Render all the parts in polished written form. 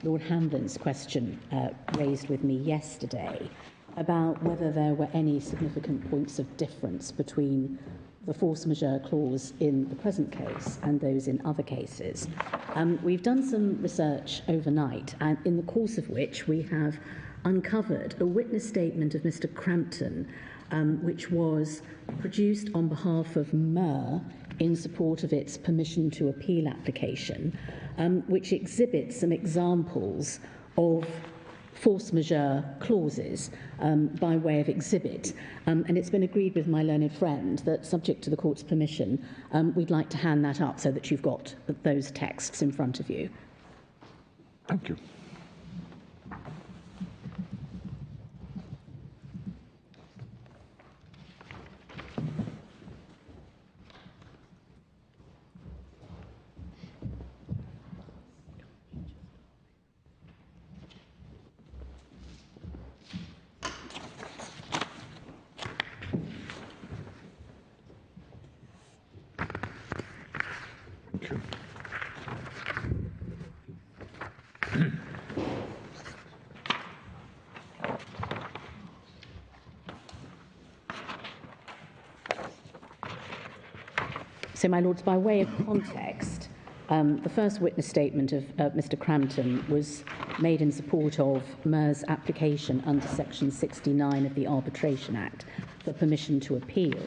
Lord Hanlon's question raised with me yesterday about whether there were any significant points of difference between the force majeure clause in the present case and those in other cases. We've done some research overnight, and in the course of which we have uncovered a witness statement of Mr. Crampton, which was produced on behalf of MUR in support of its permission to appeal application, which exhibits some examples of force majeure clauses by way of exhibit. And it's been agreed with my learned friend that, subject to the court's permission, we'd like to hand that up so that you've got those texts in front of you. Thank you. So, my Lords, by way of context, the first witness statement of Mr. Crampton was made in support of MUR's application under Section 69 of the Arbitration Act for permission to appeal.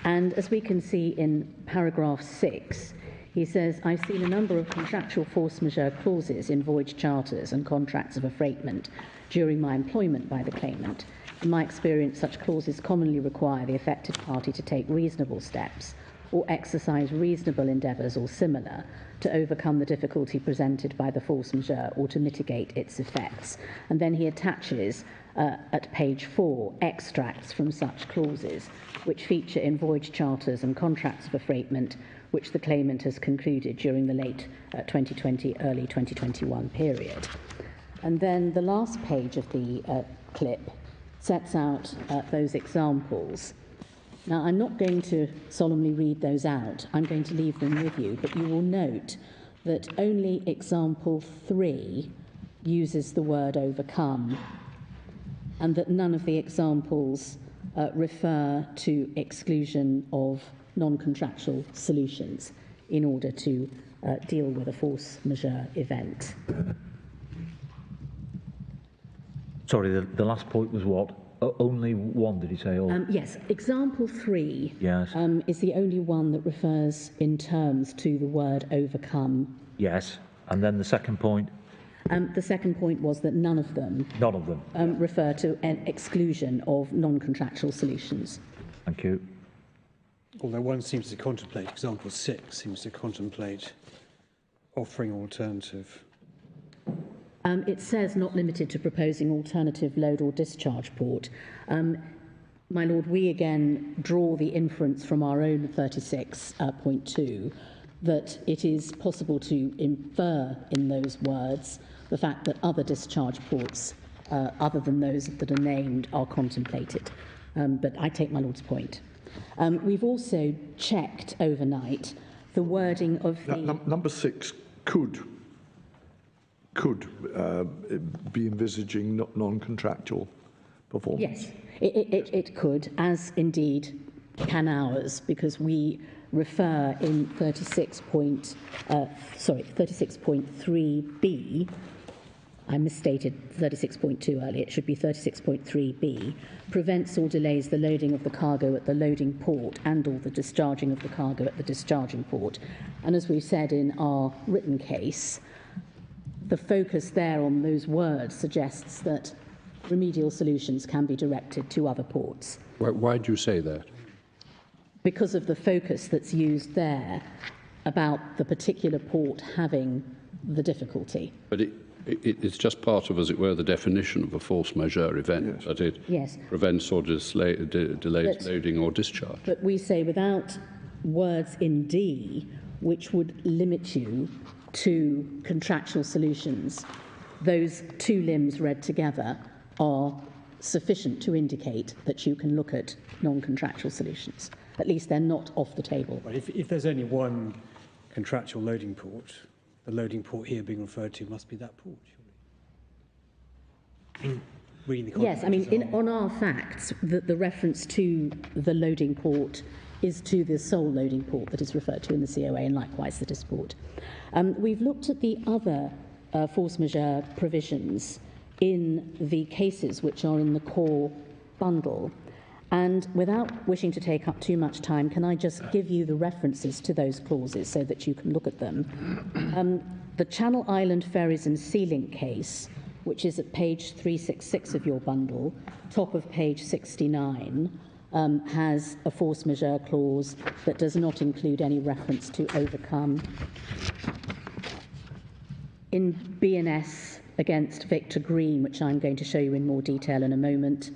And as we can see in paragraph 6, he says, "I've seen a number of contractual force majeure clauses in voyage charters and contracts of affreightment during my employment by the claimant. In my experience, such clauses commonly require the affected party to take reasonable steps or exercise reasonable endeavours or similar to overcome the difficulty presented by the force majeure or to mitigate its effects." And then he attaches at page 4 extracts from such clauses which feature in voyage charters and contracts of affreightment which the claimant has concluded during the late 2020, early 2021 period. And then the last page of the clip sets out those examples. Now, I'm not going to solemnly read those out. I'm going to leave them with you, but you will note that only example 3 uses the word overcome, and that none of the examples refer to exclusion of non-contractual solutions in order to deal with a force majeure event. Sorry, the last point was what? Only one, did he say? Or? Yes, example 3 yes. Is the only one that refers in terms to the word overcome. Yes, and then the second point? The second point was that none of them refer to an exclusion of non-contractual solutions. Thank you. Although one seems to contemplate, example 6 seems to contemplate offering alternative. It says not limited to proposing alternative load or discharge port. My Lord, we again draw the inference from our own 36.2 that it is possible to infer in those words the fact that other discharge ports, other than those that are named, are contemplated. But I take my Lord's point. We've also checked overnight the wording of the... Number 6 could be envisaging non-contractual performance. Yes, it could, as indeed can ours, because we refer in 36.3b. I misstated 36.2 earlier. It should be 36.3b. Prevents or delays the loading of the cargo at the loading port and/or the discharging of the cargo at the discharging port. And as we've said in our written case, the focus there on those words suggests that remedial solutions can be directed to other ports. Why do you say that? Because of the focus that's used there about the particular port having the difficulty. But it's just part of, as it were, the definition of a force majeure event, yes. That it prevents or delays loading or discharge. But we say without words in D, which would limit you to contractual solutions, those two limbs read together are sufficient to indicate that you can look at non-contractual solutions. At least they're not off the table. But if there's only one contractual loading port, the loading port here being referred to must be that port, surely. Reading the Yes, I mean, contract as a whole. on our facts, the reference to the loading port is to the sole loading port that is referred to in the COA, and likewise the disport. We've looked at the other force majeure provisions in the cases which are in the core bundle. And without wishing to take up too much time, can I just give you the references to those clauses so that you can look at them? The Channel Island Ferries and Sea Link case, which is at page 366 of your bundle, top of page 69, has a force majeure clause that does not include any reference to overcome. In B&S against Victor Green, which I'm going to show you in more detail in a moment,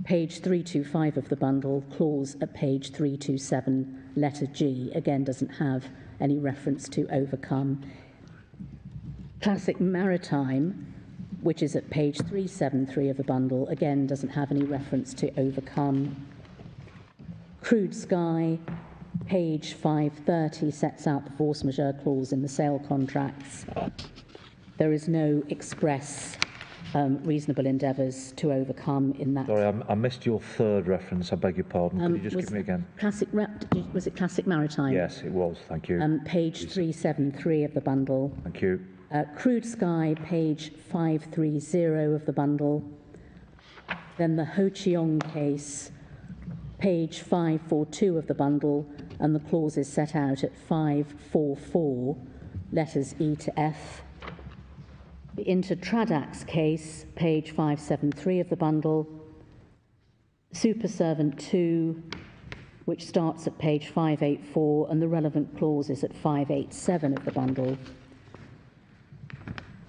page 325 of the bundle, clause at page 327, letter G, again doesn't have any reference to overcome. Classic Maritime, which is at page 373 of the bundle, again doesn't have any reference to overcome. Crude Sky, page 530, sets out the force majeure clause in the sale contracts. There is no express reasonable endeavours to overcome in that. Sorry, I missed your third reference. I beg your pardon. Could you just give me again? Was it Classic Maritime? Yes, it was. Thank you. Page 373 of the bundle. Thank you. Crude Sky, page 530 of the bundle. Then the Ho Cheong case, page 542 of the bundle, and the clause is set out at 544, letters E to F. The Intertradax case, page 573 of the bundle. Superservant 2, which starts at page 584, and the relevant clause is at 587 of the bundle.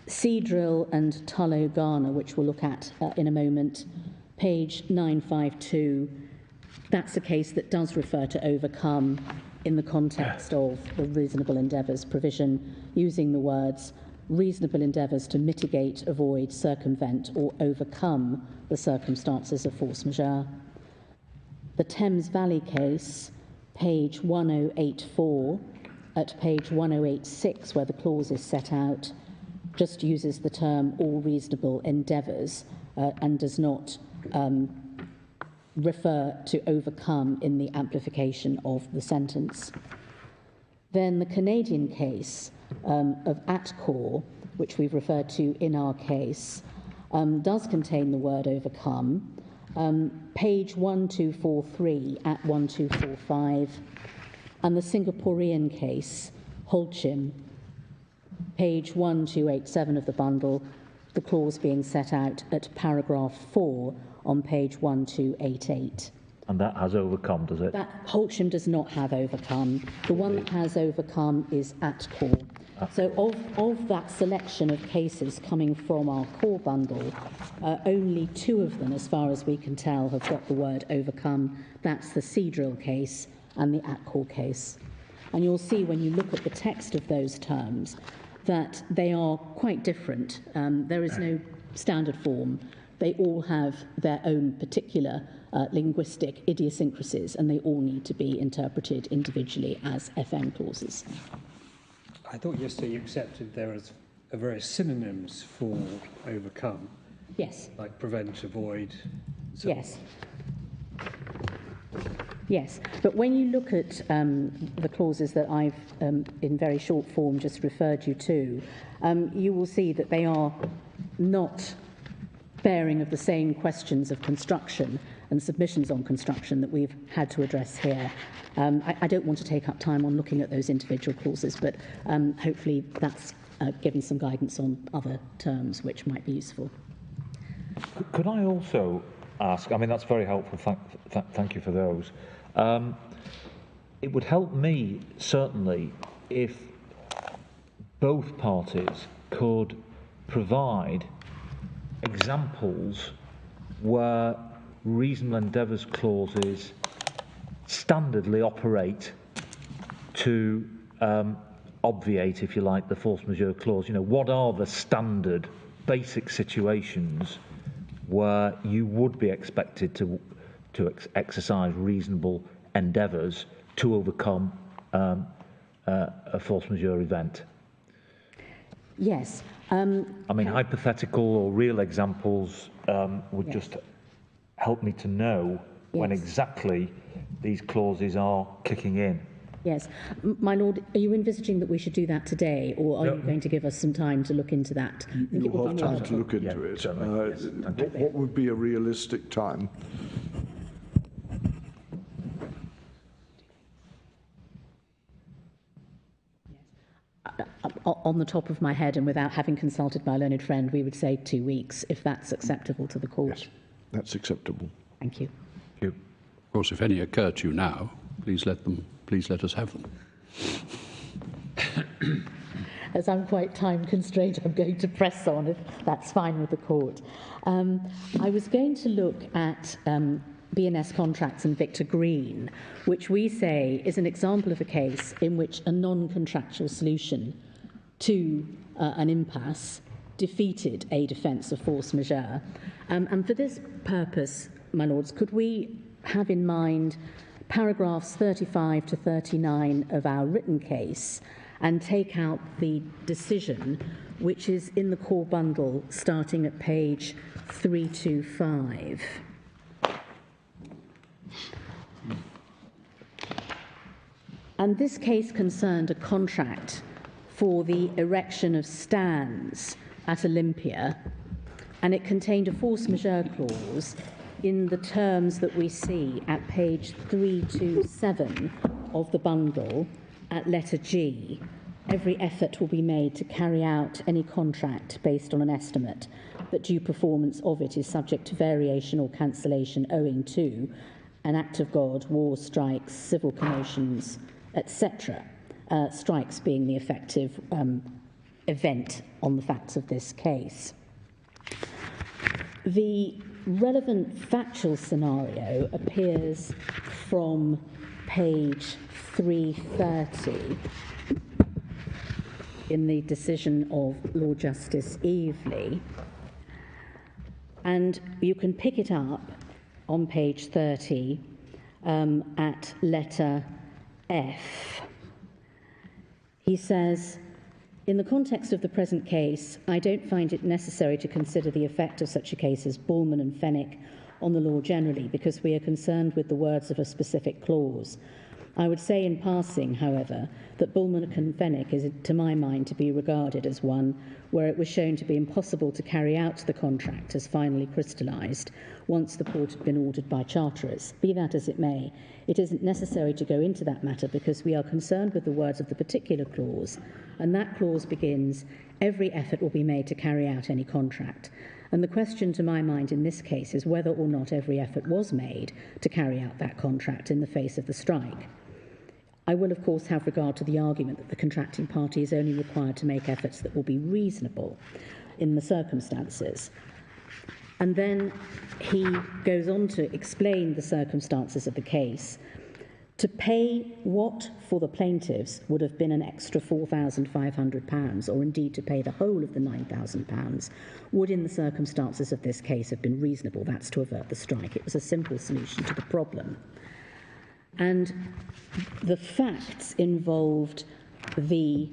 Seadrill and Tullow Garner, which we'll look at in a moment, page 952. That's a case that does refer to overcome in the context of the reasonable endeavours provision, using the words reasonable endeavours to mitigate, avoid, circumvent or overcome the circumstances of force majeure. The Thames Valley case, page 1084, at page 1086, where the clause is set out, just uses the term all reasonable endeavours and does not refer to overcome in the amplification of the sentence. Then the Canadian case of Atcor, which we've referred to in our case, does contain the word overcome. Page 1243 at 1245, and the Singaporean case, Holcim, page 1287 of the bundle, the clause being set out at paragraph 4 on page 1288. And that has overcome, does it? That Holcim does not have overcome. The one that has overcome is Atcor. So of that selection of cases coming from our core bundle, only 2 of them, as far as we can tell, have got the word overcome. That's the Seadrill case and the Atcor case. And you'll see when you look at the text of those terms that they are quite different. There is no standard form. They all have their own particular linguistic idiosyncrasies, and they all need to be interpreted individually as FM clauses. I thought yesterday you accepted there as various synonyms for overcome. Yes. Like prevent, avoid. So Yes. Yes, but when you look at the clauses that I've, in very short form, just referred you to, you will see that they are not bearing of the same questions of construction and submissions on construction that we've had to address here. I don't want to take up time on looking at those individual clauses, but hopefully that's given some guidance on other terms which might be useful. Could I also ask, I mean, that's very helpful, thank you for those. It would help me, certainly, if both parties could provide examples where reasonable endeavours clauses standardly operate to obviate, if you like, the force majeure clause. You know, what are the standard basic situations where you would be expected to exercise reasonable endeavours to overcome a force majeure event? Yes. I mean, hypothetical or real examples would just help me to know when exactly these clauses are kicking in. Yes. My Lord, are you envisaging that we should do that today, or are you going to give us some time to look into that? You'll have time to look into it. What would be a realistic time? On the top of my head and without having consulted my learned friend, we would say 2 weeks, if that's acceptable to the court. Yes, that's acceptable. Thank you. Thank you. Of course, if any occur to you now, please let us have them. As I'm quite time constrained, I'm going to press on, if that's fine with the court. I was going to look at B&S Contracts and Victor Green, which we say is an example of a case in which a non-contractual solution to an impasse defeated a defence of force majeure. And for this purpose, my lords, could we have in mind paragraphs 35 to 39 of our written case and take out the decision, which is in the core bundle starting at page 325. And this case concerned a contract for the erection of stands at Olympia, and it contained a force majeure clause in the terms that we see at page 327 of the bundle at letter G. Every effort will be made to carry out any contract based on an estimate that due performance of it is subject to variation or cancellation owing to an act of God, wars, strikes, civil commotions, etc. Strikes being the effective event on the facts of this case. The relevant factual scenario appears from page 330 in the decision of Lord Justice Evely, and you can pick it up on page 30 at letter F. He says, in the context of the present case, I don't find it necessary to consider the effect of such a case as Bullman and Fenwick on the law generally, because we are concerned with the words of a specific clause. I would say in passing, however, that Bullman and Fenwick is, to my mind, to be regarded as one where it was shown to be impossible to carry out the contract as finally crystallised once the port had been ordered by charterers. Be that as it may, it isn't necessary to go into that matter because we are concerned with the words of the particular clause, and that clause begins, every effort will be made to carry out any contract. And the question to my mind in this case is whether or not every effort was made to carry out that contract in the face of the strike. I will, of course, have regard to the argument that the contracting party is only required to make efforts that will be reasonable in the circumstances. And then he goes on to explain the circumstances of the case. To pay what, for the plaintiffs, would have been an extra £4,500, or indeed to pay the whole of the £9,000, would, in the circumstances of this case, have been reasonable. That's to avert the strike. It was a simple solution to the problem. And the facts involved the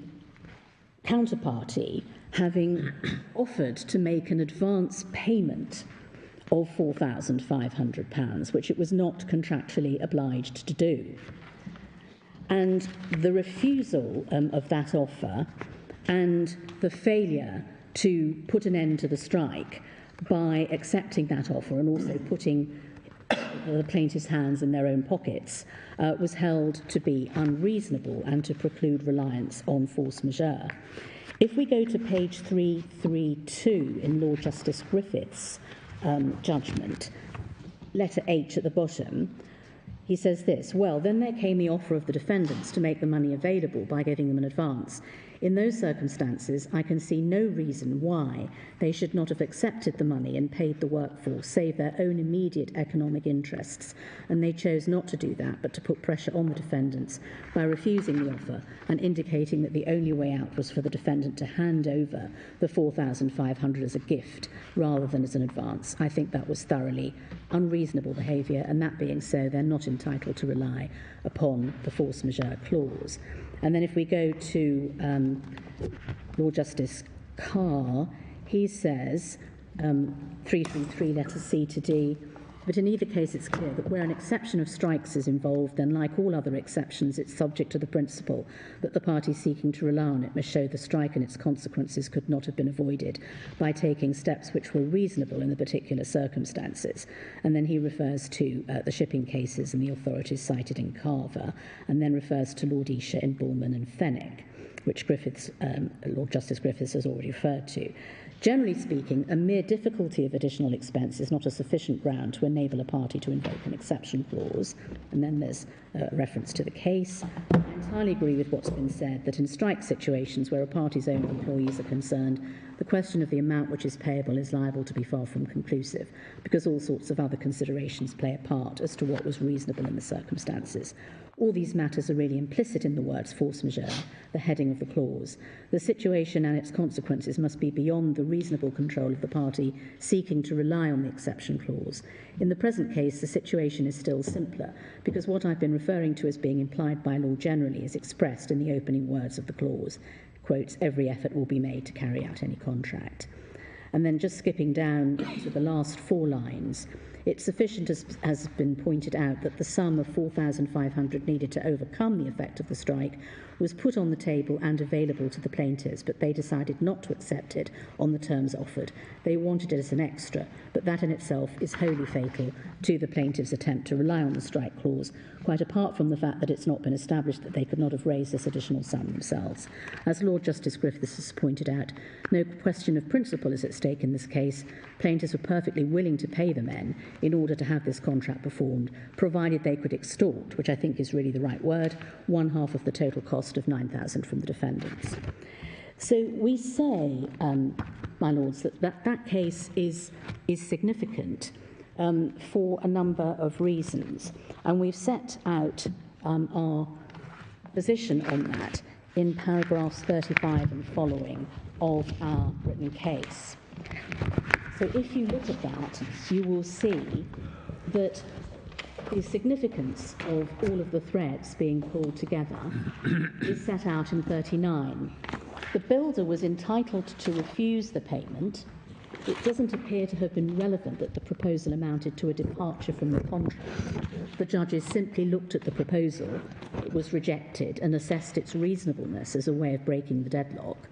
counterparty having offered to make an advance payment of £4,500, which it was not contractually obliged to do. And the refusal of that offer and the failure to put an end to the strike by accepting that offer and also putting the plaintiff's hands in their own pockets was held to be unreasonable and to preclude reliance on force majeure. If we go to page 332 in Lord Justice Griffith's judgment, letter H at the bottom, he says this, well, then there came the offer of the defendants to make the money available by giving them an advance. In those circumstances, I can see no reason why they should not have accepted the money and paid the workforce, save their own immediate economic interests. And they chose not to do that, but to put pressure on the defendants by refusing the offer and indicating that the only way out was for the defendant to hand over the £4,500 as a gift rather than as an advance. I think that was thoroughly unreasonable behaviour, and that being so, they're not entitled to rely upon the force majeure clause. And then if we go to Lord Justice car, he says, 333 letter C to D, but in either case it's clear that where an exception of strikes is involved, then like all other exceptions, it's subject to the principle that the party seeking to rely on it must show the strike and its consequences could not have been avoided by taking steps which were reasonable in the particular circumstances. And then he refers to the shipping cases and the authorities cited in Carver, and then refers to Lord Esher in Bullman and Fenwick, which Lord Justice Griffiths has already referred to. Generally speaking, a mere difficulty of additional expense is not a sufficient ground to enable a party to invoke an exception clause. And then there's a reference to the case. I entirely agree with what's been said, that in strike situations where a party's own employees are concerned, the question of the amount which is payable is liable to be far from conclusive, because all sorts of other considerations play a part as to what was reasonable in the circumstances. All these matters are really implicit in the words force majeure, the heading of the clause. The situation and its consequences must be beyond the reasonable control of the party seeking to rely on the exception clause. In the present case, the situation is still simpler, because what I've been referring to as being implied by law generally is expressed in the opening words of the clause. Quotes, every effort will be made to carry out any contract. And then just skipping down to the last 4 lines, it's sufficient, as has been pointed out, that the sum of $4,500 needed to overcome the effect of the strike was put on the table and available to the plaintiffs, but they decided not to accept it on the terms offered. They wanted it as an extra, but that in itself is wholly fatal to the plaintiffs' attempt to rely on the strike clause, quite apart from the fact that it's not been established that they could not have raised this additional sum themselves. As Lord Justice Griffiths has pointed out, no question of principle is at stake in this case. Plaintiffs were perfectly willing to pay the men in order to have this contract performed, provided they could extort, which I think is really the right word, 1/2 of the total cost of $9,000 from the defendants. So we say, my lords, that case is significant for a number of reasons, and we've set out our position on that in paragraphs 35 and following of our written case. So if you look at that, you will see that the significance of all of the threads being pulled together is set out in 39. The builder was entitled to refuse the payment. It doesn't appear to have been relevant that the proposal amounted to a departure from the contract. The judges simply looked at the proposal, it was rejected, and assessed its reasonableness as a way of breaking the deadlock.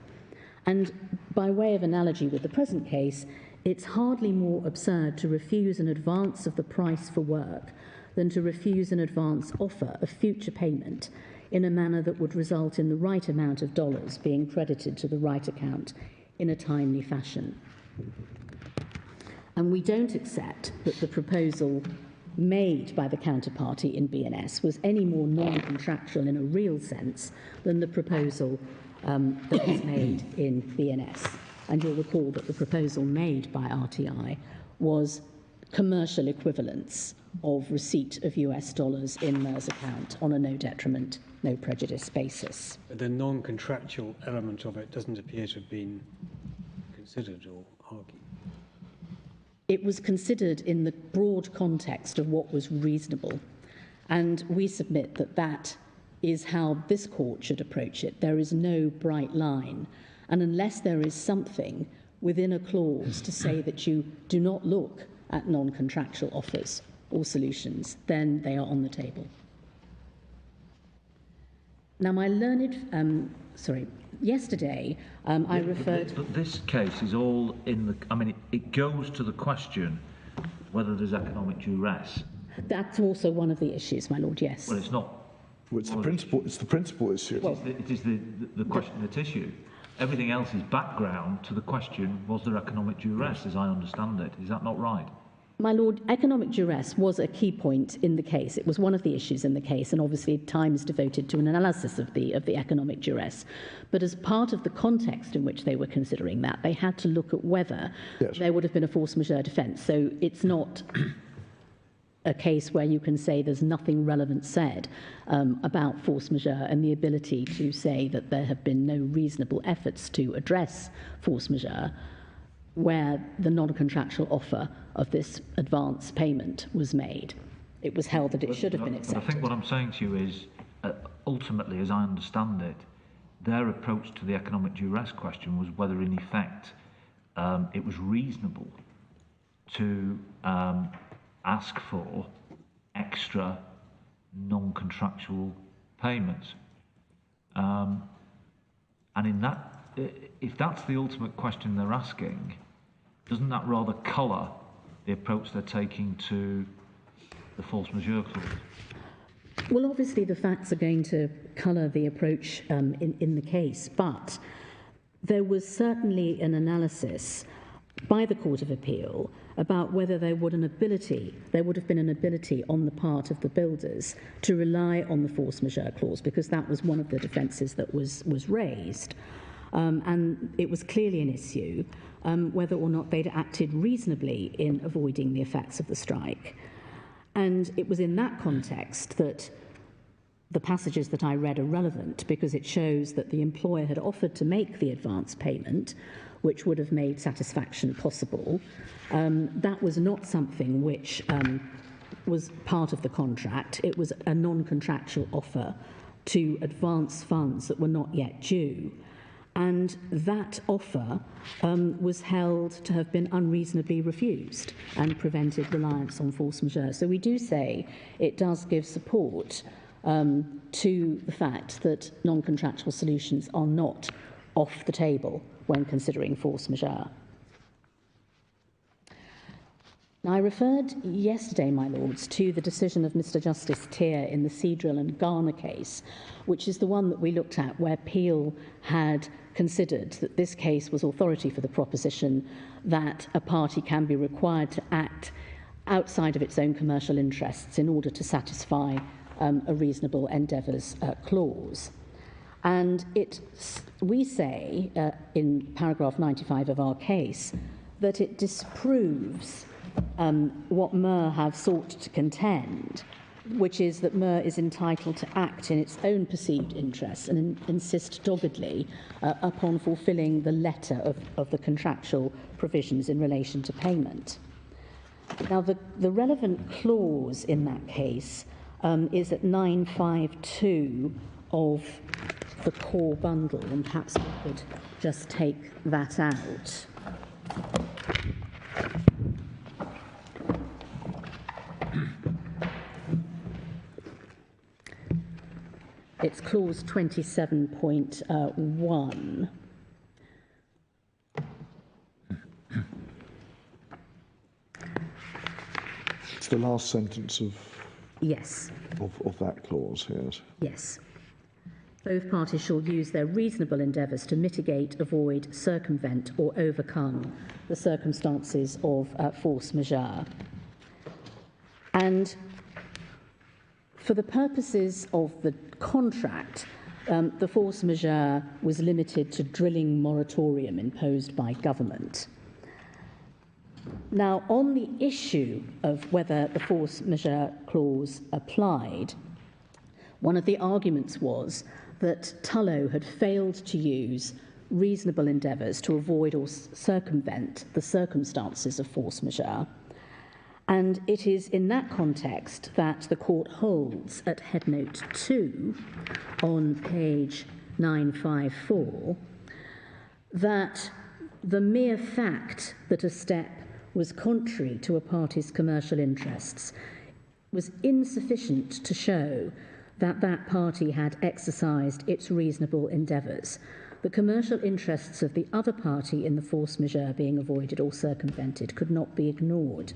And by way of analogy with the present case, it's hardly more absurd to refuse an advance of the price for work than to refuse an advance offer of future payment in a manner that would result in the right amount of dollars being credited to the right account in a timely fashion. And we don't accept that the proposal made by the counterparty in B&S was any more non-contractual in a real sense than the proposal that was made in B&S. And you'll recall that the proposal made by RTI was commercial equivalence of receipt of US dollars in MUR's account on a no detriment, no prejudice basis. But the non-contractual element of it doesn't appear to have been considered or argued. It was considered in the broad context of what was reasonable, and we submit that that is how this court should approach it. There is no bright line, and unless there is something within a clause to say that you do not look at non-contractual offers or solutions, then they are on the table. Now, my learned, yesterday I referred... But this case is all in the... I mean, it goes to the question whether there's economic duress. That's also one of the issues, my lord, yes. Well, it's not... Well, it's the principal issue. Well, it is the question at issue. Everything else is background to the question, was there economic duress, as I understand it. Is that not right? My lord, economic duress was a key point in the case. It was one of the issues in the case, and obviously time is devoted to an analysis of the economic duress. But as part of the context in which they were considering that, they had to look at whether there would have been a force majeure defence. So it's not a case where you can say there's nothing relevant said about force majeure and the ability to say that there have been no reasonable efforts to address force majeure, where the non-contractual offer of this advance payment was made. It was held that it should have been accepted. But I think what I'm saying to you is, ultimately, as I understand it, their approach to the economic duress question was whether, in effect, it was reasonable to ask for extra non-contractual payments. And in that, if that's the ultimate question they're asking, doesn't that rather colour the approach they're taking to the force majeure clause? Well, obviously the facts are going to colour the approach in the case, but there was certainly an analysis by the Court of Appeal about whether there would have been an ability on the part of the builders to rely on the force majeure clause, because that was one of the defences that was raised. And it was clearly an issue whether or not they'd acted reasonably in avoiding the effects of the strike. And it was in that context that the passages that I read are relevant, because it shows that the employer had offered to make the advance payment, which would have made satisfaction possible. That was not something which was part of the contract. It was a non-contractual offer to advance funds that were not yet due. And that offer was held to have been unreasonably refused and prevented reliance on force majeure. So we do say it does give support to the fact that non-contractual solutions are not off the table when considering force majeure. Now, I referred yesterday, my lords, to the decision of Mr Justice Tier in the Seadrill and Garner case, which is the one that we looked at where Peel had considered that this case was authority for the proposition that a party can be required to act outside of its own commercial interests in order to satisfy a reasonable endeavours clause. And we say in paragraph 95 of our case that it disproves what MUR have sought to contend, which is that MUR is entitled to act in its own perceived interests and insist doggedly upon fulfilling the letter of the contractual provisions in relation to payment. Now, the relevant clause in that case is at 952 of the core bundle, and perhaps we could just take that out. It's clause 27.1. It's the last sentence of Yes. Of that clause, yes. Yes. Both parties shall use their reasonable endeavours to mitigate, avoid, circumvent or overcome the circumstances of force majeure. And for the purposes of the contract, the force majeure was limited to drilling moratorium imposed by government. Now, on the issue of whether the force majeure clause applied, one of the arguments was that Tullow had failed to use reasonable endeavours to avoid or circumvent the circumstances of force majeure. And it is in that context that the court holds at headnote 2 on page 954 that the mere fact that a step was contrary to a party's commercial interests was insufficient to show that that party had exercised its reasonable endeavours. The commercial interests of the other party in the force majeure being avoided or circumvented could not be ignored.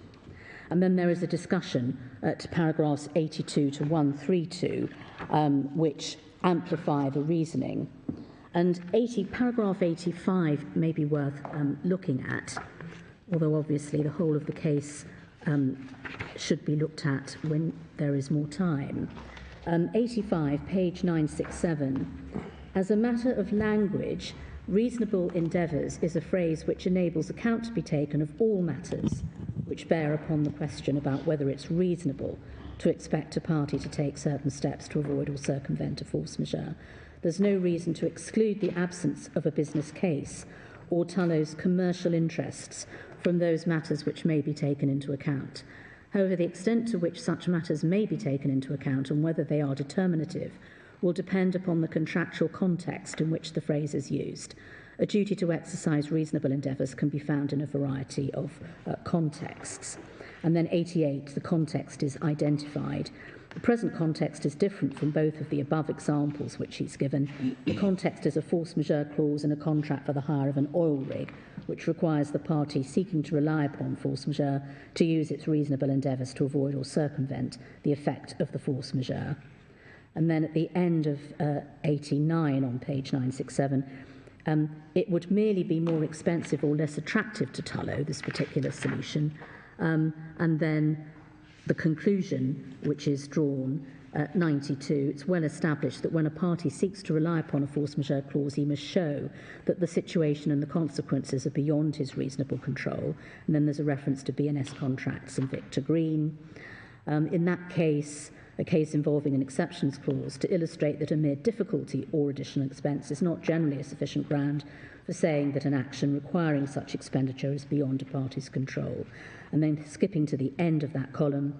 And then there is a discussion at paragraphs 82 to 132, which amplify the reasoning. And paragraph 85 may be worth looking at, although obviously the whole of the case should be looked at when there is more time. 85, page 967. As a matter of language, reasonable endeavours is a phrase which enables account to be taken of all matters which bear upon the question about whether it's reasonable to expect a party to take certain steps to avoid or circumvent a force majeure. There's no reason to exclude the absence of a business case or Tullow's commercial interests from those matters which may be taken into account. However, the extent to which such matters may be taken into account and whether they are determinative will depend upon the contractual context in which the phrase is used. A duty to exercise reasonable endeavours can be found in a variety of contexts. And then 88, the context is identified. The present context is different from both of the above examples which he's given. The context is a force majeure clause in a contract for the hire of an oil rig, which requires the party seeking to rely upon force majeure to use its reasonable endeavours to avoid or circumvent the effect of the force majeure. And then at the end of 89 on page 967, it would merely be more expensive or less attractive to Tullow, this particular solution. And then the conclusion, which is drawn at 92, it's well established that when a party seeks to rely upon a force majeure clause, he must show that the situation and the consequences are beyond his reasonable control. And then there's a reference to B&S contracts and Victor Green. In that case, a case involving an exceptions clause, to illustrate that a mere difficulty or additional expense is not generally a sufficient ground for saying that an action requiring such expenditure is beyond a party's control. And then skipping to the end of that column,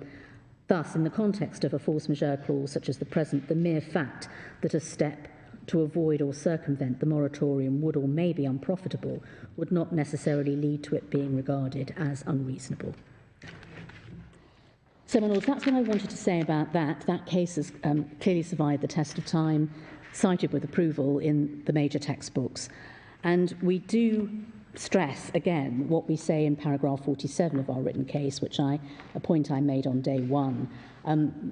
thus, in the context of a force majeure clause such as the present, the mere fact that a step to avoid or circumvent the moratorium would or may be unprofitable would not necessarily lead to it being regarded as unreasonable. So, my Lords, that's what I wanted to say about that. That case has clearly survived the test of time, cited with approval in the major textbooks. And we do stress, again, what we say in paragraph 47 of our written case, a point I made on day one,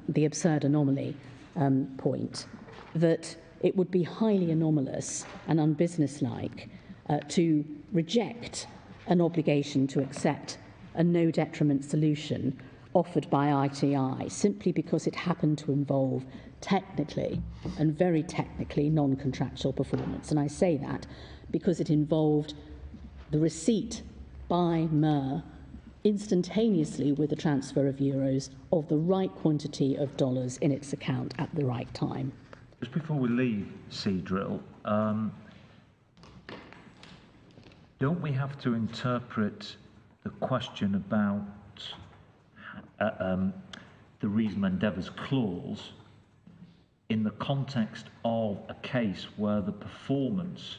the absurd anomaly point, that it would be highly anomalous and unbusinesslike to reject an obligation to accept a no-detriment solution offered by RTI simply because it happened to involve technically and very technically non-contractual performance. And I say that because it involved the receipt by MUR instantaneously with the transfer of euros of the right quantity of dollars in its account at the right time. Just before we leave Seadrill, don't we have to interpret the question about the reasonable endeavours clause in the context of a case where the performance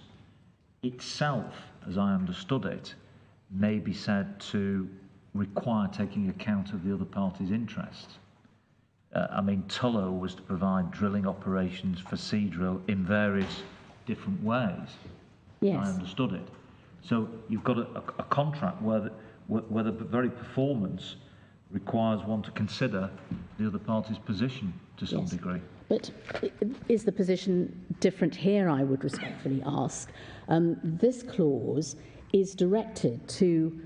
itself, as I understood it, may be said to require taking account of the other party's interests? Tullow was to provide drilling operations for Seadrill in various different ways. Yes. I understood it. So you've got a contract where the very performance requires one to consider the other party's position to some degree. But is the position different here, I would respectfully ask? This clause is directed to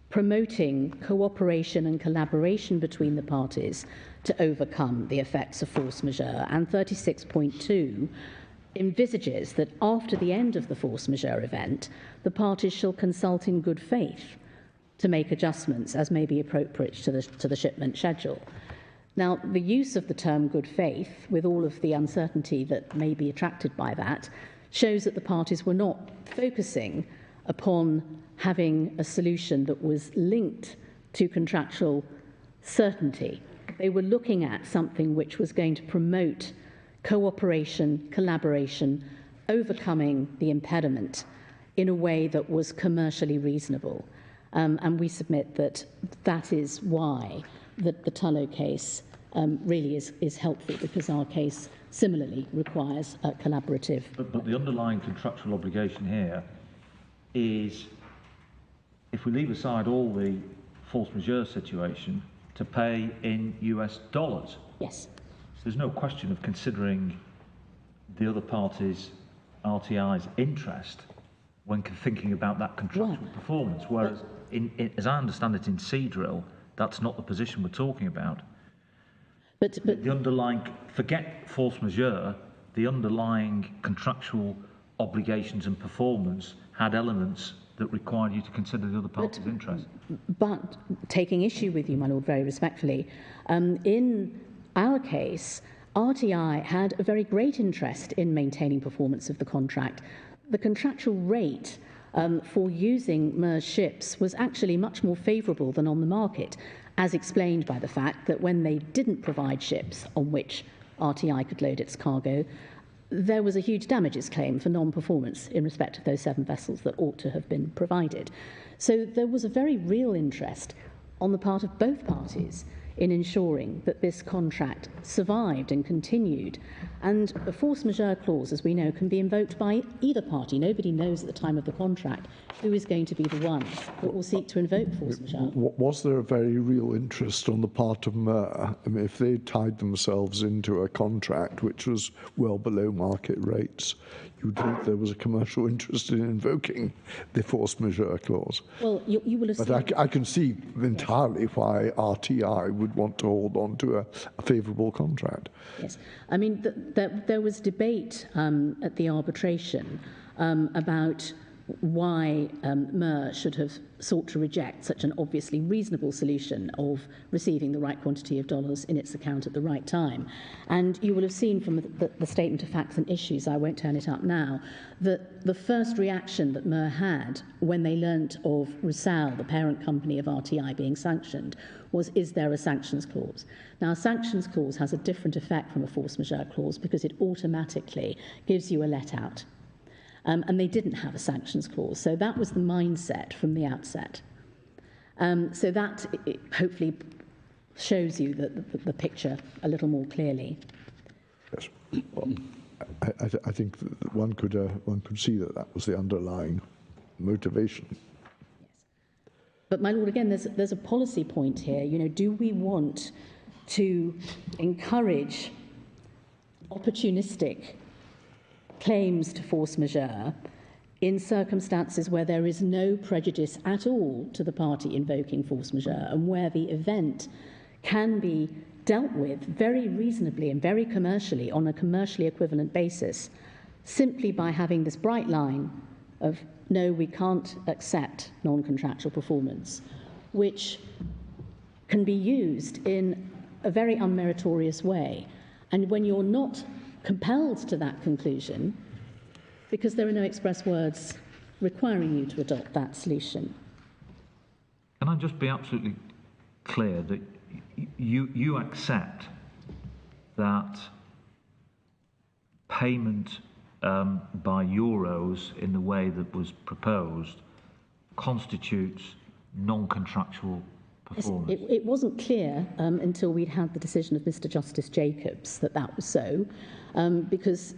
promoting cooperation and collaboration between the parties to overcome the effects of force majeure, and 36.2 envisages that after the end of the force majeure event, the parties shall consult in good faith to make adjustments as may be appropriate to the shipment schedule. Now, the use of the term good faith, with all of the uncertainty that may be attracted by that, shows that the parties were not focusing upon having a solution that was linked to contractual certainty. They were looking at something which was going to promote cooperation, collaboration, overcoming the impediment in a way that was commercially reasonable. And we submit that that is why the Tullow case really is helpful, because our case similarly requires a collaborative. But the underlying contractual obligation here is, if we leave aside all the force majeure situation, to pay in US dollars. Yes. So there's no question of considering the other party's, RTI's interest when thinking about that contractual performance, whereas as I understand it in Seadrill, that's not the position we're talking about. But the underlying, forget force majeure, the underlying contractual obligations and performance had elements that required you to consider the other party's interest. But taking issue with you, my Lord, very respectfully, in our case, RTI had a very great interest in maintaining performance of the contract. The contractual rate for using MUR ships was actually much more favourable than on the market, as explained by the fact that when they didn't provide ships on which RTI could load its cargo, there was a huge damages claim for non-performance in respect of those 7 vessels that ought to have been provided. So there was a very real interest on the part of both parties in ensuring that this contract survived and continued. And a force majeure clause, as we know, can be invoked by either party. Nobody knows at the time of the contract who is going to be the one that will seek to invoke force majeure. Was there a very real interest on the part of MUR? I mean, if they tied themselves into a contract which was well below market rates, you'd think there was a commercial interest in invoking the force majeure clause. Well, you will have seen... But I can see entirely why RTI would want to hold on to a favourable contract. Yes. I mean, there was debate at the arbitration about why MUR should have sought to reject such an obviously reasonable solution of receiving the right quantity of dollars in its account at the right time. And you will have seen from the statement of facts and issues, I won't turn it up now, that the first reaction that MUR had when they learnt of Rusal, the parent company of RTI, being sanctioned, was, is there a sanctions clause? Now, a sanctions clause has a different effect from a force majeure clause because it automatically gives you a let-out. And they didn't have a sanctions clause. So that was the mindset from the outset. So that hopefully shows you the picture a little more clearly. Yes. Well, I think that one could see that was the underlying motivation. Yes. But my lord, again, there's a policy point here. You know, do we want to encourage opportunistic claims to force majeure in circumstances where there is no prejudice at all to the party invoking force majeure and where the event can be dealt with very reasonably and very commercially on a commercially equivalent basis simply by having this bright line of no, we can't accept non-contractual performance, which can be used in a very unmeritorious way. And when you're not compelled to that conclusion, because there are no express words requiring you to adopt that solution. Can I just be absolutely clear that you accept that payment by euros in the way that was proposed constitutes non-contractual performance? Yes, it wasn't clear until we'd had the decision of Mr. Justice Jacobs that was so, because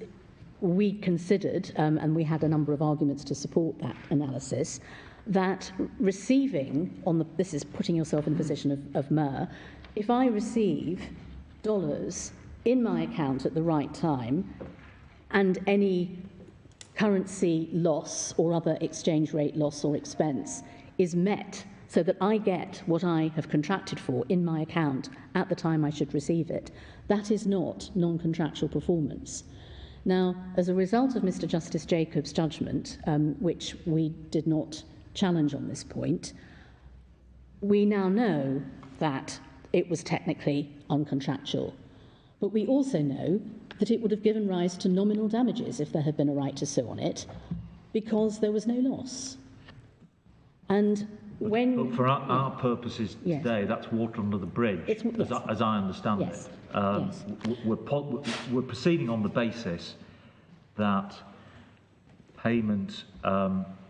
we considered, and we had a number of arguments to support that analysis, that receiving this is putting yourself in the position of MUR, if I receive dollars in my account at the right time and any currency loss or other exchange rate loss or expense is met so that I get what I have contracted for in my account at the time I should receive it, that is not non-contractual performance. Now, as a result of Mr. Justice Jacobs' judgment, which we did not challenge on this point, we now know that it was technically uncontractual. But we also know that it would have given rise to nominal damages if there had been a right to sue on it, because there was no loss. And when... But for our purposes yes. today, that's water under the bridge, yes. as I understand yes. it. Yes. We're proceeding on the basis that payment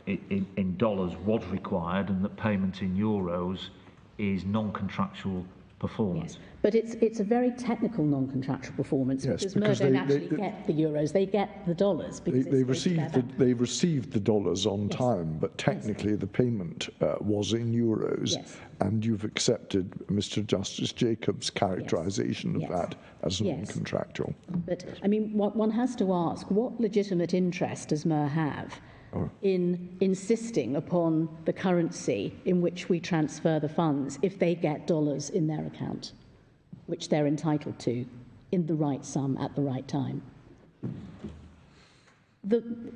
in dollars was required and that payment in euros is non-contractual performance. Yes. But it's a very technical non-contractual performance, yes, because MUR don't actually get the euros, they get the dollars. They received the dollars on yes. time, but technically yes. the payment was in euros, yes. and you've accepted Mr. Justice Jacobs' characterisation yes. of that as yes. non-contractual. But, I mean, one has to ask, what legitimate interest does MUR have in insisting upon the currency in which we transfer the funds if they get dollars in their account, which they're entitled to in the right sum at the right time?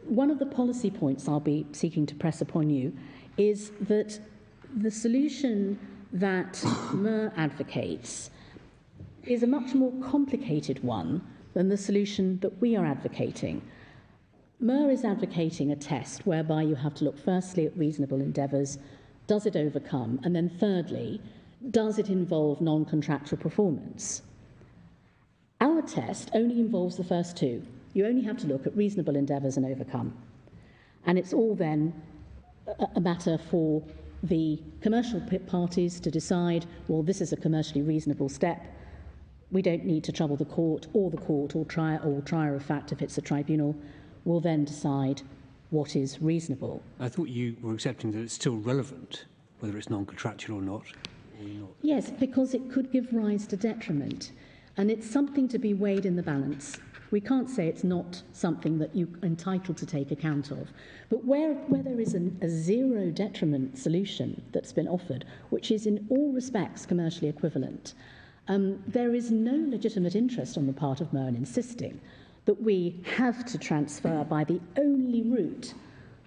One of the policy points I'll be seeking to press upon you is that the solution that MUR advocates is a much more complicated one than the solution that we are advocating. MUR is advocating a test whereby you have to look firstly at reasonable endeavours, does it overcome, and then thirdly, does it involve non-contractual performance? Our our test only involves the first two. You only have to look at reasonable endeavours and overcome. And it's all then a matter for the commercial parties to decide, well, this is a commercially reasonable step. We don't need to trouble the court, or trier of fact, if it's a tribunal, will then decide what is reasonable. I thought you were accepting that it's still relevant, whether it's non-contractual or not. Yes, because it could give rise to detriment, and it's something to be weighed in the balance. We can't say it's not something that you're entitled to take account of. But where there is a zero detriment solution that's been offered, which is in all respects commercially equivalent, there is no legitimate interest on the part of MUR in insisting that we have to transfer by the only route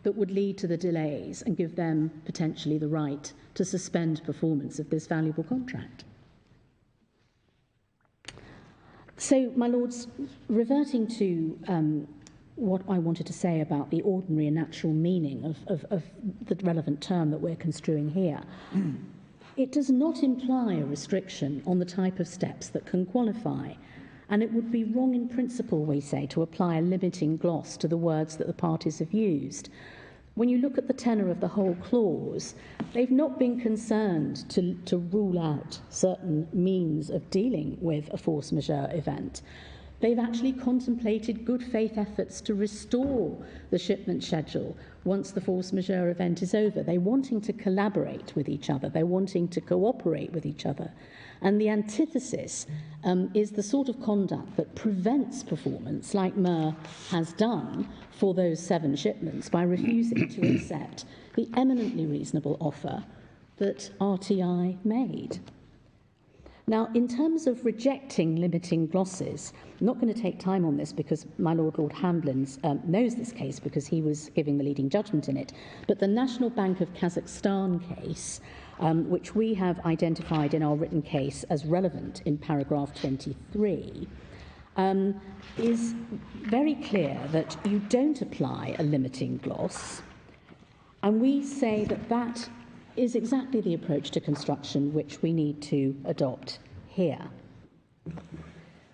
that would lead to the delays and give them potentially the right to suspend performance of this valuable contract. So, my Lords, reverting to what I wanted to say about the ordinary and natural meaning of the relevant term that we're construing here, it does not imply a restriction on the type of steps that can qualify, and it would be wrong in principle, we say, to apply a limiting gloss to the words that the parties have used. When you look at the tenor of the whole clause, they've not been concerned to rule out certain means of dealing with a force majeure event. They've actually contemplated good faith efforts to restore the shipment schedule once the force majeure event is over. They're wanting to collaborate with each other. They're wanting to cooperate with each other. And the antithesis is the sort of conduct that prevents performance, like MUR has done for those 7 shipments by refusing to accept the eminently reasonable offer that RTI made. Now, in terms of rejecting limiting glosses, I'm not going to take time on this because my Lord Hamblins knows this case because he was giving the leading judgment in it, but the National Bank of Kazakhstan case, which we have identified in our written case as relevant in paragraph 23, is very clear that you don't apply a limiting gloss, and we say that that is exactly the approach to construction which we need to adopt here.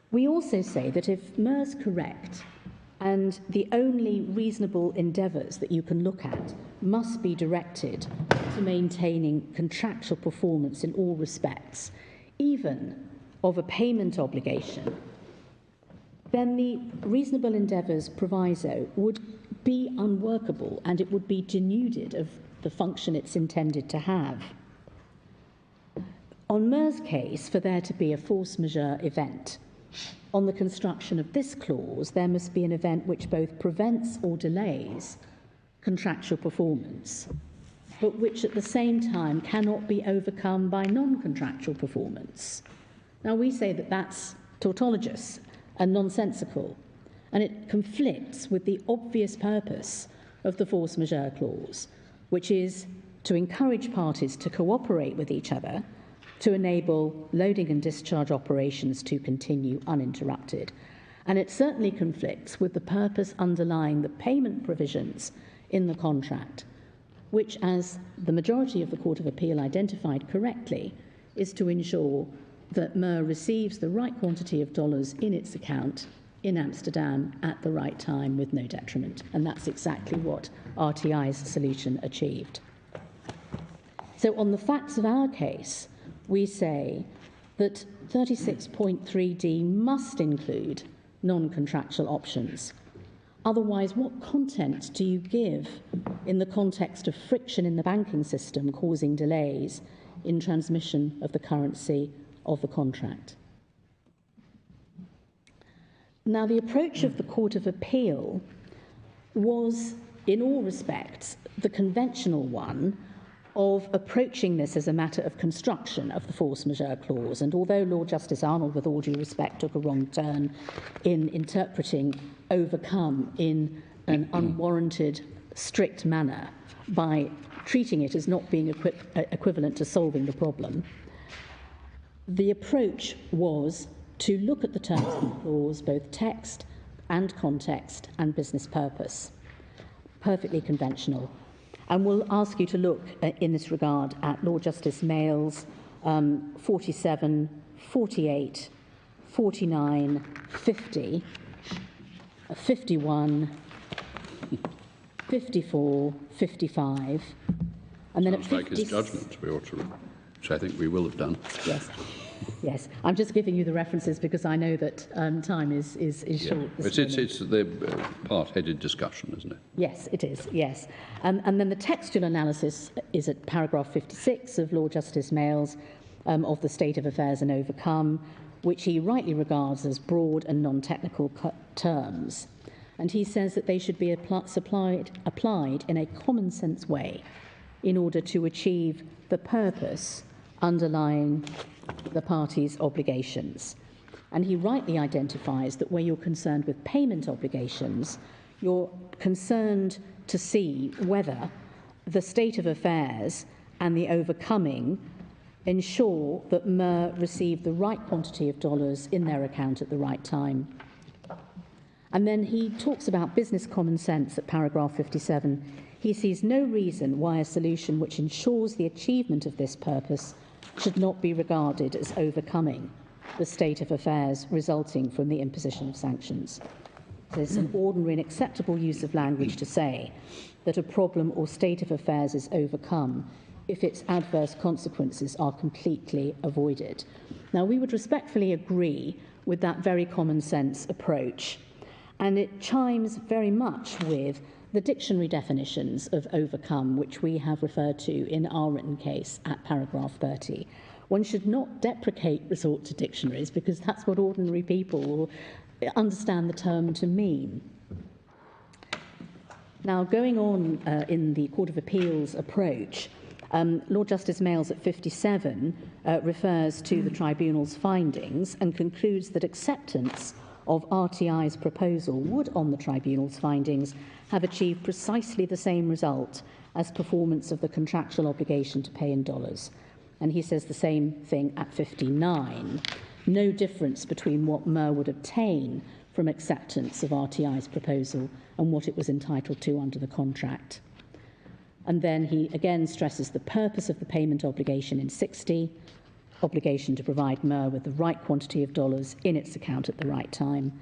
We also say that if MUR's correct and the only reasonable endeavours that you can look at must be directed to maintaining contractual performance in all respects, even of a payment obligation, then the reasonable endeavours proviso would be unworkable and it would be denuded of the function it's intended to have. On MUR's case, for there to be a force majeure event, on the construction of this clause, there must be an event which both prevents or delays contractual performance, but which at the same time cannot be overcome by non-contractual performance. Now, we say that that's tautologous and nonsensical, and it conflicts with the obvious purpose of the force majeure clause, which is to encourage parties to cooperate with each other to enable loading and discharge operations to continue uninterrupted. And it certainly conflicts with the purpose underlying the payment provisions in the contract, which, as the majority of the Court of Appeal identified correctly, is to ensure that MUR receives the right quantity of dollars in its account in Amsterdam at the right time with no detriment. And that's exactly what RTI's solution achieved. So on the facts of our case, we say that 36.3d must include non-contractual options. Otherwise, what content do you give in the context of friction in the banking system causing delays in transmission of the currency of the contract? Now, the approach of the Court of Appeal was, in all respects, the conventional one of approaching this as a matter of construction of the force majeure clause. And although Lord Justice Arnold, with all due respect, took a wrong turn in interpreting overcome in an unwarranted, strict manner by treating it as not being equivalent to solving the problem, the approach was to look at the terms of the clause, both text and context and business purpose. Perfectly conventional. And we'll ask you to look in this regard at Lord Justice Mayall's 47, 48, 49, 50, 51, 54, 55, and then Sounds at like his judgment, we ought to, which I think we will have done. Yes. Yes, I'm just giving you the references because I know that time is short. It's the part-headed discussion, isn't it? Yes, it is, yes. And then the textual analysis is at paragraph 56 of Lord Justice Mayall's of the state of affairs and overcome, which he rightly regards as broad and non-technical terms. And he says that they should be applied in a common-sense way in order to achieve the purpose underlying the parties' obligations. And he rightly identifies that where you're concerned with payment obligations, you're concerned to see whether the state of affairs and the overcoming ensure that MUR receive the right quantity of dollars in their account at the right time. And then he talks about business common sense at paragraph 57. He sees no reason why a solution which ensures the achievement of this purpose should not be regarded as overcoming the state of affairs resulting from the imposition of sanctions. There's an ordinary and acceptable use of language to say that a problem or state of affairs is overcome if its adverse consequences are completely avoided. Now, we would respectfully agree with that very common sense approach, and it chimes very much with the dictionary definitions of overcome, which we have referred to in our written case at paragraph 30. One should not deprecate resort to dictionaries because that's what ordinary people will understand the term to mean. Now, going on in the Court of Appeal's approach, Lord Justice Mayall's at 57 refers to the tribunal's findings and concludes that acceptance of RTI's proposal would, on the tribunal's findings, have achieved precisely the same result as performance of the contractual obligation to pay in dollars. And he says the same thing at 59. No difference between what MUR would obtain from acceptance of RTI's proposal and what it was entitled to under the contract. And then he again stresses the purpose of the payment obligation in 60, obligation to provide MUR with the right quantity of dollars in its account at the right time.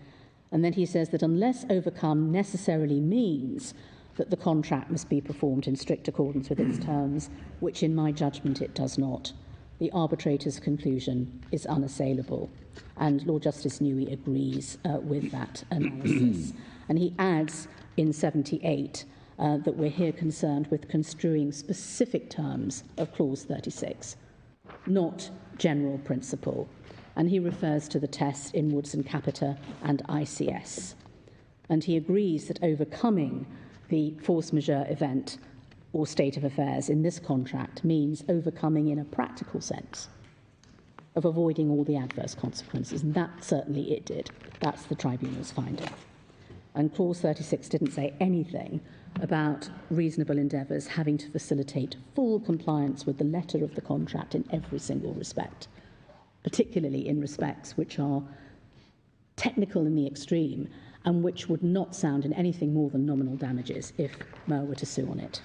And then he says that unless overcome necessarily means that the contract must be performed in strict accordance with its terms, which in my judgment it does not, the arbitrator's conclusion is unassailable. And Lord Justice Newey agrees with that analysis. And he adds in 78 that we're here concerned with construing specific terms of Clause 36, not general principle. And he refers to the test in Woods and Capita and ICS. And he agrees that overcoming the force majeure event or state of affairs in this contract means overcoming in a practical sense of avoiding all the adverse consequences. And that certainly it did. That's the tribunal's finding. And Clause 36 didn't say anything about reasonable endeavours having to facilitate full compliance with the letter of the contract in every single respect, particularly in respects which are technical in the extreme and which would not sound in anything more than nominal damages if MUR were to sue on it.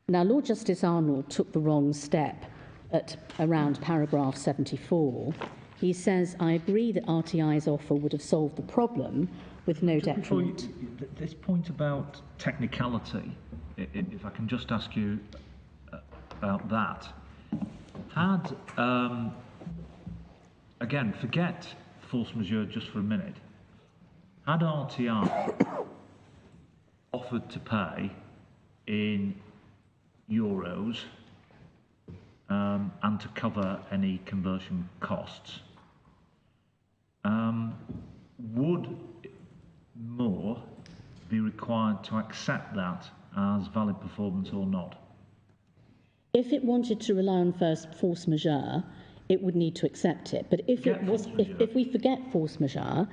Now, Lord Justice Arnold took the wrong step at around paragraph 74. He says, I agree that RTI's offer would have solved the problem with no detriment. This point about technicality, if I can just ask you about that. Had, again, forget force majeure just for a minute. Had RTI offered to pay in euros and to cover any conversion costs, would MUR be required to accept that as valid performance or not? If it wanted to rely on first force majeure, it would need to accept it. But if if we forget force majeure,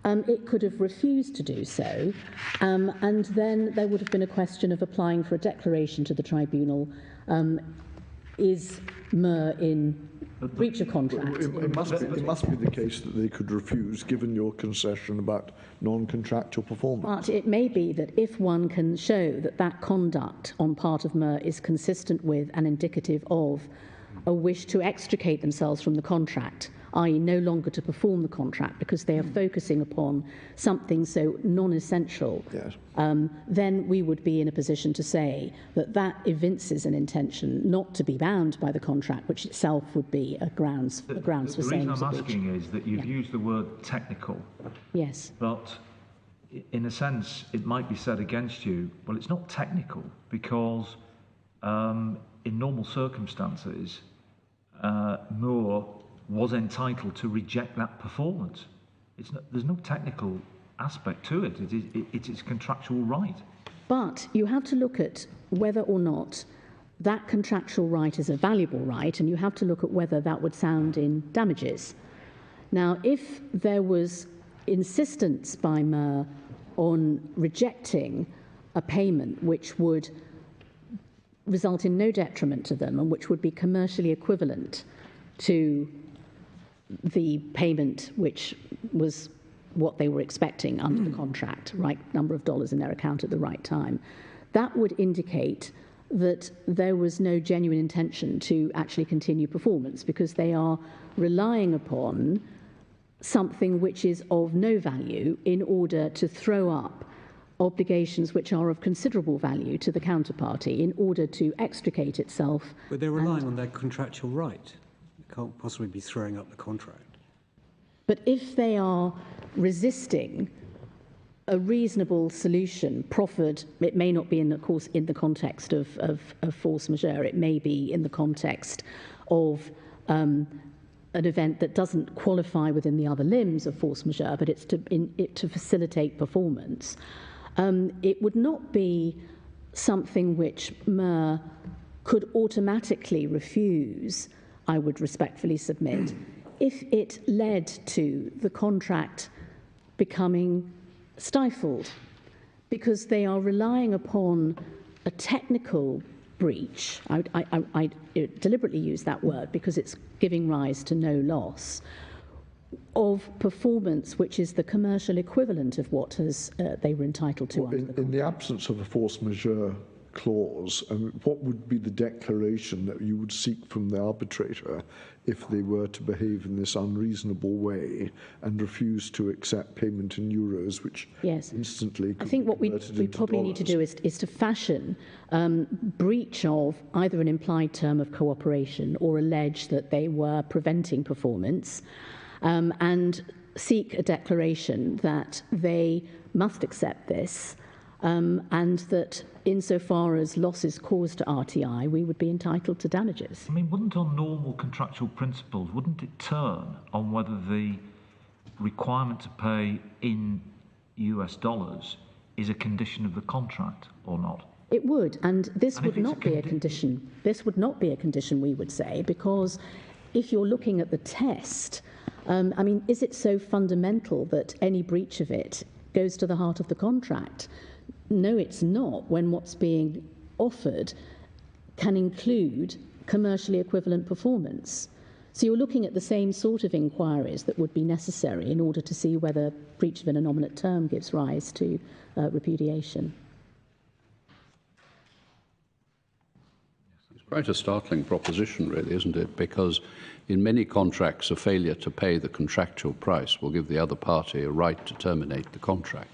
it could have refused to do so, and then there would have been a question of applying for a declaration to the tribunal. Is MUR in breach of contract? It must be the case that they could refuse, given your concession about non-contractual performance. But it may be that if one can show that that conduct on part of MUR is consistent with and indicative of a wish to extricate themselves from the contract i.e. no longer to perform the contract because they are focusing upon something so non-essential, Yes. then we would be in a position to say that that evinces an intention not to be bound by the contract, which itself would be a grounds for saying The reason I'm breach. asking is that you've used the word technical, Yes. but in a sense it might be said against you, well, it's not technical because in normal circumstances, MUR was entitled to reject that performance. There's no technical aspect to it. It's its contractual right. But you have to look at whether or not that contractual right is a valuable right, and you have to look at whether that would sound in damages. Now, if there was insistence by MUR on rejecting a payment which would result in no detriment to them and which would be commercially equivalent to the payment which was what they were expecting under the contract, right number of dollars in their account at the right time, that would indicate that there was no genuine intention to actually continue performance because they are relying upon something which is of no value in order to throw up obligations which are of considerable value to the counterparty in order to extricate itself. But they're relying on their contractual right. They can't possibly be throwing up the contract. But if they are resisting a reasonable solution proffered, it may not be, of course, in the context of force majeure. It may be in the context of an event that doesn't qualify within the other limbs of force majeure, but it's to facilitate performance. It would not be something which MUR could automatically refuse, I would respectfully submit, if it led to the contract becoming stifled, because they are relying upon a technical breach. I deliberately use that word because it's giving rise to no loss of performance, which is the commercial equivalent of what they were entitled to. Well, in the absence of a force majeure clause, what would be the declaration that you would seek from the arbitrator if they were to behave in this unreasonable way and refuse to accept payment in euros, which instantly could I think what we probably need to do is to fashion breach of either an implied term of cooperation or allege that they were preventing performance, and seek a declaration that they must accept this, and that insofar as losses caused to RTI, we would be entitled to damages. I mean, wouldn't on normal contractual principles, wouldn't it turn on whether the requirement to pay in US dollars is a condition of the contract or not? It would, and this would not be a condition. This would not be a condition, we would say, because if you're looking at the test, I mean, is it so fundamental that any breach of it goes to the heart of the contract? No, it's not, when what's being offered can include commercially equivalent performance. So you're looking at the same sort of inquiries that would be necessary in order to see whether breach of an innominate term gives rise to repudiation. It's quite a startling proposition, really, isn't it? Because in many contracts, a failure to pay the contractual price will give the other party a right to terminate the contract.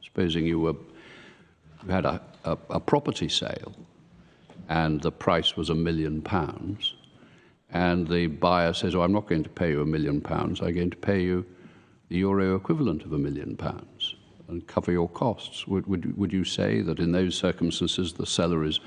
Supposing you had a property sale and the price was £1 million, and the buyer says, "Oh, I'm not going to pay you £1 million, I'm going to pay you the euro equivalent of £1 million and cover your costs." Would you say that in those circumstances the seller is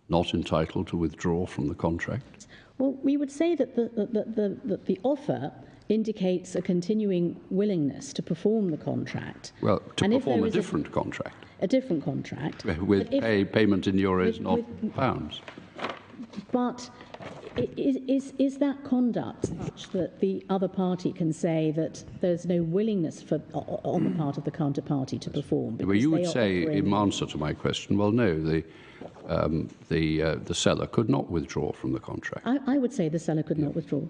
not entitled to withdraw from the contract? Well, we would say that the offer indicates a continuing willingness to perform the contract. Well, to perform a different contract. A different contract. With payment in euros, not pounds. But is that conduct such that the other party can say that there's no willingness on the part of the counterparty to perform? Well, you would say, in answer to my question, well, no, the seller could not withdraw from the contract. I would say the seller could not withdraw.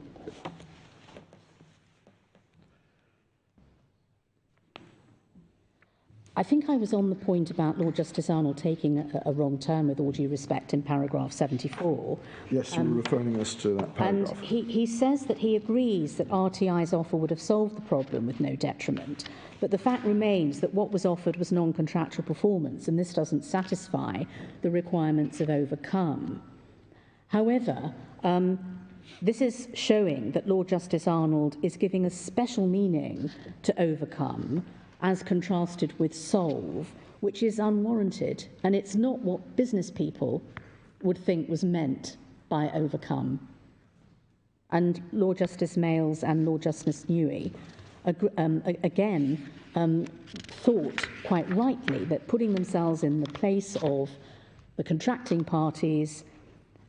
I think I was on the point about Lord Justice Arnold taking a wrong turn, with all due respect, in paragraph 74. Yes, you were referring us to that paragraph. And he says that he agrees that RTI's offer would have solved the problem with no detriment, but the fact remains that what was offered was non-contractual performance, and this doesn't satisfy the requirements of overcome. However, this is showing that Lord Justice Arnold is giving a special meaning to overcome as contrasted with solve, which is unwarranted, and it's not what business people would think was meant by overcome. And Lord Justice Males and Lord Justice Newey again thought quite rightly that putting themselves in the place of the contracting parties,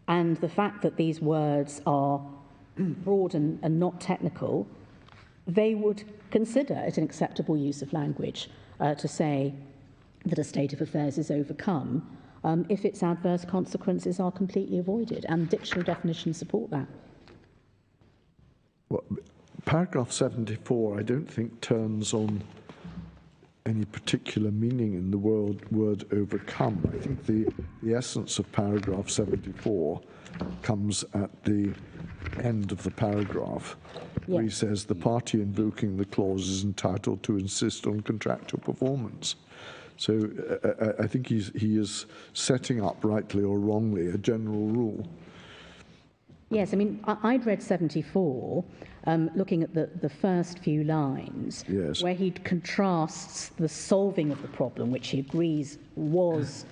and the fact that these words are broad and not technical, they would consider it an acceptable use of language to say that a state of affairs is overcome if its adverse consequences are completely avoided, and dictionary definitions support that. Well, paragraph 74, I don't think turns on any particular meaning in the word overcome. I think the essence of paragraph 74 comes at the end of the paragraph, where he says the party invoking the clause is entitled to insist on contractual performance. So I think he is setting up, rightly or wrongly, a general rule. Yes, I mean, I'd read 74, looking at the first few lines, yes, where he contrasts the solving of the problem, which he agrees was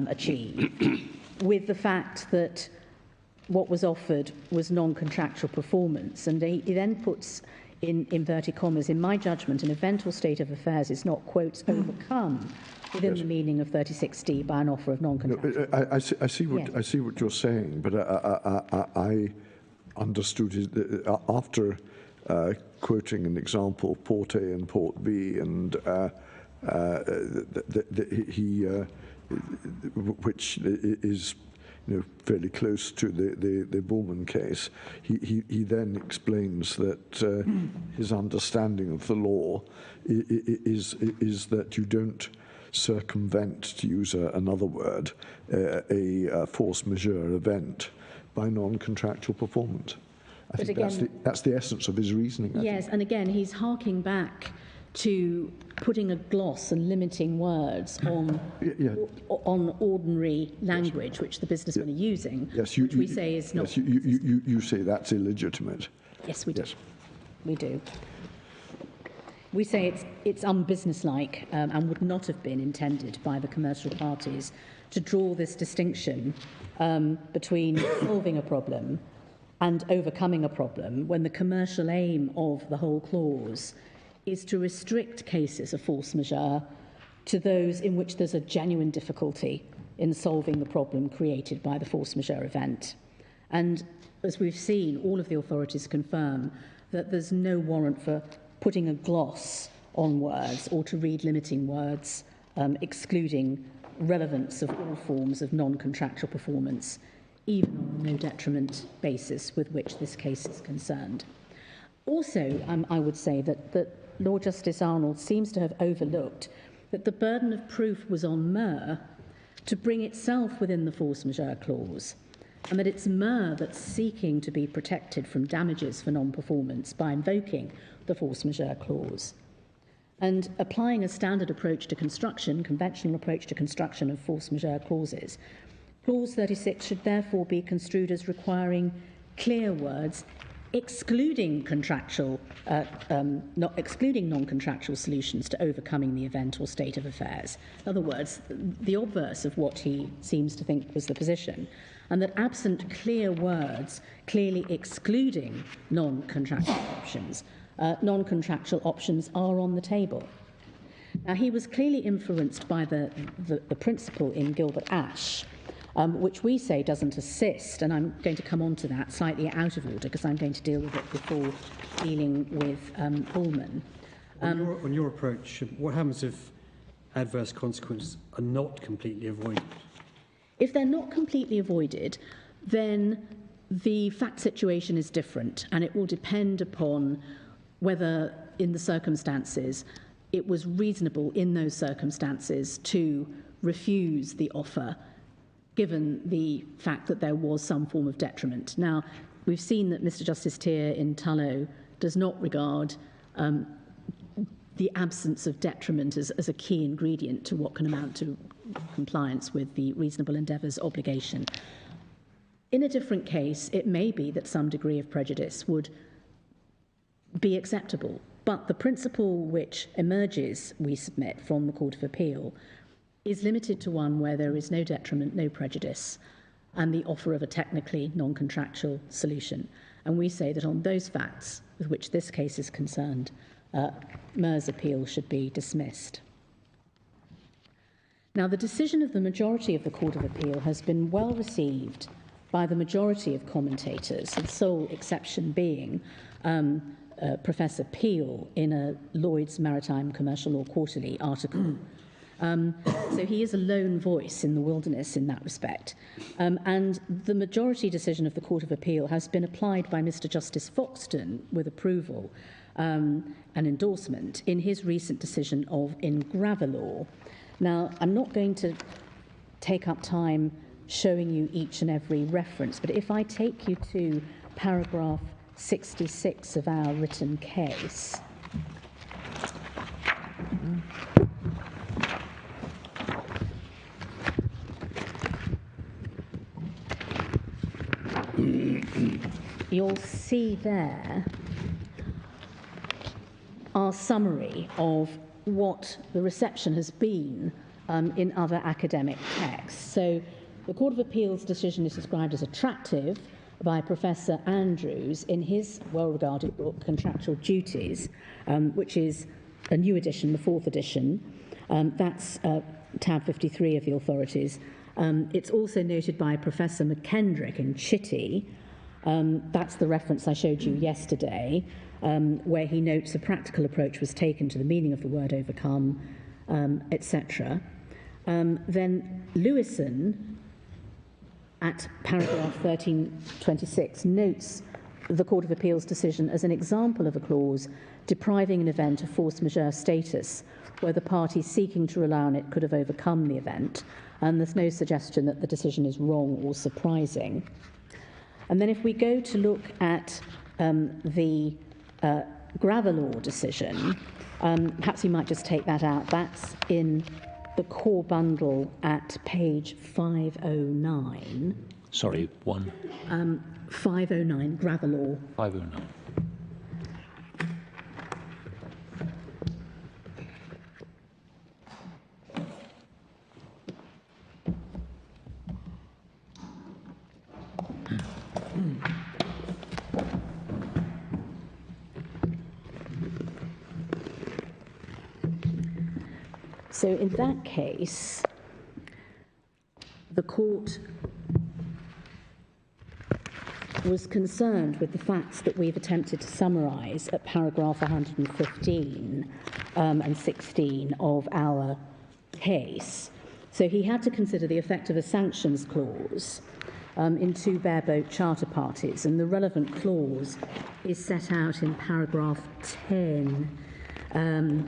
achieved, with the fact that what was offered was non-contractual performance. And he then puts, in inverted commas, in my judgment, an event or state of affairs is not, quotes, overcome within the meaning of 36D by an offer of non-contractual. No, I see what you're saying, but I understood it after quoting an example, Port A and Port B, and which is fairly close to the Bullman case. He then explains that his understanding of the law is that you don't circumvent, to use another word, a force majeure event by non-contractual performance. I think that's the essence of his reasoning. Yes, and again, he's harking back to putting a gloss and limiting words on ordinary language, which the businessmen are using, which we say is not. Yes, you say that's illegitimate. Yes, we do. Yes. We do. We say it's unbusinesslike and would not have been intended by the commercial parties to draw this distinction between solving a problem and overcoming a problem, when the commercial aim of the whole clause is to restrict cases of force majeure to those in which there's a genuine difficulty in solving the problem created by the force majeure event. And as we've seen, all of the authorities confirm that there's no warrant for putting a gloss on words or to read limiting words, excluding relevance of all forms of non-contractual performance, even on the no detriment basis with which this case is concerned. Also, I would say that Lord Justice Arnold seems to have overlooked that the burden of proof was on MUR to bring itself within the force majeure clause, and that it's MUR that's seeking to be protected from damages for non-performance by invoking the force majeure clause. And applying a standard approach to construction, conventional approach to construction of force majeure clauses, Clause 36 should therefore be construed as requiring clear words excluding non-contractual solutions to overcoming the event or state of affairs. In other words, the obverse of what he seems to think was the position, and that absent clear words clearly excluding non-contractual options, non-contractual options are on the table. Now, he was clearly influenced by the principle in Gilbert Ash, which we say doesn't assist, and I'm going to come on to that slightly out of order because I'm going to deal with it before dealing with Bullman. On your approach, what happens if adverse consequences are not completely avoided? If they're not completely avoided, then the fact situation is different, and it will depend upon whether, in the circumstances, it was reasonable in those circumstances to refuse the offer, given the fact that there was some form of detriment. Now, we've seen that Mr. Justice Tier in Tullow does not regard the absence of detriment as a key ingredient to what can amount to compliance with the reasonable endeavours obligation. In a different case, it may be that some degree of prejudice would be acceptable, but the principle which emerges, we submit, from the Court of Appeal is limited to one where there is no detriment, no prejudice, and the offer of a technically non-contractual solution. And we say that on those facts with which this case is concerned, MUR's appeal should be dismissed. Now, the decision of the majority of the Court of Appeal has been well received by the majority of commentators, the sole exception being Professor Peel in a Lloyd's Maritime Commercial Law Quarterly article. So he is a lone voice in the wilderness in that respect. And the majority decision of the Court of Appeal has been applied by Mr. Justice Foxton with approval and endorsement in his recent decision in Gravelor. Now, I'm not going to take up time showing you each and every reference, but if I take you to paragraph 66 of our written case, you'll see there our summary of what the reception has been in other academic texts. So the Court of Appeal's decision is described as attractive by Professor Andrews in his well-regarded book, Contractual Duties, which is a new edition, the 4th edition. That's tab 53 of the authorities. It's also noted by Professor McKendrick in Chitty. That's the reference I showed you yesterday, where he notes a practical approach was taken to the meaning of the word overcome, etc. Then Lewison, at paragraph 1326, notes the Court of Appeal's decision as an example of a clause depriving an event of force majeure status, where the party seeking to rely on it could have overcome the event, and there's no suggestion that the decision is wrong or surprising. And then if we go to look at the Gravelor decision, perhaps we might just take that out. That's in the core bundle at page 509. Sorry, 509, Gravelor. 509. So in that case, the court was concerned with the facts that we've attempted to summarise at paragraph 115 and 16 of our case. So he had to consider the effect of a sanctions clause in 2 bareboat charter parties, and the relevant clause is set out in paragraph 10,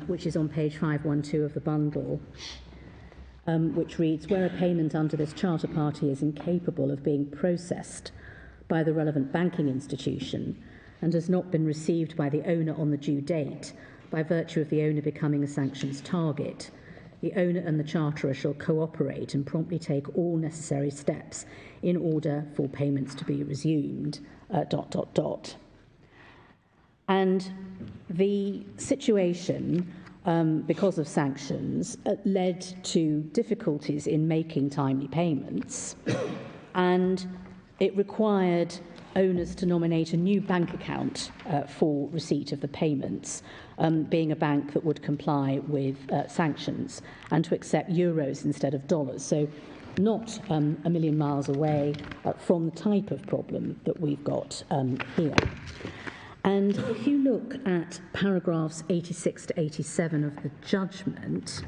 which is on page 512 of the bundle, which reads, where a payment under this charter party is incapable of being processed by the relevant banking institution and has not been received by the owner on the due date by virtue of the owner becoming a sanctions target, the owner and the charterer shall cooperate and promptly take all necessary steps in order for payments to be resumed, ... And the situation, because of sanctions, led to difficulties in making timely payments, and it required owners to nominate a new bank account for receipt of the payments, being a bank that would comply with sanctions, and to accept euros instead of dollars. So not a million miles away from the type of problem that we've got here. And if you look at paragraphs 86 to 87 of the judgment,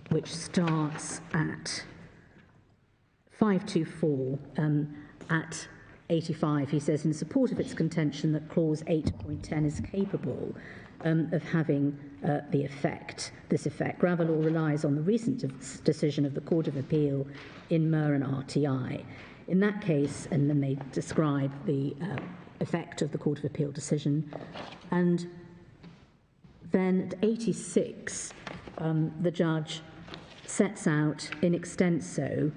which starts at 524 at 85, he says, in support of its contention that clause 8.10 is capable of having this effect, Gravelor relies on the recent decision of the Court of Appeal in MUR and RTI. In that case, and then they describe the effect of the Court of Appeal decision, and then at 86, the judge sets out in extenso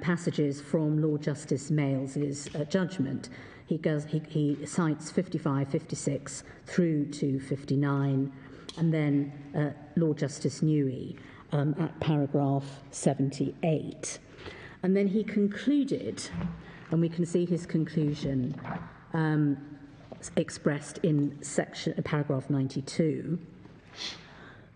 passages from Lord Justice Males's judgment. He cites 55, 56 through to 59, and then Lord Justice Newey at paragraph 78. And then he concluded, and we can see his conclusion expressed in paragraph 92,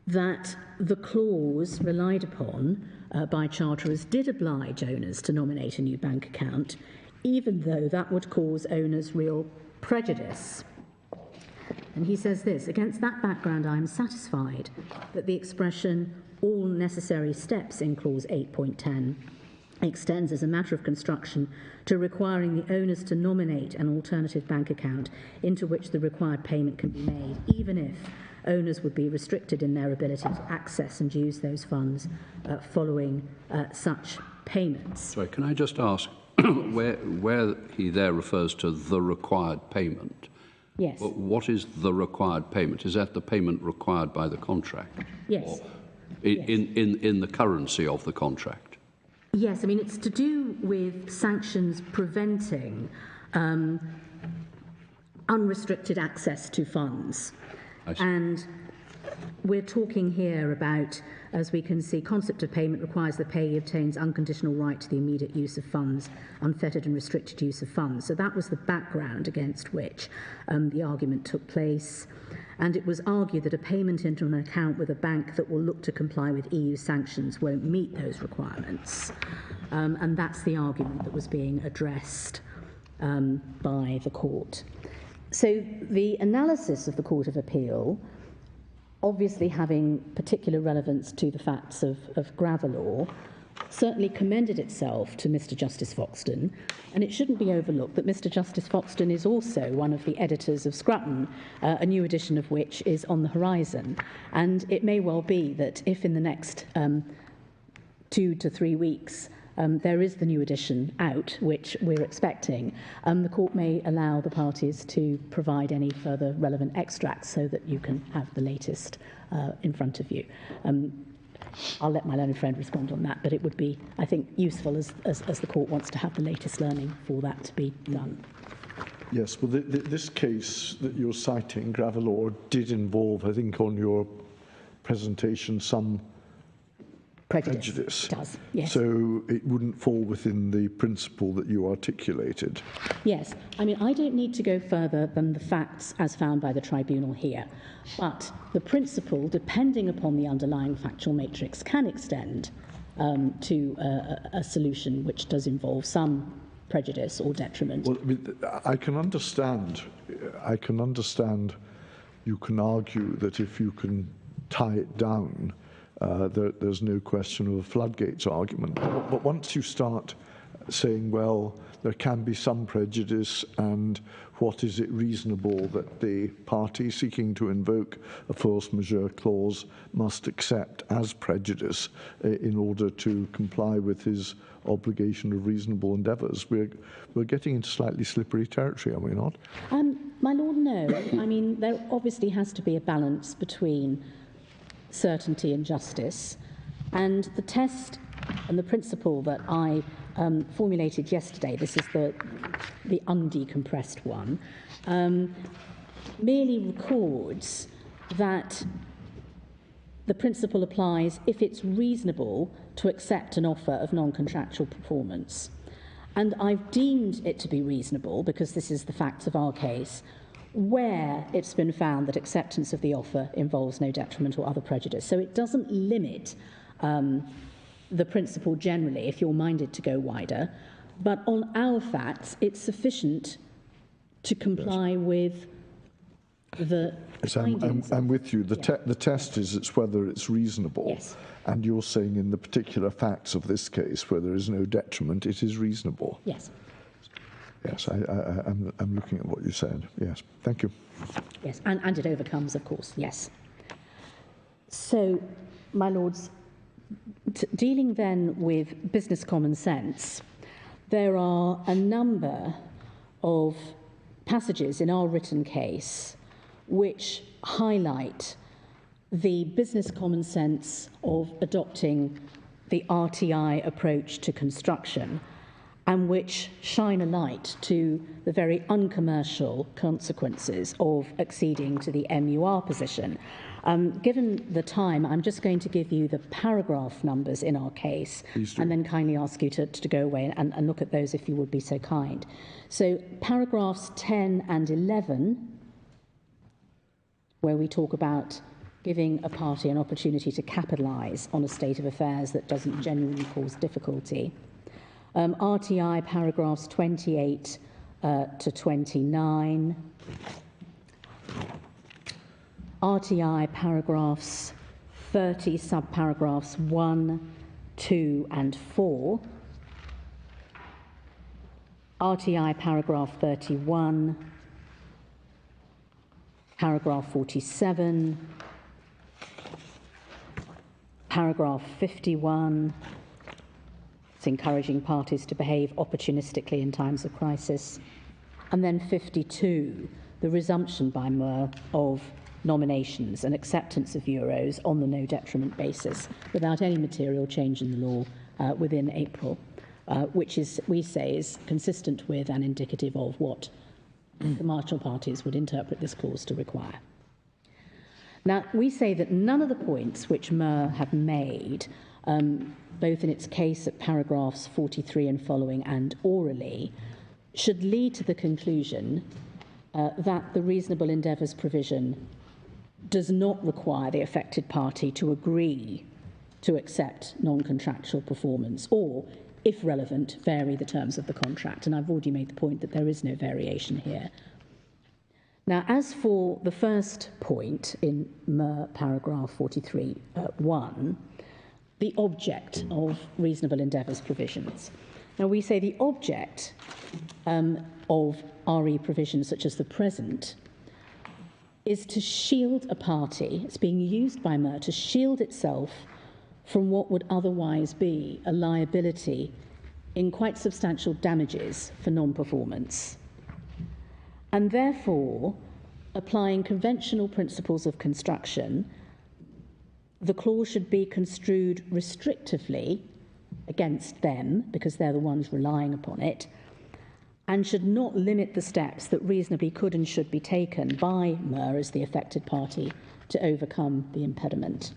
that the clause relied upon by charterers did oblige owners to nominate a new bank account, even though that would cause owners real prejudice. And he says this: against that background, I am satisfied that the expression all necessary steps in clause 8.10 extends as a matter of construction to requiring the owners to nominate an alternative bank account into which the required payment can be made, even if owners would be restricted in their ability to access and use those funds following such payments. Sorry, can I just ask, where he there refers to the required payment? Yes. What is the required payment? Is that the payment required by the contract? Yes. Or in the currency of the contract? Yes, I mean, it's to do with sanctions preventing unrestricted access to funds. And we're talking here about, as we can see, concept of payment requires the payee obtains unconditional right to the immediate use of funds, unfettered and restricted use of funds. So that was the background against which the argument took place. And it was argued that a payment into an account with a bank that will look to comply with EU sanctions won't meet those requirements. And that's the argument that was being addressed by the court. So the analysis of the Court of Appeal, obviously having particular relevance to the facts of Gravelor, certainly commended itself to Mr. Justice Foxton, and it shouldn't be overlooked that Mr. Justice Foxton is also one of the editors of Scrutton, a new edition of which is on the horizon. And it may well be that if in the next 2 to 3 weeks there is the new edition out, which we're expecting, the court may allow the parties to provide any further relevant extracts so that you can have the latest in front of you. I'll let my learned friend respond on that, but it would be, I think, useful as the court wants to have the latest learning for that to be done. Yes, well, this case that you're citing, Gravelor, did involve, I think, on your presentation, some prejudice. It does, yes. So it wouldn't fall within the principle that you articulated. Yes. I mean, I don't need to go further than the facts as found by the tribunal here. But the principle, depending upon the underlying factual matrix, can extend to a solution which does involve some prejudice or detriment. Well, I can understand you can argue that if you can tie it down, there's no question of a floodgates argument. But once you start saying, well, there can be some prejudice, and what is it reasonable that the party seeking to invoke a force majeure clause must accept as prejudice in order to comply with his obligation of reasonable endeavours, we're getting into slightly slippery territory, are we not? My Lord, no. I mean, there obviously has to be a balance between certainty and justice, and the test and the principle that I formulated yesterday, this is the undecompressed one, merely records that the principle applies if it's reasonable to accept an offer of non-contractual performance. And I've deemed it to be reasonable, because this is the facts of our case, where it's been found that acceptance of the offer involves no detriment or other prejudice. So it doesn't limit the principle generally, if you're minded to go wider, but on our facts, it's sufficient to comply with the findings. I'm with you. The test is it's whether it's reasonable. Yes. And you're saying in the particular facts of this case, where there is no detriment, it is reasonable. Yes. Yes, I'm looking at what you said. Yes, thank you. Yes, and it overcomes, of course, yes. So, my lords, dealing then with business common sense, there are a number of passages in our written case which highlight the business common sense of adopting the RTI approach to construction, and which shine a light to the very uncommercial consequences of acceding to the MUR position. Given the time, I'm just going to give you the paragraph numbers in our case, and then kindly ask you to go away and look at those if you would be so kind. So paragraphs 10 and 11, where we talk about giving a party an opportunity to capitalise on a state of affairs that doesn't genuinely cause difficulty. RTI paragraphs 28 to 29. RTI paragraphs 30, subparagraphs 1, 2 and 4. RTI paragraph 31. Paragraph 47. Paragraph 51. It's encouraging parties to behave opportunistically in times of crisis. And then 52, the resumption by MUR of nominations and acceptance of euros on the no detriment basis without any material change in the law within April, which is, we say, is consistent with and indicative of what commercial parties would interpret this clause to require. Now, we say that none of the points which MUR have made, both in its case at paragraphs 43 and following and orally, should lead to the conclusion that the reasonable endeavours provision does not require the affected party to agree to accept non-contractual performance or, if relevant, vary the terms of the contract. And I've already made the point that there is no variation here. Now, as for the first point in MUR paragraph 43(1), the object of reasonable endeavours provisions. Now, we say the object of RE provisions such as the present is to shield a party. It's being used by MUR to shield itself from what would otherwise be a liability in quite substantial damages for non-performance. And therefore, applying conventional principles of construction, the clause should be construed restrictively against them, because they're the ones relying upon it, and should not limit the steps that reasonably could and should be taken by MUR as the affected party to overcome the impediment.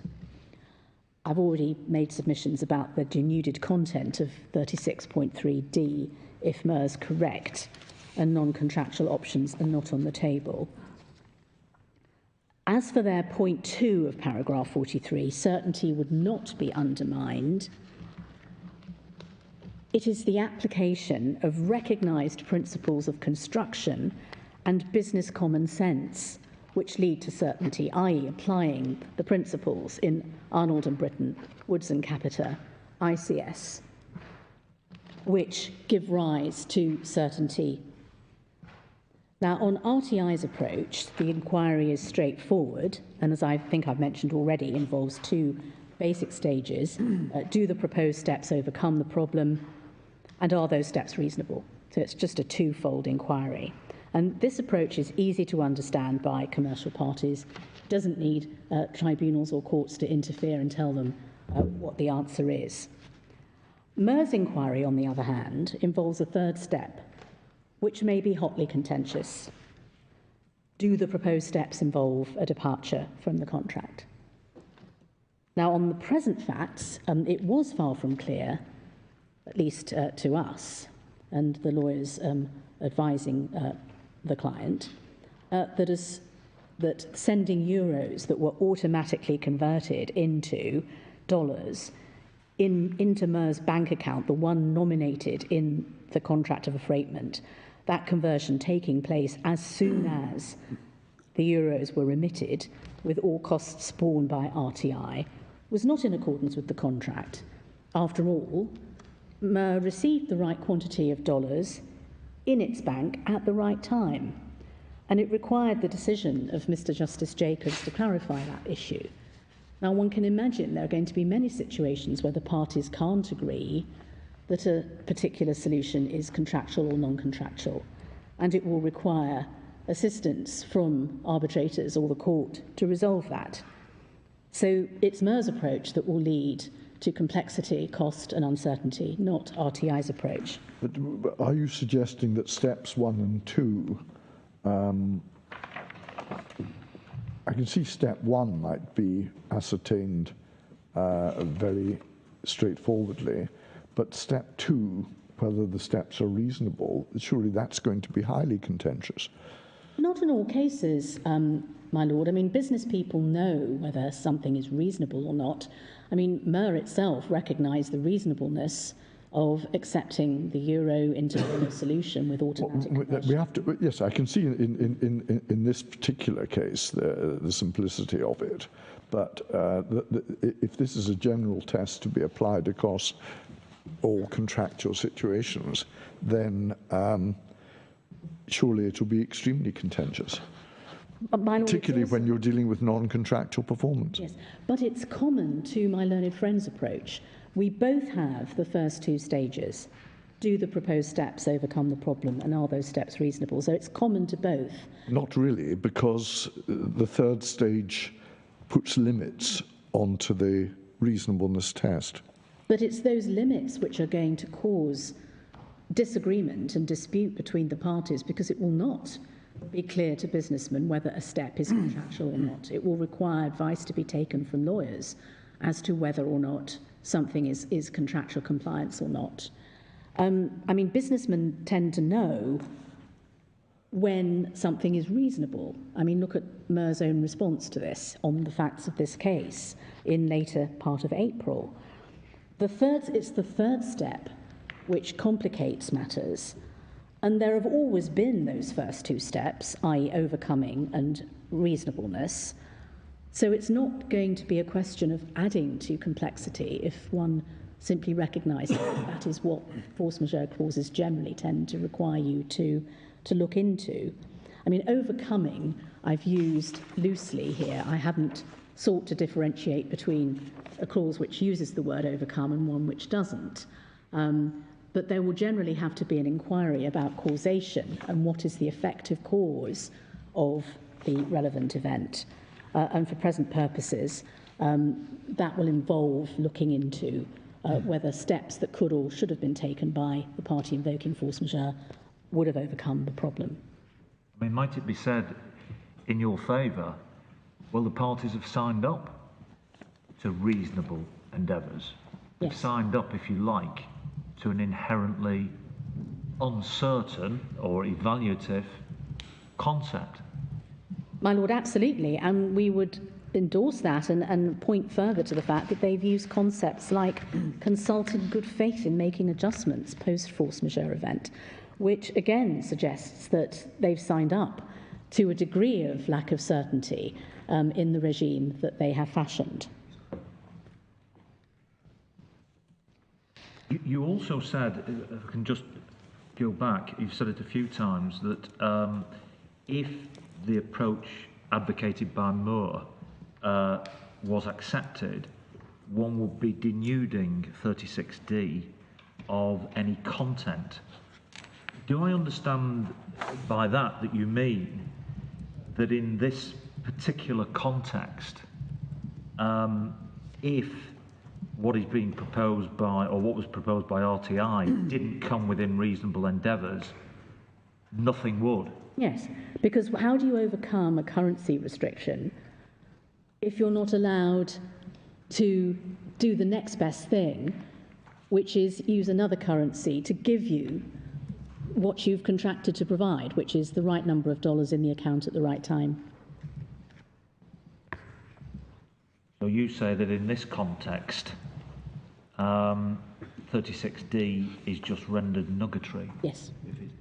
I've already made submissions about the denuded content of 36.3d if MUR's correct and non-contractual options are not on the table. As for their point 2 of paragraph 43, certainty would not be undermined. It is the application of recognised principles of construction and business common sense which lead to certainty, i.e. applying the principles in Arnold and Britton, Woods and Capita, ICS, which give rise to certainty. Now, on RTI's approach, the inquiry is straightforward, and as I think I've mentioned already, involves two basic stages. Do the proposed steps overcome the problem, and are those steps reasonable? So it's just a twofold inquiry. And this approach is easy to understand by commercial parties. It doesn't need tribunals or courts to interfere and tell them what the answer is. MUR's inquiry, on the other hand, involves a third step, which may be hotly contentious. Do the proposed steps involve a departure from the contract? Now, on the present facts, it was far from clear, at least to us and the lawyers advising the client, that sending euros that were automatically converted into dollars into MUR's bank account, the one nominated in the contract of affreightment, that conversion taking place as soon as the euros were remitted, with all costs borne by RTI, was not in accordance with the contract. After all, MUR received the right quantity of dollars in its bank at the right time. And it required the decision of Mr. Justice Jacobs to clarify that issue. Now, one can imagine there are going to be many situations where the parties can't agree that a particular solution is contractual or non-contractual, and it will require assistance from arbitrators or the court to resolve that. So it's MUR's approach that will lead to complexity, cost and uncertainty, not RTI's approach. But are you suggesting that steps 1 and 2, I can see step 1 might be ascertained very straightforwardly, but step 2, whether the steps are reasonable, surely that's going to be highly contentious. Not in all cases, my lord. I mean, business people know whether something is reasonable or not. I mean, MUR itself recognised the reasonableness of accepting the euro interval solution with automatic conversion. We have to, yes, I can see in this particular case the simplicity of it, but if this is a general test to be applied across all contractual situations, then surely it will be extremely contentious, particularly when you're dealing with non-contractual performance. Yes, but it's common to my learned friend's approach. We both have the first 2 stages. Do the proposed steps overcome the problem, and are those steps reasonable? So it's common to both. Not really, because the 3rd stage puts limits onto the reasonableness test. But it's those limits which are going to cause disagreement and dispute between the parties, because it will not be clear to businessmen whether a step is contractual or not. It will require advice to be taken from lawyers as to whether or not something is contractual compliance or not. I mean, businessmen tend to know when something is reasonable. I mean, look at MUR's own response to this on the facts of this case in later part of April. It's the 3rd step which complicates matters, and there have always been those first 2 steps, i.e. overcoming and reasonableness. So it's not going to be a question of adding to complexity if one simply recognises that is what force majeure clauses generally tend to require you to look into. I mean, overcoming I've used loosely here. I haven't sought to differentiate between a clause which uses the word overcome and one which doesn't. But there will generally have to be an inquiry about causation and what is the effective cause of the relevant event. And for present purposes, that will involve looking into whether steps that could or should have been taken by the party invoking force majeure would have overcome the problem. I mean, might it be said in your favour, well, the parties have signed up to reasonable endeavours. They've signed up, if you like, to an inherently uncertain or evaluative concept. My lord, absolutely, and we would endorse that and point further to the fact that they've used concepts like consulted good faith in making adjustments post-force majeure event, which again suggests that they've signed up to a degree of lack of certainty in the regime that they have fashioned. You also said, if I can just go back, you've said it a few times, that if the approach advocated by MUR was accepted, one would be denuding 36D of any content. Do I understand by that you mean that in this particular context, if what is being proposed by, or what was proposed by RTI didn't come within reasonable endeavours, nothing would? Yes, because how do you overcome a currency restriction if you're not allowed to do the next best thing, which is use another currency to give you what you've contracted to provide, which is the right number of dollars in the account at the right time? So you say that in this context, 36D is just rendered nugatory? Yes.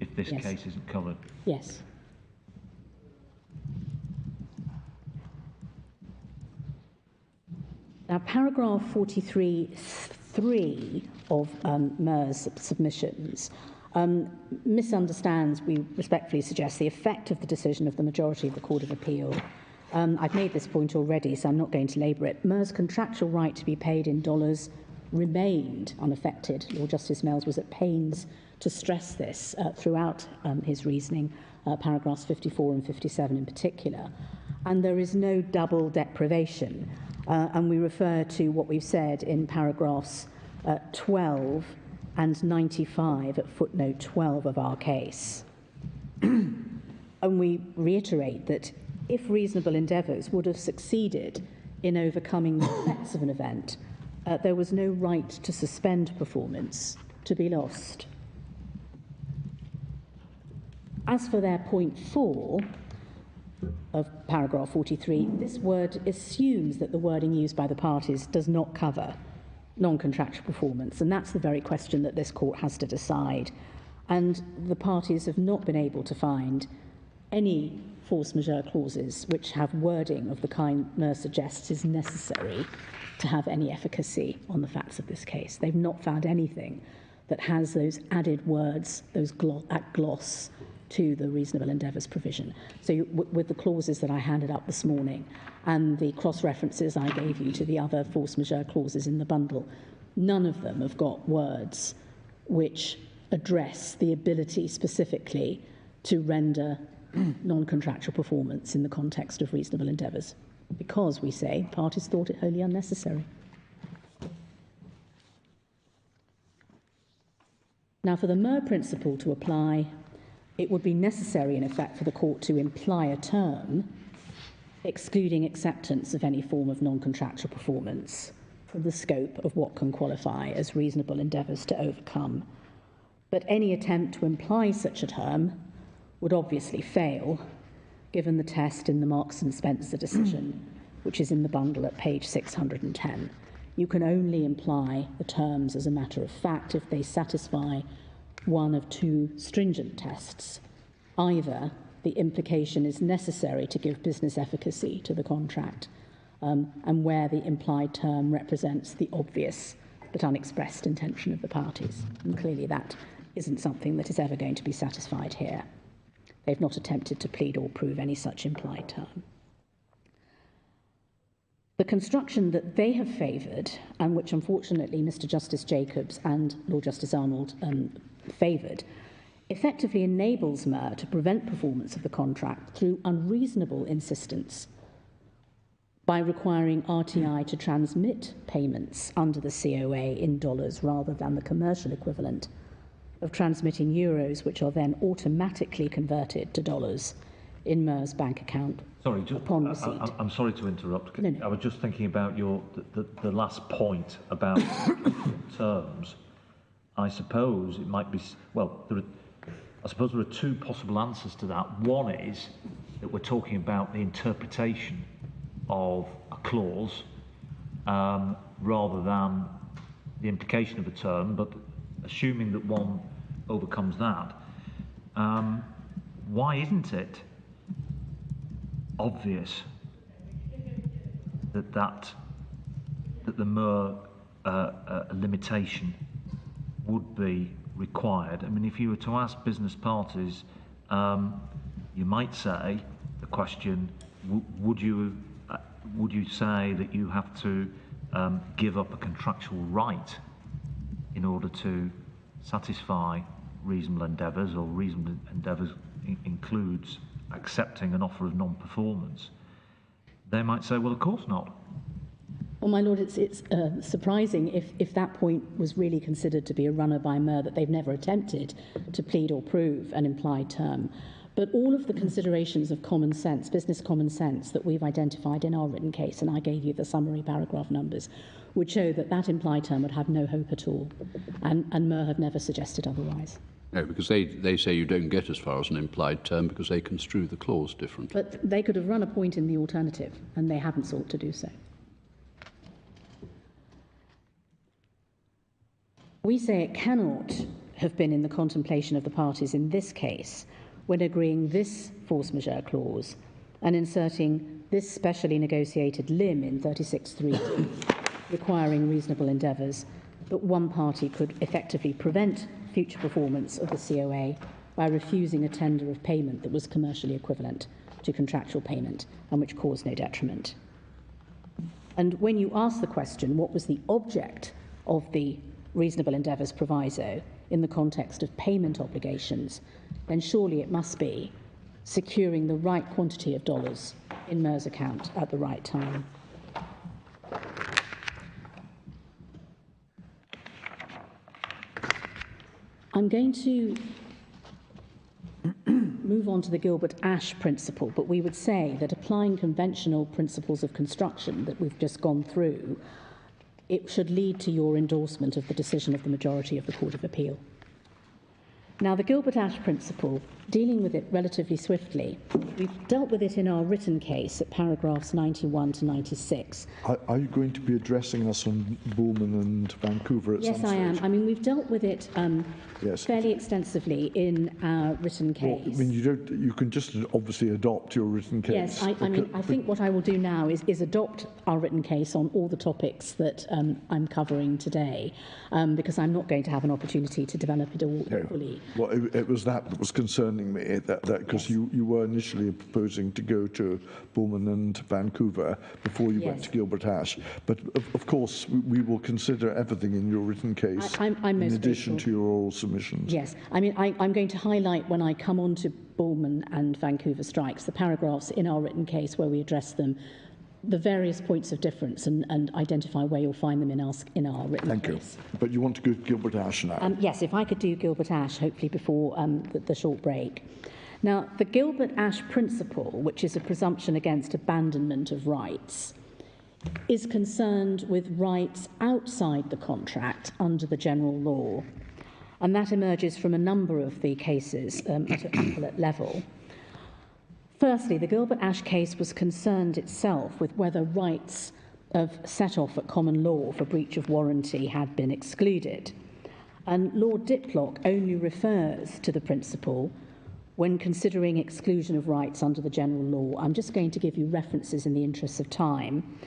If this case isn't covered? Yes. Now, paragraph 43(3) of MUR's submissions misunderstands, we respectfully suggest, the effect of the decision of the majority of the Court of Appeal. I've made this point already, so I'm not going to labour it. MUR's contractual right to be paid in dollars remained unaffected. Lord Justice Mells was at pains to stress this throughout his reasoning, paragraphs 54 and 57 in particular. And there is no double deprivation. And we refer to what we've said in paragraphs 12 and 95 at footnote 12 of our case. And we reiterate that if reasonable endeavours would have succeeded in overcoming the effects of an event, there was no right to suspend performance to be lost. As for their point 4 of paragraph 43, this word assumes that the wording used by the parties does not cover non-contractual performance, and that's the very question that this court has to decide. And the parties have not been able to find any force majeure clauses which have wording of the kind MUR suggests is necessary to have any efficacy on the facts of this case. They've not found anything that has those added words, that gloss to the reasonable endeavours provision. So with the clauses that I handed up this morning and the cross-references I gave you to the other force majeure clauses in the bundle, none of them have got words which address the ability specifically to render non-contractual performance in the context of reasonable endeavours, because, we say, parties thought it wholly unnecessary. Now, for the MUR principle to apply, it would be necessary, in effect, for the court to imply a term excluding acceptance of any form of non-contractual performance from the scope of what can qualify as reasonable endeavours to overcome. But any attempt to imply such a term would obviously fail, given the test in the Marks and Spencer decision, which is in the bundle at page 610. You can only imply the terms as a matter of fact if they satisfy one of two stringent tests. Either the implication is necessary to give business efficacy to the contract, and where the implied term represents the obvious but unexpressed intention of the parties. And clearly that isn't something that is ever going to be satisfied here. They've not attempted to plead or prove any such implied term. The construction that they have favoured, and which unfortunately Mr. Justice Jacobs and Lord Justice Arnold favoured, effectively enables MUR to prevent performance of the contract through unreasonable insistence by requiring RTI to transmit payments under the COA in dollars rather than the commercial equivalent of transmitting euros, which are then automatically converted to dollars in MUR's bank account upon receipt. I'm sorry to interrupt. No. I was just thinking about the last point about terms. I suppose it might be, well, I suppose there are two possible answers to that. One is that we're talking about the interpretation of a clause rather than the implication of a term, but assuming that one overcomes that, why isn't it obvious that the MUR limitation would be required? I mean, if you were to ask business parties, you might say the question: would you say that you have to give up a contractual right in order to satisfy reasonable endeavours, or reasonable endeavours includes accepting an offer of non-performance? They might say, well, of course not. Well, my lord, it's surprising if that point was really considered to be a runner by MUR that they've never attempted to plead or prove an implied term. But all of the considerations of common sense, business common sense, that we've identified in our written case, and I gave you the summary paragraph numbers, would show that that implied term would have no hope at all. And MUR have never suggested otherwise. No, because they say you don't get as far as an implied term because they construe the clause differently. But they could have run a point in the alternative, and they haven't sought to do so. We say it cannot have been in the contemplation of the parties in this case when agreeing this force majeure clause and inserting this specially negotiated limb in 36(3) requiring reasonable endeavours, that one party could effectively prevent future performance of the COA by refusing a tender of payment that was commercially equivalent to contractual payment and which caused no detriment. And when you ask the question, what was the object of the reasonable endeavours proviso in the context of payment obligations, then surely it must be securing the right quantity of dollars in MUR's account at the right time. I'm going to move on to the Gilbert-Ash principle, but we would say that applying conventional principles of construction that we've just gone through, it should lead to your endorsement of the decision of the majority of the Court of Appeal. Now, the Gilbert-Ash principle, dealing with it relatively swiftly, we've dealt with it in our written case at paragraphs 91 to 96. Are you going to be addressing us on Bullman and Vancouver at some stage? Yes, I am. I mean, we've dealt with it Yes. fairly extensively in our written case. Well, I mean, you can just obviously adopt your written case. Yes, I think what I will do now is adopt our written case on all the topics that I'm covering today, because I'm not going to have an opportunity to develop it all fully. Well, it was that was concerning me, because Yes. you were initially proposing to go to Bullman and Vancouver before you went Yes. to Gilbert-Ash. But of course, we will consider everything in your written case I'm in most addition grateful. to your oral submissions. Yes, I mean, I'm going to highlight when I come on to Bullman and Vancouver strikes, the paragraphs in our written case where we address them, the various points of difference, and identify where you'll find them in our written Thank you. case. But you want to go to Gilbert-Ash now? Yes, if I could do Gilbert-Ash, hopefully before the short break. Now, the Gilbert-Ash principle, which is a presumption against abandonment of rights, is concerned with rights outside the contract under the general law. And that emerges from a number of the cases at an appellate level. Firstly, the Gilbert-Ash case was concerned itself with whether rights set off at common law for breach of warranty had been excluded. And Lord Diplock only refers to the principle when considering exclusion of rights under the general law. I'm just going to give you references in the interest of time.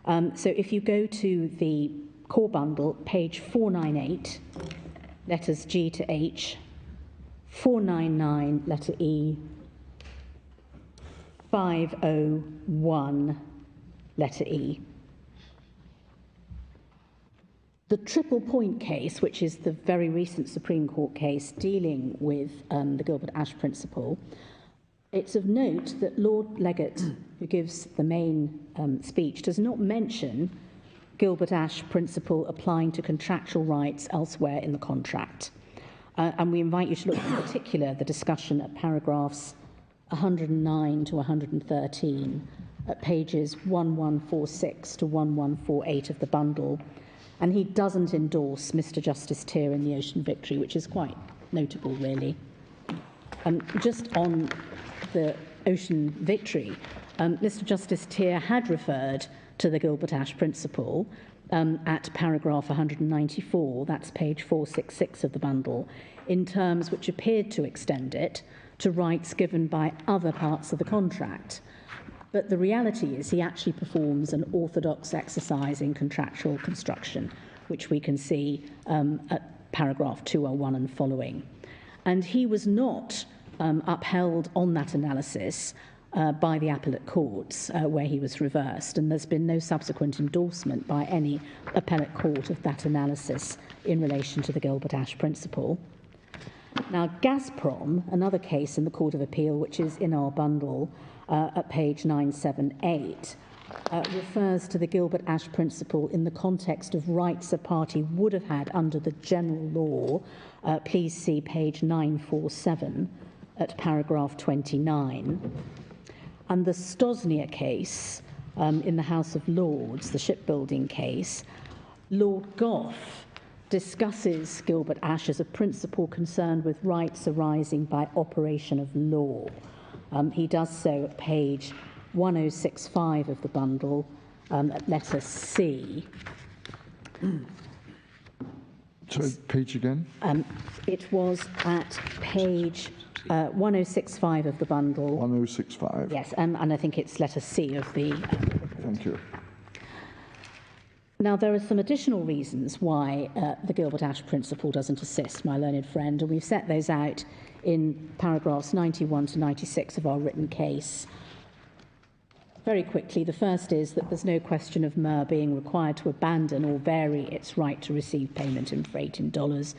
So if you go to the core bundle, page 498, letters G to H, 499, letter E, 501, letter E. The Triple Point case, which is the very recent Supreme Court case dealing with the Gilbert-Ash principle, it's of note that Lord Legate, who gives the main speech, does not mention Gilbert-Ash principle applying to contractual rights elsewhere in the contract. And we invite you to look in particular the discussion at paragraphs 109 to 113 at pages 1146 to 1148 of the bundle. And he doesn't endorse Mr. Justice Tier in the Ocean Victory, which is quite notable, really. Just on the Ocean Victory, Mr. Justice Tier had referred to the Gilbert-Ash principle at paragraph 194, that's page 466 of the bundle, in terms which appeared to extend it to rights given by other parts of the contract. But the reality is he actually performs an orthodox exercise in contractual construction, which we can see at paragraph 201 and following. And he was not upheld on that analysis by the appellate courts, where he was reversed, and there's been no subsequent endorsement by any appellate court of that analysis in relation to the Gilbert-Ash principle. Now, Gazprom, another case in the Court of Appeal, which is in our bundle at page 978, refers to the Gilbert-Ash principle in the context of rights a party would have had under the general law. Please see page 947 at paragraph 29. And the Stosnia case in the House of Lords, the shipbuilding case, Lord Gough discusses Gilbert-Ash as a principle concerned with rights arising by operation of law. He does so at page 1065 of the bundle, at letter C. So, page again? It was at page 1065 of the bundle. 1065. Yes, and I think it's letter C of the... Thank you. Now, there are some additional reasons why the Gilbert Ash principle doesn't assist, my learned friend, and we've set those out in paragraphs 91 to 96 of our written case. Very quickly, the first is that there's no question of MUR being required to abandon or vary its right to receive payment in freight in dollars,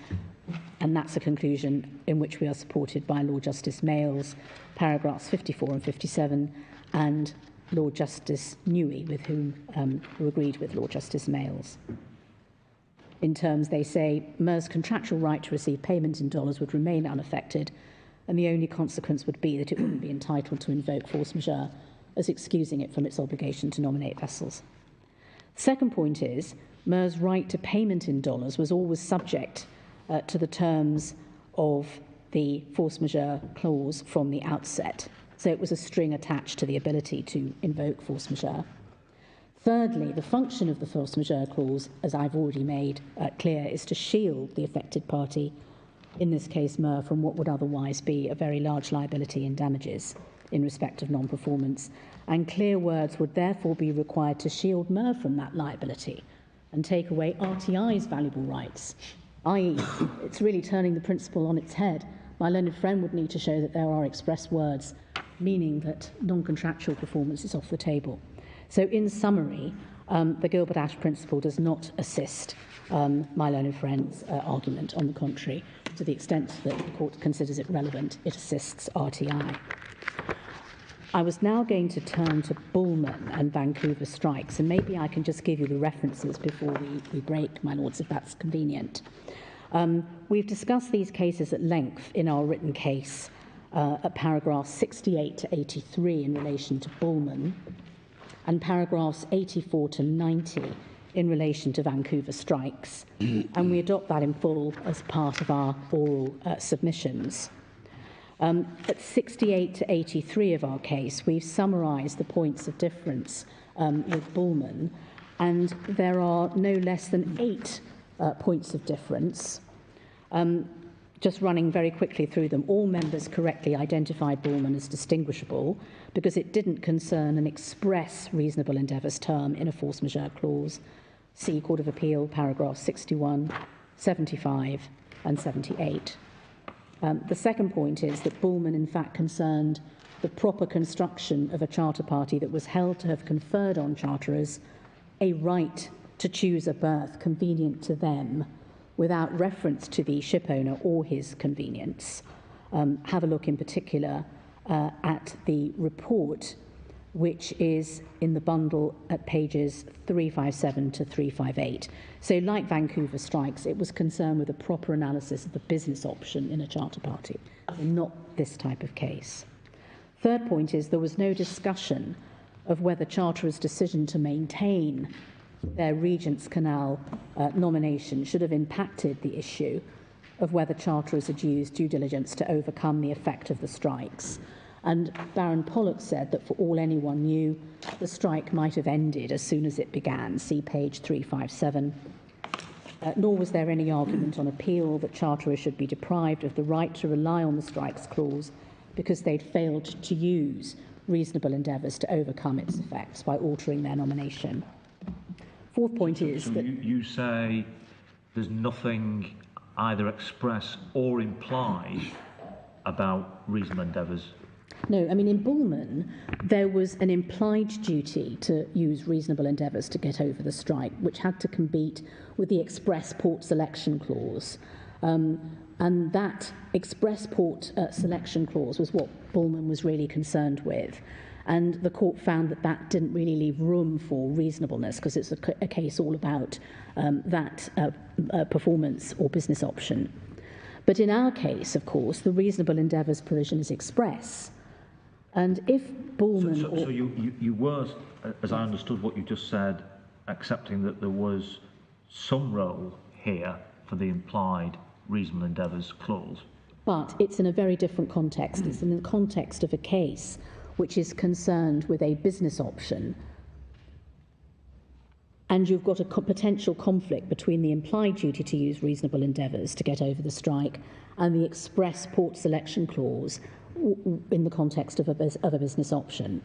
and that's a conclusion in which we are supported by Lord Justice Mayles, paragraphs 54 and 57, and Lord Justice Newey, with who agreed with Lord Justice Mayles. In terms, they say, MUR's contractual right to receive payment in dollars would remain unaffected, and the only consequence would be that it wouldn't be entitled to invoke force majeure as excusing it from its obligation to nominate vessels. The second point is, MUR's right to payment in dollars was always subject to the terms of the force majeure clause from the outset. So it was a string attached to the ability to invoke force majeure. Thirdly, the function of the force majeure clause, as I've already made clear, is to shield the affected party, in this case MUR, from what would otherwise be a very large liability in damages in respect of non-performance, and clear words would therefore be required to shield MUR from that liability and take away RTI's valuable rights, i.e. it's really turning the principle on its head. My learned friend would need to show that there are express words, meaning that non-contractual performance is off the table. So in summary, the Gilbert Ash principle does not assist my learned friend's argument. On the contrary, to the extent that the court considers it relevant, it assists RTI. I was now going to turn to Bullman and Vancouver strikes, and maybe I can just give you the references before we break, my lords, if that's convenient. We've discussed these cases at length in our written case at paragraphs 68 to 83 in relation to Bullman, and paragraphs 84 to 90 in relation to Vancouver strikes, and we adopt that in full as part of our oral submissions. At 68 to 83 of our case, we've summarised the points of difference with Bullman, and there are no less than 8 points of difference. Just running very quickly through them, all members correctly identified Bullman as distinguishable because it didn't concern an express reasonable endeavours term in a force majeure clause. See Court of Appeal, paragraphs 61, 75 and 78. The second point is that Bullman in fact concerned the proper construction of a charter party that was held to have conferred on charterers a right to choose a berth convenient to them without reference to the shipowner or his convenience. Have a look in particular at the report, which is in the bundle at pages 357 to 358. So like Vancouver strikes, it was concerned with a proper analysis of the business option in a charter party, and not this type of case. Third point is there was no discussion of whether charterers' decision to maintain their Regent's Canal nomination should have impacted the issue of whether charterers had used due diligence to overcome the effect of the strikes. And Baron Pollock said that for all anyone knew, the strike might have ended as soon as it began. See page 357. Nor was there any argument on appeal that charterers should be deprived of the right to rely on the strikes clause because they'd failed to use reasonable endeavours to overcome its effects by altering their nomination. Fourth point is that you say there's nothing either express or implied about reasonable endeavours. No, I mean, in Bullman, there was an implied duty to use reasonable endeavours to get over the strike, which had to compete with the express port selection clause. And that express port selection clause was what Bullman was really concerned with. And the court found that that didn't really leave room for reasonableness because it's a case all about that performance or business option. But in our case, of course, the reasonable endeavours provision is express. And if Bullman... So you were, as I understood what you just said, accepting that there was some role here for the implied reasonable endeavours clause. But it's in a very different context. It's in the context of a case which is concerned with a business option. And you've got a potential conflict between the implied duty to use reasonable endeavours to get over the strike and the express port selection clause in the context of a business option.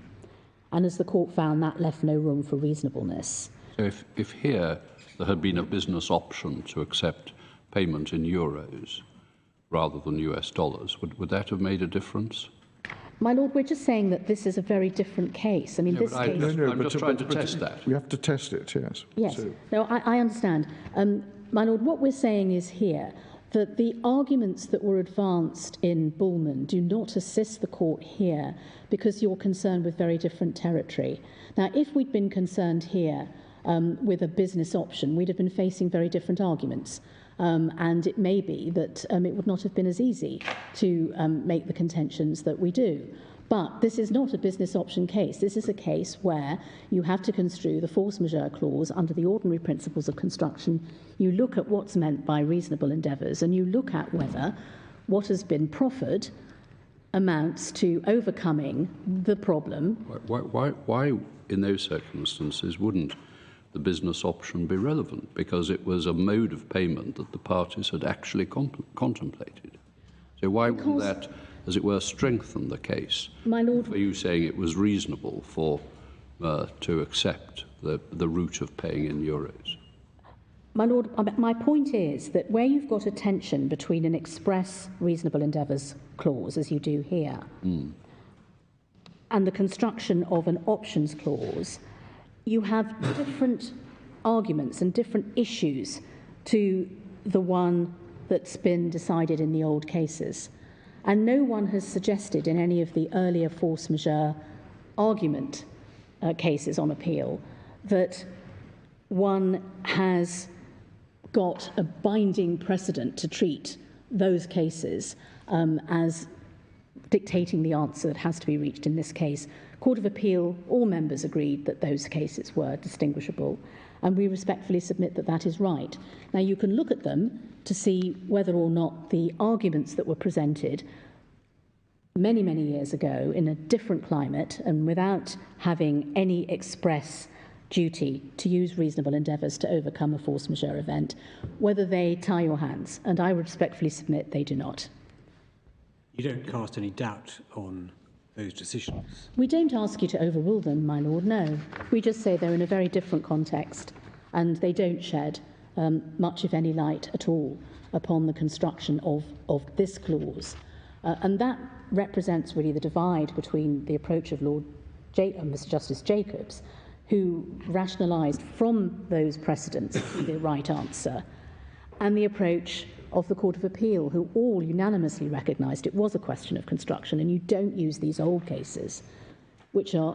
And as the court found, that left no room for reasonableness. So if here there had been a business option to accept payment in euros rather than US dollars, would that have made a difference? My lord, we're just saying that this is a very different case. I mean, this case... I'm just trying to test that. We have to test it, yes. Yes. So, No, I understand. My lord, what we're saying is here that the arguments that were advanced in Bullman do not assist the court here because you're concerned with very different territory. Now, if we'd been concerned here with a business option, we'd have been facing very different arguments. And it may be that it would not have been as easy to make the contentions that we do. But this is not a business option case. This is a case where you have to construe the force majeure clause under the ordinary principles of construction. You look at what's meant by reasonable endeavours, and you look at whether what has been proffered amounts to overcoming the problem. Why in those circumstances, wouldn't the business option be relevant? Because it was a mode of payment that the parties had actually contemplated. So why wouldn't that, as it were, strengthen the case? My lord, for you saying it was reasonable for to accept the route of paying in euros? My lord, my point is that where you've got a tension between an express reasonable endeavours clause, as you do here, and the construction of an options clause, you have different arguments and different issues to the one that's been decided in the old cases. And no one has suggested in any of the earlier force majeure argument cases on appeal that one has got a binding precedent to treat those cases as dictating the answer that has to be reached in this case. Court of Appeal, all members agreed that those cases were distinguishable, and we respectfully submit that that is right. Now, you can look at them to see whether or not the arguments that were presented many, many years ago in a different climate and without having any express duty to use reasonable endeavours to overcome a force majeure event, whether they tie your hands, and I respectfully submit they do not. You don't cast any doubt on those decisions? We don't ask you to overrule them, my lord, no. We just say they're in a very different context and they don't shed much, if any, light at all upon the construction of this clause. And that represents really the divide between the approach of Mr. Justice Jacobs, who rationalised from those precedents the right answer, and the approach of the Court of Appeal, who all unanimously recognised it was a question of construction, and you don't use these old cases, which are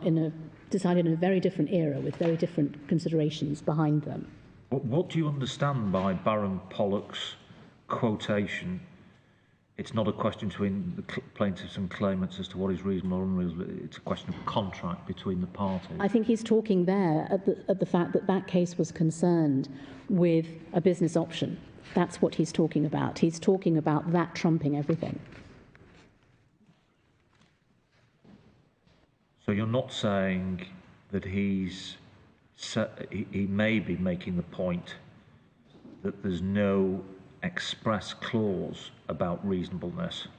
decided in a very different era with very different considerations behind them. What do you understand by Baron Pollock's quotation? It's not a question between the plaintiffs and claimants as to what is reasonable or unreasonable. It's a question of contract between the parties. I think he's talking there at the fact that that case was concerned with a business option. That's what he's talking about. He's talking about that trumping everything. So you're not saying that he may be making the point that there's no express clause about reasonableness?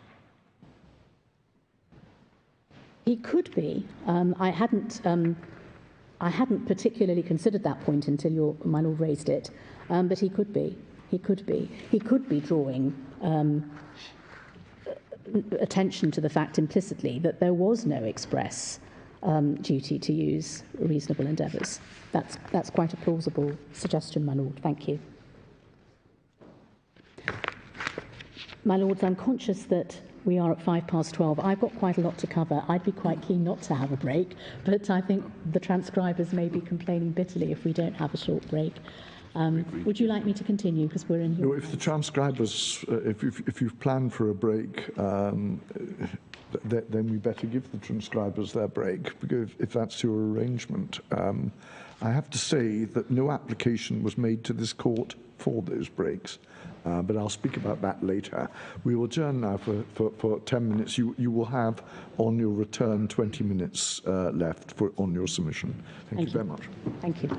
He could be. I hadn't particularly considered that point until my lord raised it, but he could be. He could be. He could be drawing attention to the fact implicitly that there was no express duty to use reasonable endeavours. That's quite a plausible suggestion, my lord. Thank you. My lords, I'm conscious that we are at 12:05. I've got quite a lot to cover. I'd be quite keen not to have a break, but I think the transcribers may be complaining bitterly if we don't have a short break. Would you like me to continue, because we're in here? No, if the transcribers, if you've planned for a break, then we better give the transcribers their break, because if that's your arrangement. I have to say that no application was made to this court for those breaks, but I'll speak about that later. We will adjourn now for 10 minutes. You will have on your return 20 minutes left on your submission. Thank you very much. Thank you.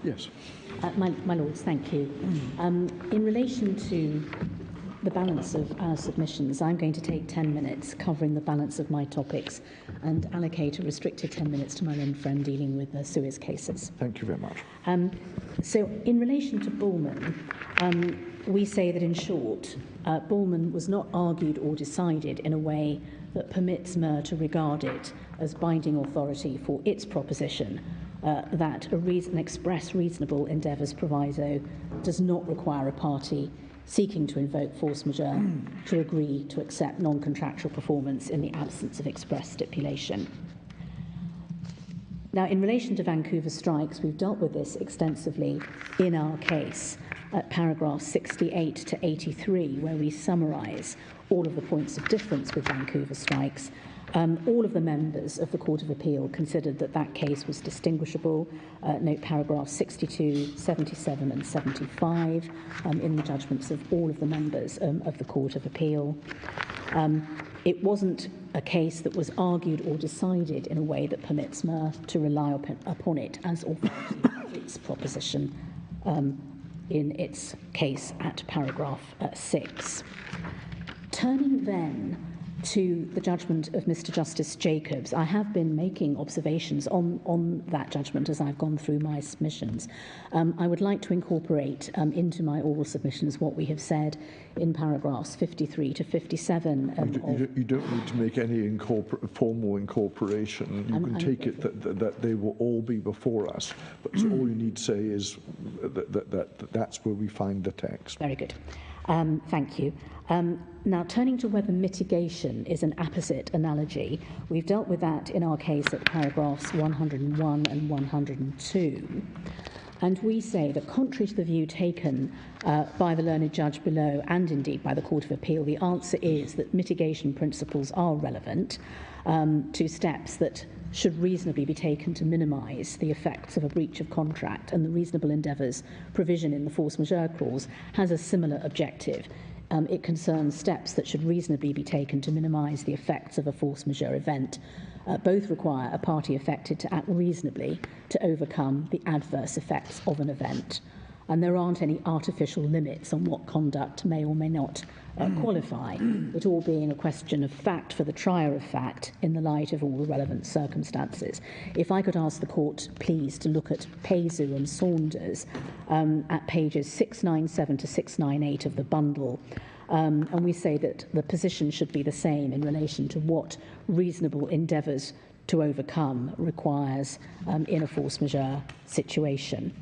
Yes. My Lords, thank you. In relation to the balance of our submissions, I'm going to take 10 minutes covering the balance of my topics and allocate a restricted 10 minutes to my learned friend dealing with the Suez cases. Thank you very much. So in relation to Bullman, we say that in short, Bullman was not argued or decided in a way that permits MUR to regard it as binding authority for its proposition that an express reasonable endeavours proviso does not require a party seeking to invoke force majeure to agree to accept non-contractual performance in the absence of express stipulation. Now, in relation to Vancouver strikes, we've dealt with this extensively in our case at paragraphs 68 to 83, where we summarise all of the points of difference with Vancouver strikes. All of the members of the Court of Appeal considered that that case was distinguishable. Note paragraphs 62, 77 and 75 in the judgments of all of the members of the Court of Appeal. It wasn't a case that was argued or decided in a way that permits MUR to rely upon it as authority for its proposition in its case at paragraph 6. Turning then to the judgment of Mr. Justice Jacobs, I have been making observations on that judgment as I've gone through my submissions. I would like to incorporate into my oral submissions what we have said in paragraphs 53 to 57. You don't need to make any formal incorporation. You can take it that they will all be before us. But all you need to say is that's where we find the text. Very good. Thank you. Now, turning to whether mitigation is an apposite analogy, we've dealt with that in our case at paragraphs 101 and 102. And we say that contrary to the view taken by the learned judge below and indeed by the Court of Appeal, the answer is that mitigation principles are relevant to steps that should reasonably be taken to minimise the effects of a breach of contract, and the reasonable endeavours provision in the force majeure clause has a similar objective. It concerns steps that should reasonably be taken to minimise the effects of a force majeure event. Both require a party affected to act reasonably to overcome the adverse effects of an event. And there aren't any artificial limits on what conduct may or may not qualify, it all being a question of fact for the trier of fact in the light of all the relevant circumstances. If I could ask the Court, please, to look at Peizu and Saunders at pages 697 to 698 of the bundle. And we say that the position should be the same in relation to what reasonable endeavours to overcome requires in a force majeure situation.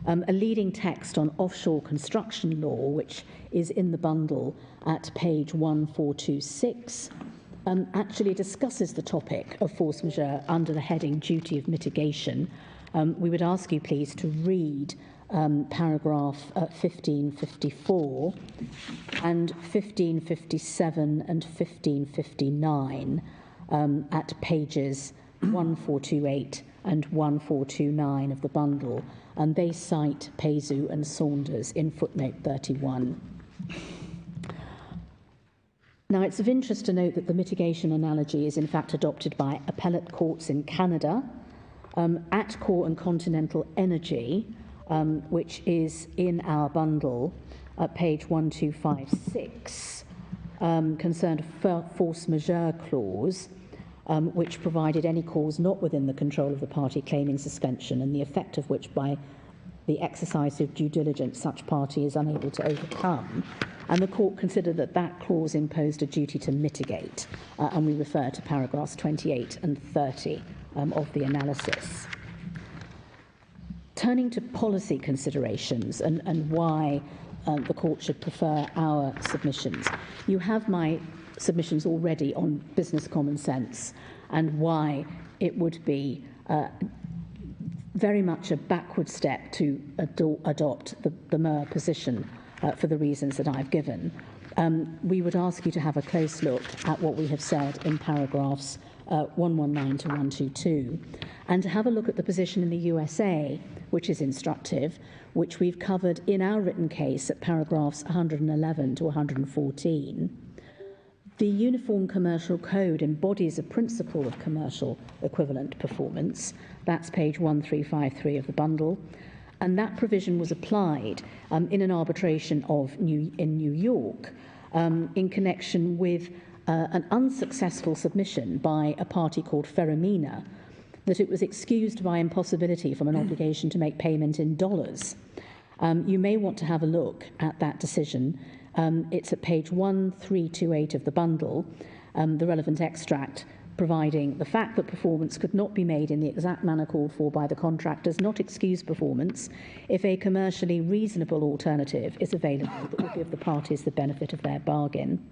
A leading text on offshore construction law, which is in the bundle at page 1426, actually discusses the topic of force majeure under the heading duty of mitigation. We would ask you, please, to read paragraph 1554 and 1557 and 1559 at pages 1428 and 1429 of the bundle, and they cite Peizu and Saunders in footnote 31. Now, it's of interest to note that the mitigation analogy is in fact adopted by appellate courts in Canada, Atcore and Continental Energy, which is in our bundle at page 1256, concerned a force majeure clause, which provided any cause not within the control of the party claiming suspension and the effect of which by the exercise of due diligence such party is unable to overcome. And the Court considered that that clause imposed a duty to mitigate, and we refer to paragraphs 28 and 30 of the analysis. Turning to policy considerations and why the Court should prefer our submissions, you have my submissions already on business common sense and why it would be very much a backward step to adopt the MUR position for the reasons that I've given. We would ask you to have a close look at what we have said in paragraphs 119 to 122 and to have a look at the position in the USA, which is instructive, which we've covered in our written case at paragraphs 111 to 114. The Uniform Commercial Code embodies a principle of commercial equivalent performance. That's page 1353 of the bundle. And that provision was applied in an arbitration in New York in connection with an unsuccessful submission by a party called Ferromina that it was excused by impossibility from an obligation to make payment in dollars. You may want to have a look at that decision. It's at page 1328 of the bundle, the relevant extract providing the fact that performance could not be made in the exact manner called for by the contract does not excuse performance if a commercially reasonable alternative is available that will give the parties the benefit of their bargain.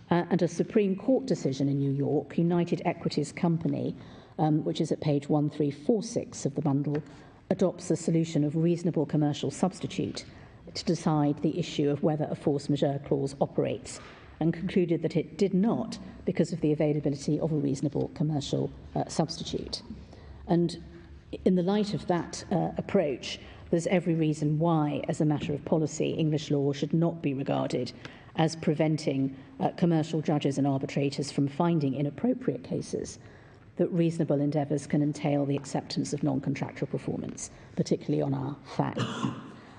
And a Supreme Court decision in New York, United Equities Company, which is at page 1346 of the bundle, adopts the solution of reasonable commercial substitute to decide the issue of whether a force majeure clause operates, and concluded that it did not because of the availability of a reasonable commercial substitute. And in the light of that approach, there's every reason why, as a matter of policy, English law should not be regarded as preventing commercial judges and arbitrators from finding in appropriate cases that reasonable endeavours can entail the acceptance of non-contractual performance, particularly on our facts.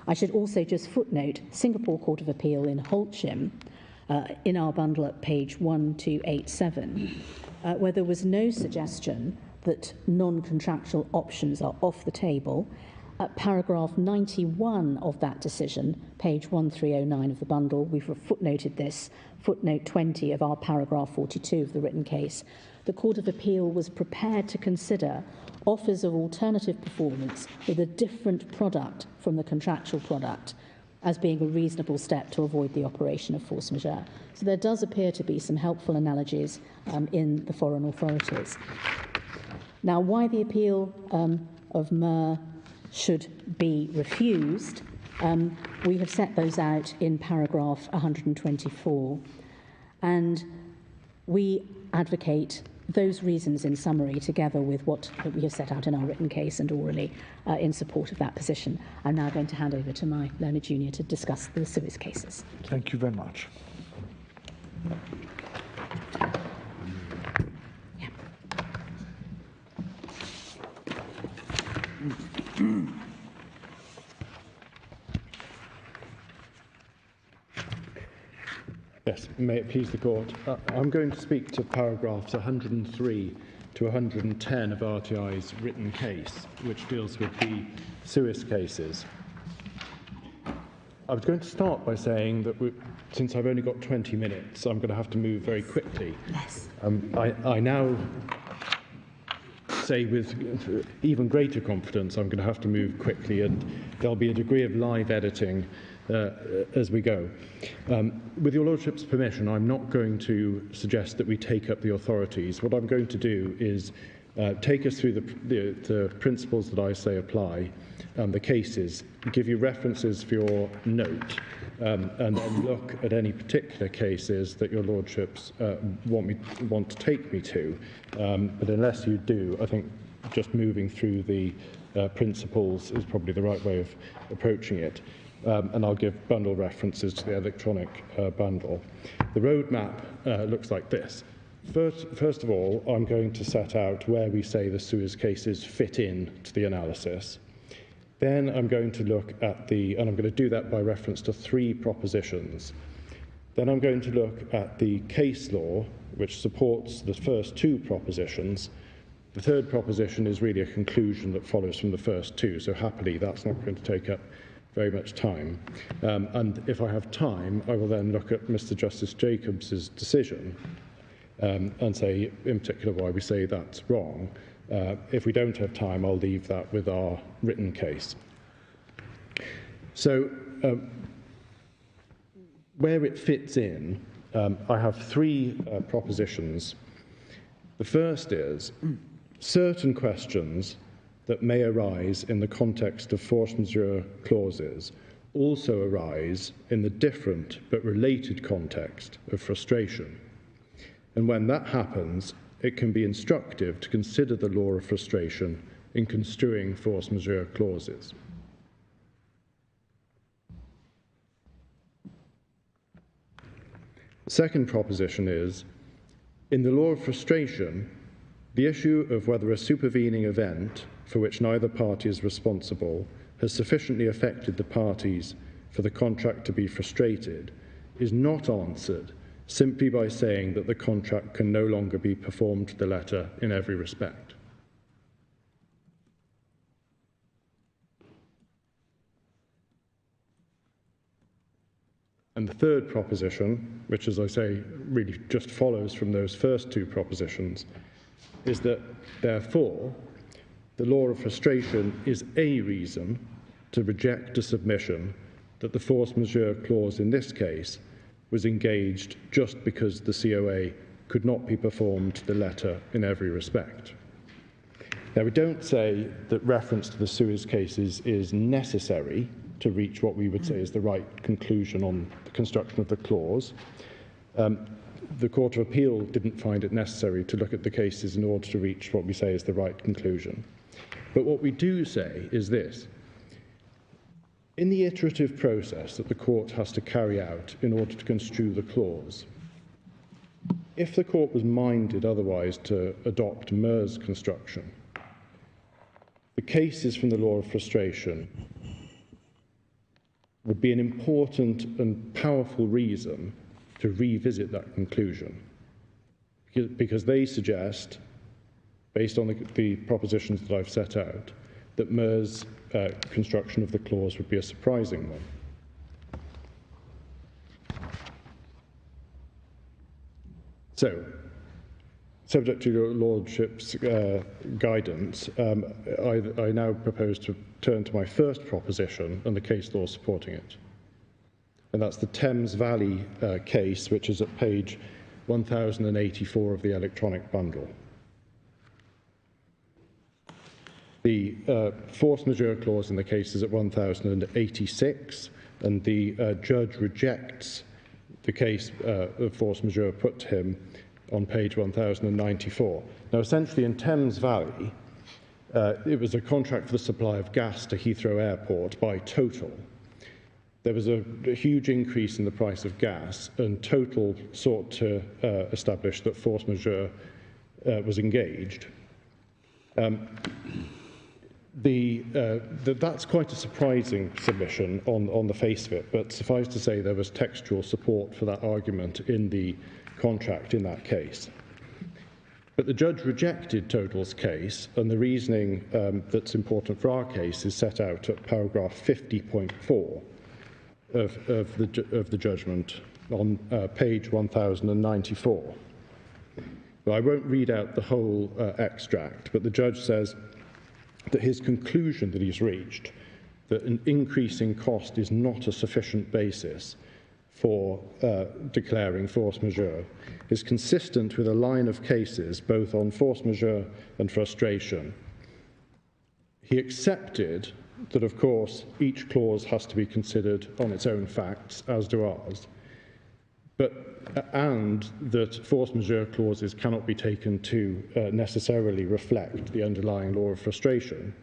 I should also just footnote Singapore Court of Appeal in Holcim, in our bundle at page 1287, where there was no suggestion that non-contractual options are off the table. At paragraph 91 of that decision, page 1309 of the bundle, we've footnoted this, footnote 20 of our paragraph 42 of the written case. The Court of Appeal was prepared to consider offers of alternative performance with a different product from the contractual product as being a reasonable step to avoid the operation of force majeure. So there does appear to be some helpful analogies in the foreign authorities. Now, why the appeal of MUR should be refused, we have set those out in paragraph 124. And we advocate those reasons in summary, together with what we have set out in our written case and orally in support of that position. I'm now going to hand over to my learned junior to discuss the Suez cases. Thank you very much. Yeah. Yes, may it please the Court. I'm going to speak to paragraphs 103 to 110 of RTI's written case, which deals with the Suez cases. I was going to start by saying that since I've only got 20 minutes, I'm going to have to move very quickly. Yes. I now say with even greater confidence I'm going to have to move quickly, and there'll be a degree of live editing as we go. With your Lordship's permission, I'm not going to suggest that we take up the authorities. What I'm going to do is take us through the principles that I say apply, the cases, give you references for your note, and then look at any particular cases that your Lordships want to take me to. But unless you do, I think just moving through the principles is probably the right way of approaching it. And I'll give bundle references to the electronic bundle. The roadmap looks like this. First of all, I'm going to set out where we say the Suez cases fit in to the analysis. Then I'm going to look at and I'm going to do that by reference to 3 propositions. Then I'm going to look at the case law, which supports the first 2 propositions. The third proposition is really a conclusion that follows from the first 2, so happily that's not going to take up very much time. And if I have time, I will then look at Mr. Justice Jacobs's decision and say, in particular, why we say that's wrong. If we don't have time, I'll leave that with our written case. So, where it fits in, I have 3 propositions. The first is certain questions that may arise in the context of force majeure clauses also arise in the different but related context of frustration. And when that happens, it can be instructive to consider the law of frustration in construing force majeure clauses. Second proposition is, in the law of frustration, the issue of whether a supervening event for which neither party is responsible has sufficiently affected the parties for the contract to be frustrated is not answered simply by saying that the contract can no longer be performed to the letter in every respect. And the third proposition, which, as I say, really just follows from those first two propositions, is that, therefore, the law of frustration is a reason to reject a submission that the force majeure clause in this case was engaged just because the COA could not be performed to the letter in every respect. Now, we don't say that reference to the Suez cases is necessary to reach what we would say is the right conclusion on the construction of the clause. The Court of Appeal didn't find it necessary to look at the cases in order to reach what we say is the right conclusion. But what we do say is this. In the iterative process that the Court has to carry out in order to construe the clause, if the Court was minded otherwise to adopt MUR's construction, the cases from the law of frustration would be an important and powerful reason to revisit that conclusion, because they suggest, based on the propositions that I've set out, that MUR's construction of the clause would be a surprising one. So, subject to your Lordship's guidance, I now propose to turn to my first proposition and the case law supporting it. And that's the Thames Valley case, which is at page 1084 of the electronic bundle. The force majeure clause in the case is at 1086, and the judge rejects the case of force majeure put to him on page 1094. Now, essentially, in Thames Valley, it was a contract for the supply of gas to Heathrow Airport by Total. There was a huge increase in the price of gas, and Total sought to establish that force majeure was engaged. That's quite a surprising submission on the face of it, but suffice to say there was textual support for that argument in the contract in that case. But the judge rejected Total's case, and the reasoning that's important for our case is set out at paragraph 50.4 of the judgment on page 1094. Well, I won't read out the whole extract, but the judge says that his conclusion that he's reached, that an increase in cost is not a sufficient basis for declaring force majeure, is consistent with a line of cases both on force majeure and frustration. He accepted that, of course, each clause has to be considered on its own facts, as do ours, and that force majeure clauses cannot be taken to necessarily reflect the underlying law of frustration.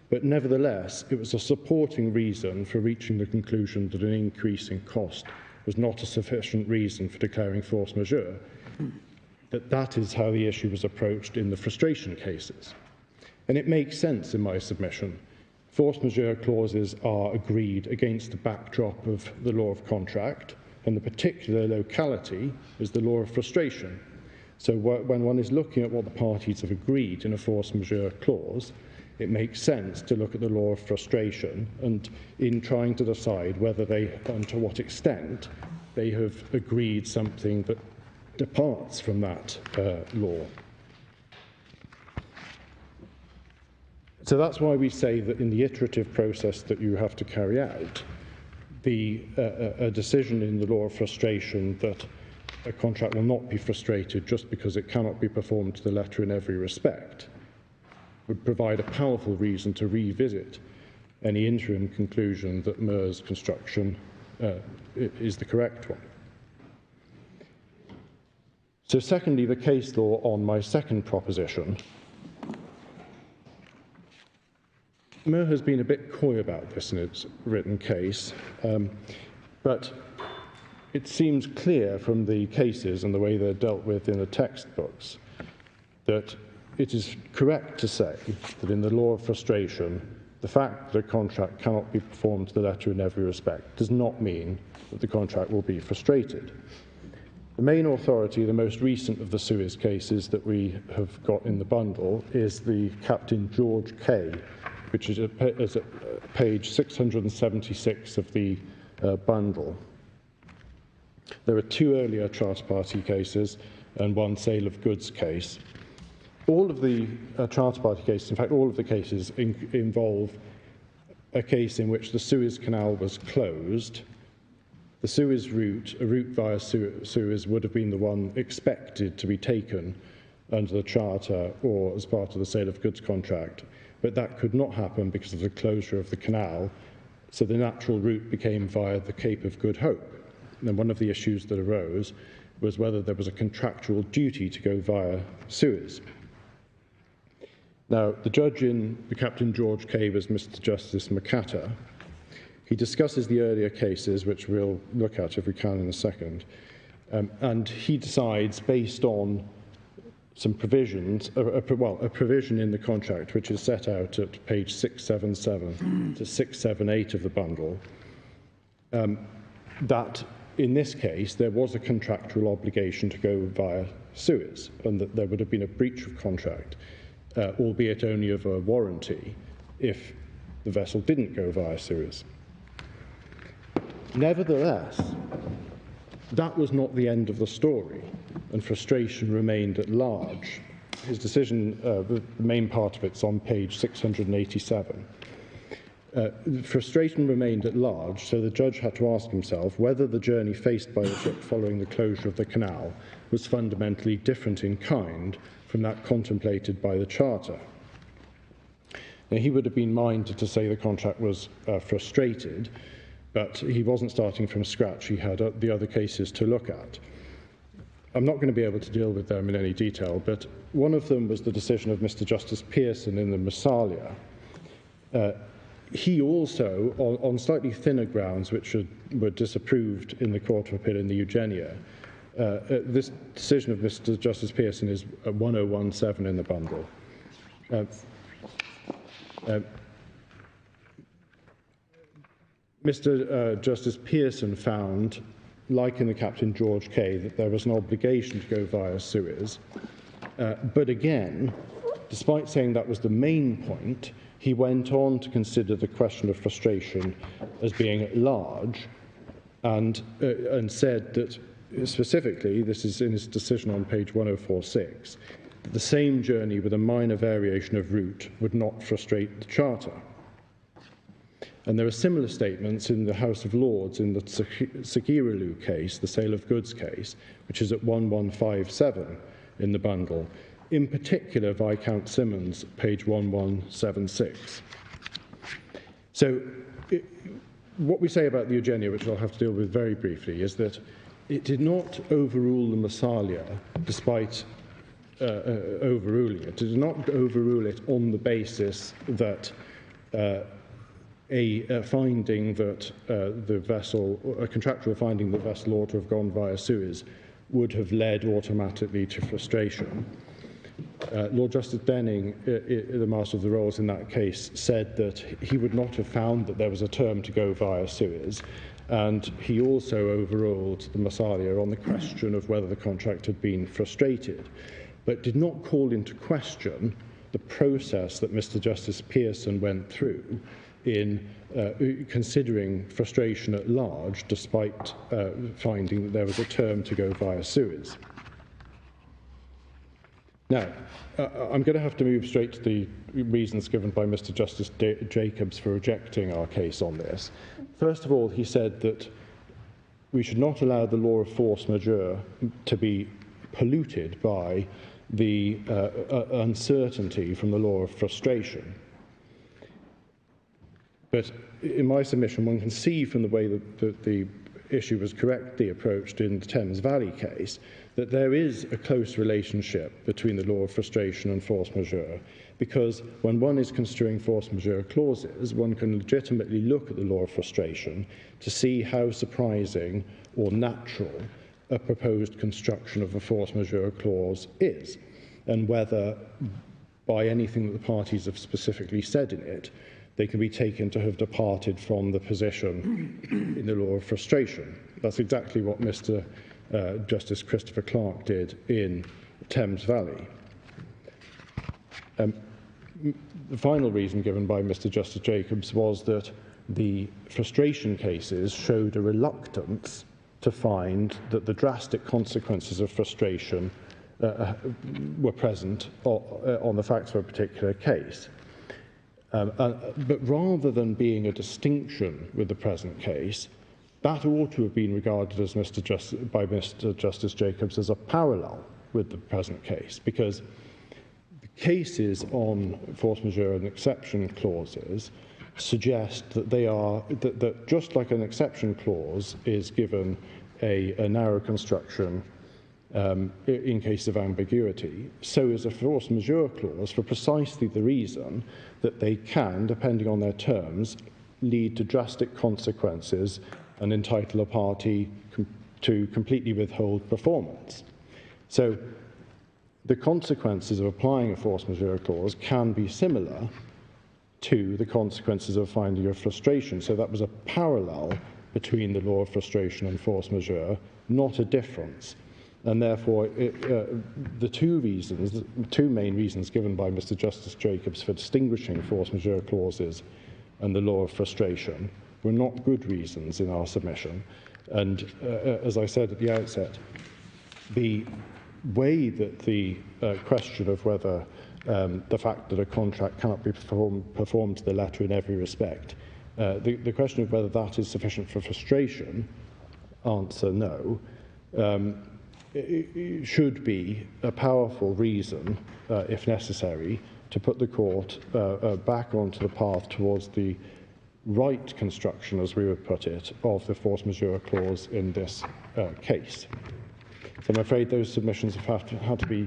But nevertheless, it was a supporting reason for reaching the conclusion that an increase in cost was not a sufficient reason for declaring force majeure, that is how the issue was approached in the frustration cases. And it makes sense in my submission. Force majeure clauses are agreed against the backdrop of the law of contract, and the particular locality is the law of frustration. So when one is looking at what the parties have agreed in a force majeure clause, it makes sense to look at the law of frustration and in trying to decide whether they, and to what extent, they have agreed something that departs from that law. So that's why we say that in the iterative process that you have to carry out, a decision in the law of frustration that a contract will not be frustrated just because it cannot be performed to the letter in every respect would provide a powerful reason to revisit any interim conclusion that MUR's construction is the correct one. So secondly, the case law on my second proposition. MUR has been a bit coy about this in its written case, but it seems clear from the cases and the way they're dealt with in the textbooks that it is correct to say that in the law of frustration, the fact that a contract cannot be performed to the letter in every respect does not mean that the contract will be frustrated. The main authority, the most recent of the Suez cases that we have got in the bundle, is the Captain George K, which is at page 676 of the bundle. There are two earlier Charter Party cases and one sale of goods case. All of the Charter Party cases, in fact all of the cases, involve a case in which the Suez Canal was closed. The Suez route, a route via Suez, would have been the one expected to be taken under the Charter or as part of the sale of goods contract, but that could not happen because of the closure of the canal, so the natural route became via the Cape of Good Hope. And one of the issues that arose was whether there was a contractual duty to go via Suez. Now, the judge in the Captain George K was Mr. Justice McAtter. He discusses the earlier cases, which we'll look at if we can in a second, and he decides, based on some provisions, a provision in the contract which is set out at page 677 to 678 of the bundle, that in this case there was a contractual obligation to go via Suez, and that there would have been a breach of contract, albeit only of a warranty, if the vessel didn't go via Suez. Nevertheless, that was not the end of the story, and frustration remained at large. His decision, the main part of it's on page 687. Frustration remained at large, so the judge had to ask himself whether the journey faced by the ship following the closure of the canal was fundamentally different in kind from that contemplated by the Charter. Now, he would have been minded to say the contract was frustrated, but he wasn't starting from scratch. He had the other cases to look at. I'm not going to be able to deal with them in any detail, but one of them was the decision of Mr. Justice Pearson in the Massalia. He also, on slightly thinner grounds, which were disapproved in the Court of Appeal in the Eugenia, this decision of Mr. Justice Pearson is 1017 in the bundle. Mr. Justice Pearson found, like in the Captain George K, that there was an obligation to go via Suez. But again, despite saying that was the main point, he went on to consider the question of frustration as being at large, and said that specifically, this is in his decision on page 1046, that the same journey with a minor variation of route would not frustrate the Charter. And there are similar statements in the House of Lords in the Sagiralu case, the sale of goods case, which is at 1157 in the bundle. In particular, Viscount Simmons, page 1176. So what we say about the Eugenia, which I'll have to deal with very briefly, is that it did not overrule the Massalia, despite overruling it. It did not overrule it on the basis that a finding that the vessel, a contractual finding that the vessel ought to have gone via Suez, would have led automatically to frustration. Lord Justice Denning, the Master of the Rolls in that case, said that he would not have found that there was a term to go via Suez, and he also overruled the Massalia on the question of whether the contract had been frustrated, but did not call into question the process that Mr. Justice Pearson went through in considering frustration at large, despite finding that there was a term to go via Suez. Now, I'm going to have to move straight to the reasons given by Mr. Justice Jacobs for rejecting our case on this. First of all, he said that we should not allow the law of force majeure to be polluted by the uncertainty from the law of frustration. But in my submission, one can see from the way that the issue was correctly approached in the Thames Valley case that there is a close relationship between the law of frustration and force majeure, because when one is construing force majeure clauses, one can legitimately look at the law of frustration to see how surprising or natural a proposed construction of a force majeure clause is, and whether, by anything that the parties have specifically said in it, they can be taken to have departed from the position in the law of frustration. That's exactly what Mr. Justice Christopher Clark did in Thames Valley. The final reason given by Mr. Justice Jacobs was that the frustration cases showed a reluctance to find that the drastic consequences of frustration were present on the facts of a particular case. But rather than being a distinction with the present case, that ought to have been regarded as by Mr. Justice Jacobs as a parallel with the present case, because the cases on force majeure and exception clauses suggest that they are that just like an exception clause is given a narrow construction in case of ambiguity, so is a force majeure clause for precisely the reason that they can, depending on their terms, lead to drastic consequences and entitle a party to completely withhold performance. So the consequences of applying a force majeure clause can be similar to the consequences of finding a frustration. So that was a parallel between the law of frustration and force majeure, not a difference. And therefore, the two main reasons given by Mr. Justice Jacobs for distinguishing force majeure clauses and the law of frustration were not good reasons in our submission. And as I said at the outset, the way that the question of whether the fact that a contract cannot be performed to the letter in every respect, the question of whether that is sufficient for frustration, answer no, it should be a powerful reason, if necessary, to put the court back onto the path towards the right construction, as we would put it, of the force majeure clause in this case. So I'm afraid those submissions have had to be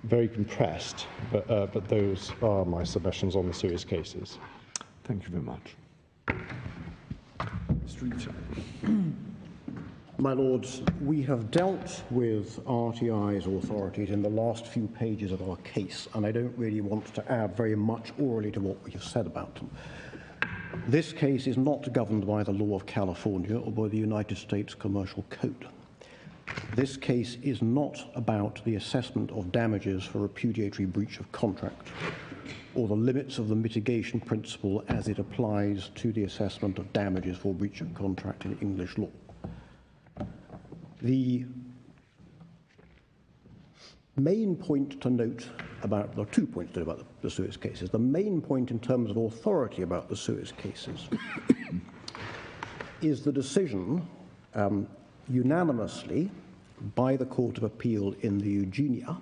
very compressed, but those are my submissions on the serious cases. Thank you very much. Mr. Eaton. My Lords, we have dealt with RTI's authorities in the last few pages of our case, and I don't really want to add very much orally to what we have said about them. This case is not governed by the law of California or by the United States Commercial Code. This case is not about the assessment of damages for repudiatory breach of contract or the limits of the mitigation principle as it applies to the assessment of damages for breach of contract in English law. The main point to note about, there are 2 points to note about the Suez cases. The main point in terms of authority about the Suez cases is the decision unanimously by the Court of Appeal in the Eugenia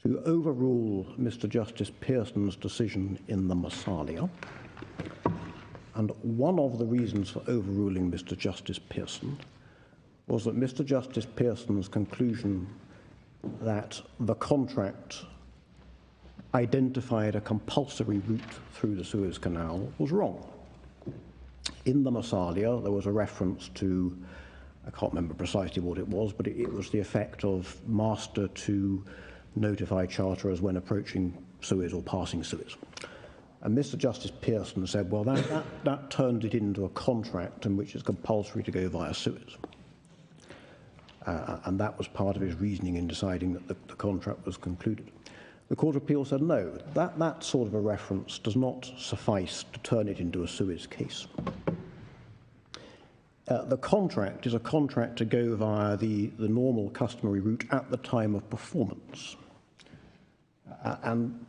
to overrule Mr. Justice Pearson's decision in the Massalia. And one of the reasons for overruling Mr. Justice Pearson was that Mr. Justice Pearson's conclusion that the contract identified a compulsory route through the Suez Canal was wrong. In the Massalia, there was a reference to, I can't remember precisely what it was, but it was the effect of master to notify charterers when approaching Suez or passing Suez. And Mr. Justice Pearson said, well, that turned it into a contract in which it's compulsory to go via Suez. And that was part of his reasoning in deciding that the contract was concluded. The Court of Appeal said, no, that sort of a reference does not suffice to turn it into a Suez case. The contract is a contract to go via the normal customary route at the time of performance. And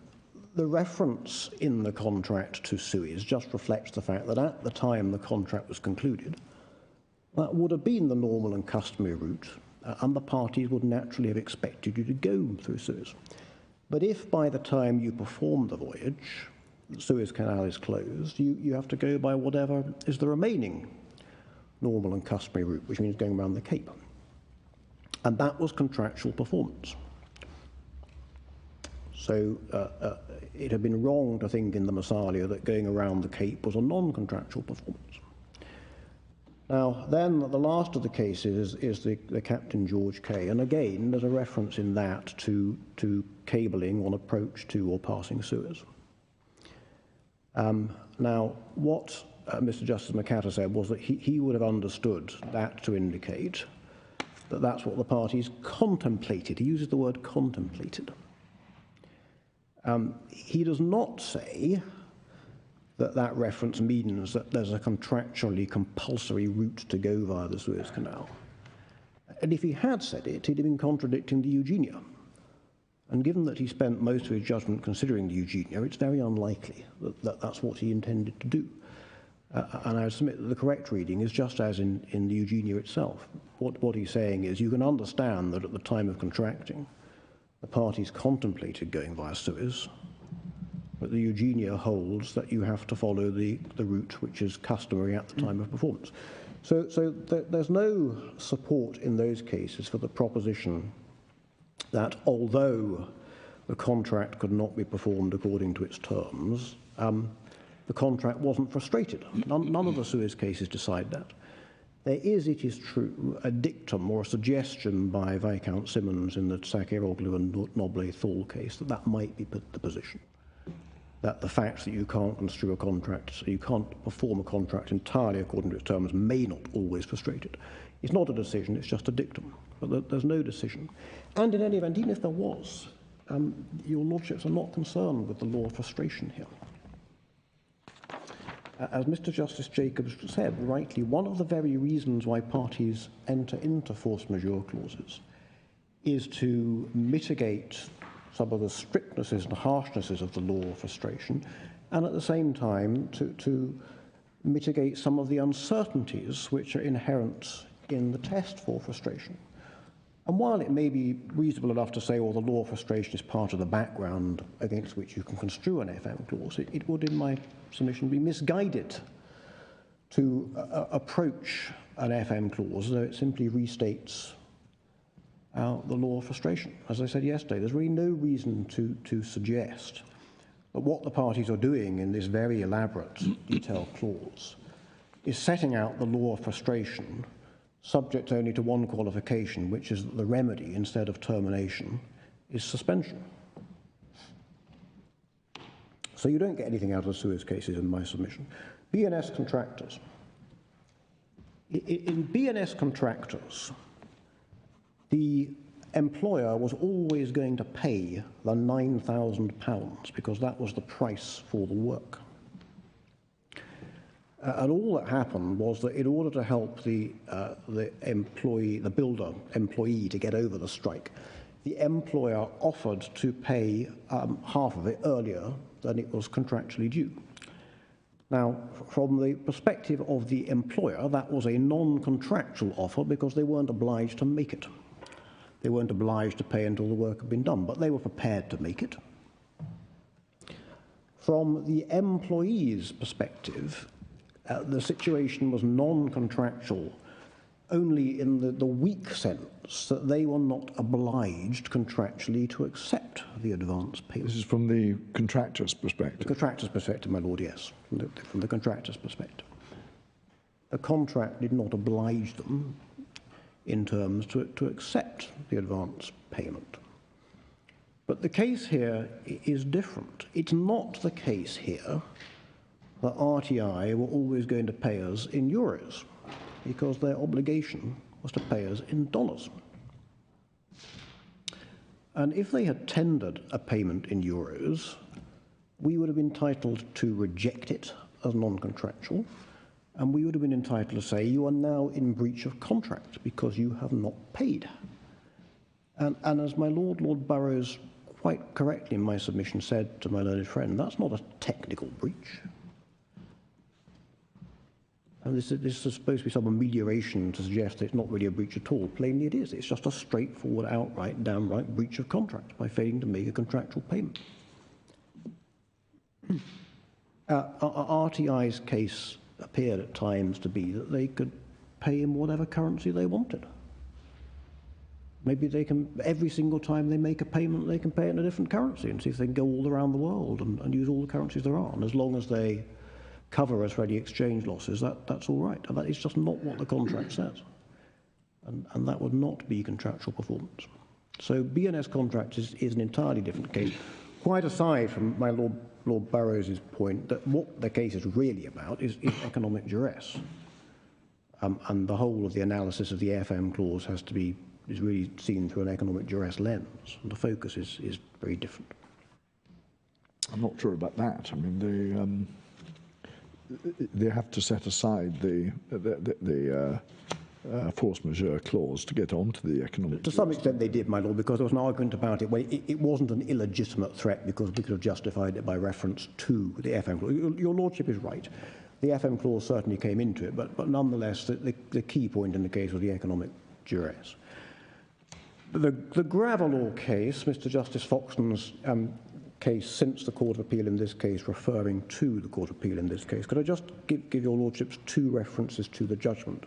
the reference in the contract to Suez just reflects the fact that at the time the contract was concluded, that would have been the normal and customary route, and the parties would naturally have expected you to go through Suez. But if by the time you perform the voyage, the Suez Canal is closed, you have to go by whatever is the remaining normal and customary route, which means going around the Cape. And that was contractual performance. So it had been wrong to think in the Massalia that going around the Cape was a non-contractual performance. Now, then the last of the cases is the Captain George K. And again, there's a reference in that to cabling on approach to or passing sewers. Now, what Mr. Justice McCatter said was that he would have understood that to indicate that that's what the parties contemplated. He uses the word contemplated. He does not say that reference means that there's a contractually compulsory route to go via the Suez Canal. And if he had said it, he'd have been contradicting the Eugenia. And given that he spent most of his judgment considering the Eugenia, it's very unlikely that that's what he intended to do. And I submit that the correct reading is just as in the Eugenia itself. What he's saying is you can understand that at the time of contracting, the parties contemplated going via Suez, but the Eugenia holds that you have to follow the route which is customary at the time of performance. So there's no support in those cases for the proposition that although the contract could not be performed according to its terms, the contract wasn't frustrated. None of the Suez cases decide that. There is, it is true, a dictum or a suggestion by Viscount Simmons in the Sakharoglu and Noble-Thal case that might be the position. That the fact that you can't construe a contract, so you can't perform a contract entirely according to its terms, may not always frustrate it. It's not a decision, it's just a dictum. But there's no decision. And in any event, even if there was, your lordships are not concerned with the law of frustration here. As Mr. Justice Jacobs said rightly, one of the very reasons why parties enter into force majeure clauses is to mitigate some of the strictnesses and harshnesses of the law of frustration, and at the same time to mitigate some of the uncertainties which are inherent in the test for frustration. And while it may be reasonable enough to say, well, the law of frustration is part of the background against which you can construe an FM clause, it would, in my submission, be misguided to approach an FM clause, though it simply restates the law of frustration. As I said yesterday, there's really no reason to suggest that what the parties are doing in this very elaborate detailed clause is setting out the law of frustration subject only to one qualification, which is that the remedy, instead of termination, is suspension. So you don't get anything out of the Suez cases in my submission. B&S contractors. In B&S contractors, the employer was always going to pay the £9,000 because that was the price for the work. And all that happened was that in order to help the builder employee to get over the strike, the employer offered to pay half of it earlier than it was contractually due. Now, from the perspective of the employer, that was a non-contractual offer because they weren't obliged to make it. They weren't obliged to pay until the work had been done, but they were prepared to make it. From the employee's perspective, the situation was non-contractual only in the weak sense that they were not obliged contractually to accept the advance payment. This is from the contractor's perspective? The contractor's perspective, my lord, yes, from the contractor's perspective. The contract did not oblige them in terms to accept the advance payment. But the case here is different. It's not the case here that RTI were always going to pay us in euros, because their obligation was to pay us in dollars. And if they had tendered a payment in euros, we would have been entitled to reject it as non-contractual, and we would have been entitled to say, you are now in breach of contract because you have not paid. And as my Lord Burrows quite correctly in my submission said to my learned friend, that's not a technical breach. And this is supposed to be some amelioration to suggest that it's not really a breach at all. Plainly it is. It's just a straightforward, outright, downright breach of contract by failing to make a contractual payment. RTI's case appeared at times to be that they could pay in whatever currency they wanted. Maybe they can, every single time they make a payment, they can pay it in a different currency and see if they can go all around the world and use all the currencies there are. And as long as they cover us for any exchange losses, that's all right. And that is just not what the contract says. And that would not be contractual performance. So B&S contract is an entirely different case, quite aside from my Lord Burrows' point that what the case is really about is economic duress. And the whole of the analysis of the FM clause is really seen through an economic duress lens. And the focus is very different. I'm not sure about that. I mean, they have to set aside the force majeure clause to get onto the economic. To some extent they did, my lord, because there was an argument about it. Well, it wasn't an illegitimate threat because we could have justified it by reference to the FM clause. Your lordship is right. The FM clause certainly came into it, but nonetheless, the key point in the case was the economic duress. The Gravelor case, Mr. Justice Foxton's case since the Court of Appeal in this case, referring to the Court of Appeal in this case, could I just give your lordships two references to the judgment?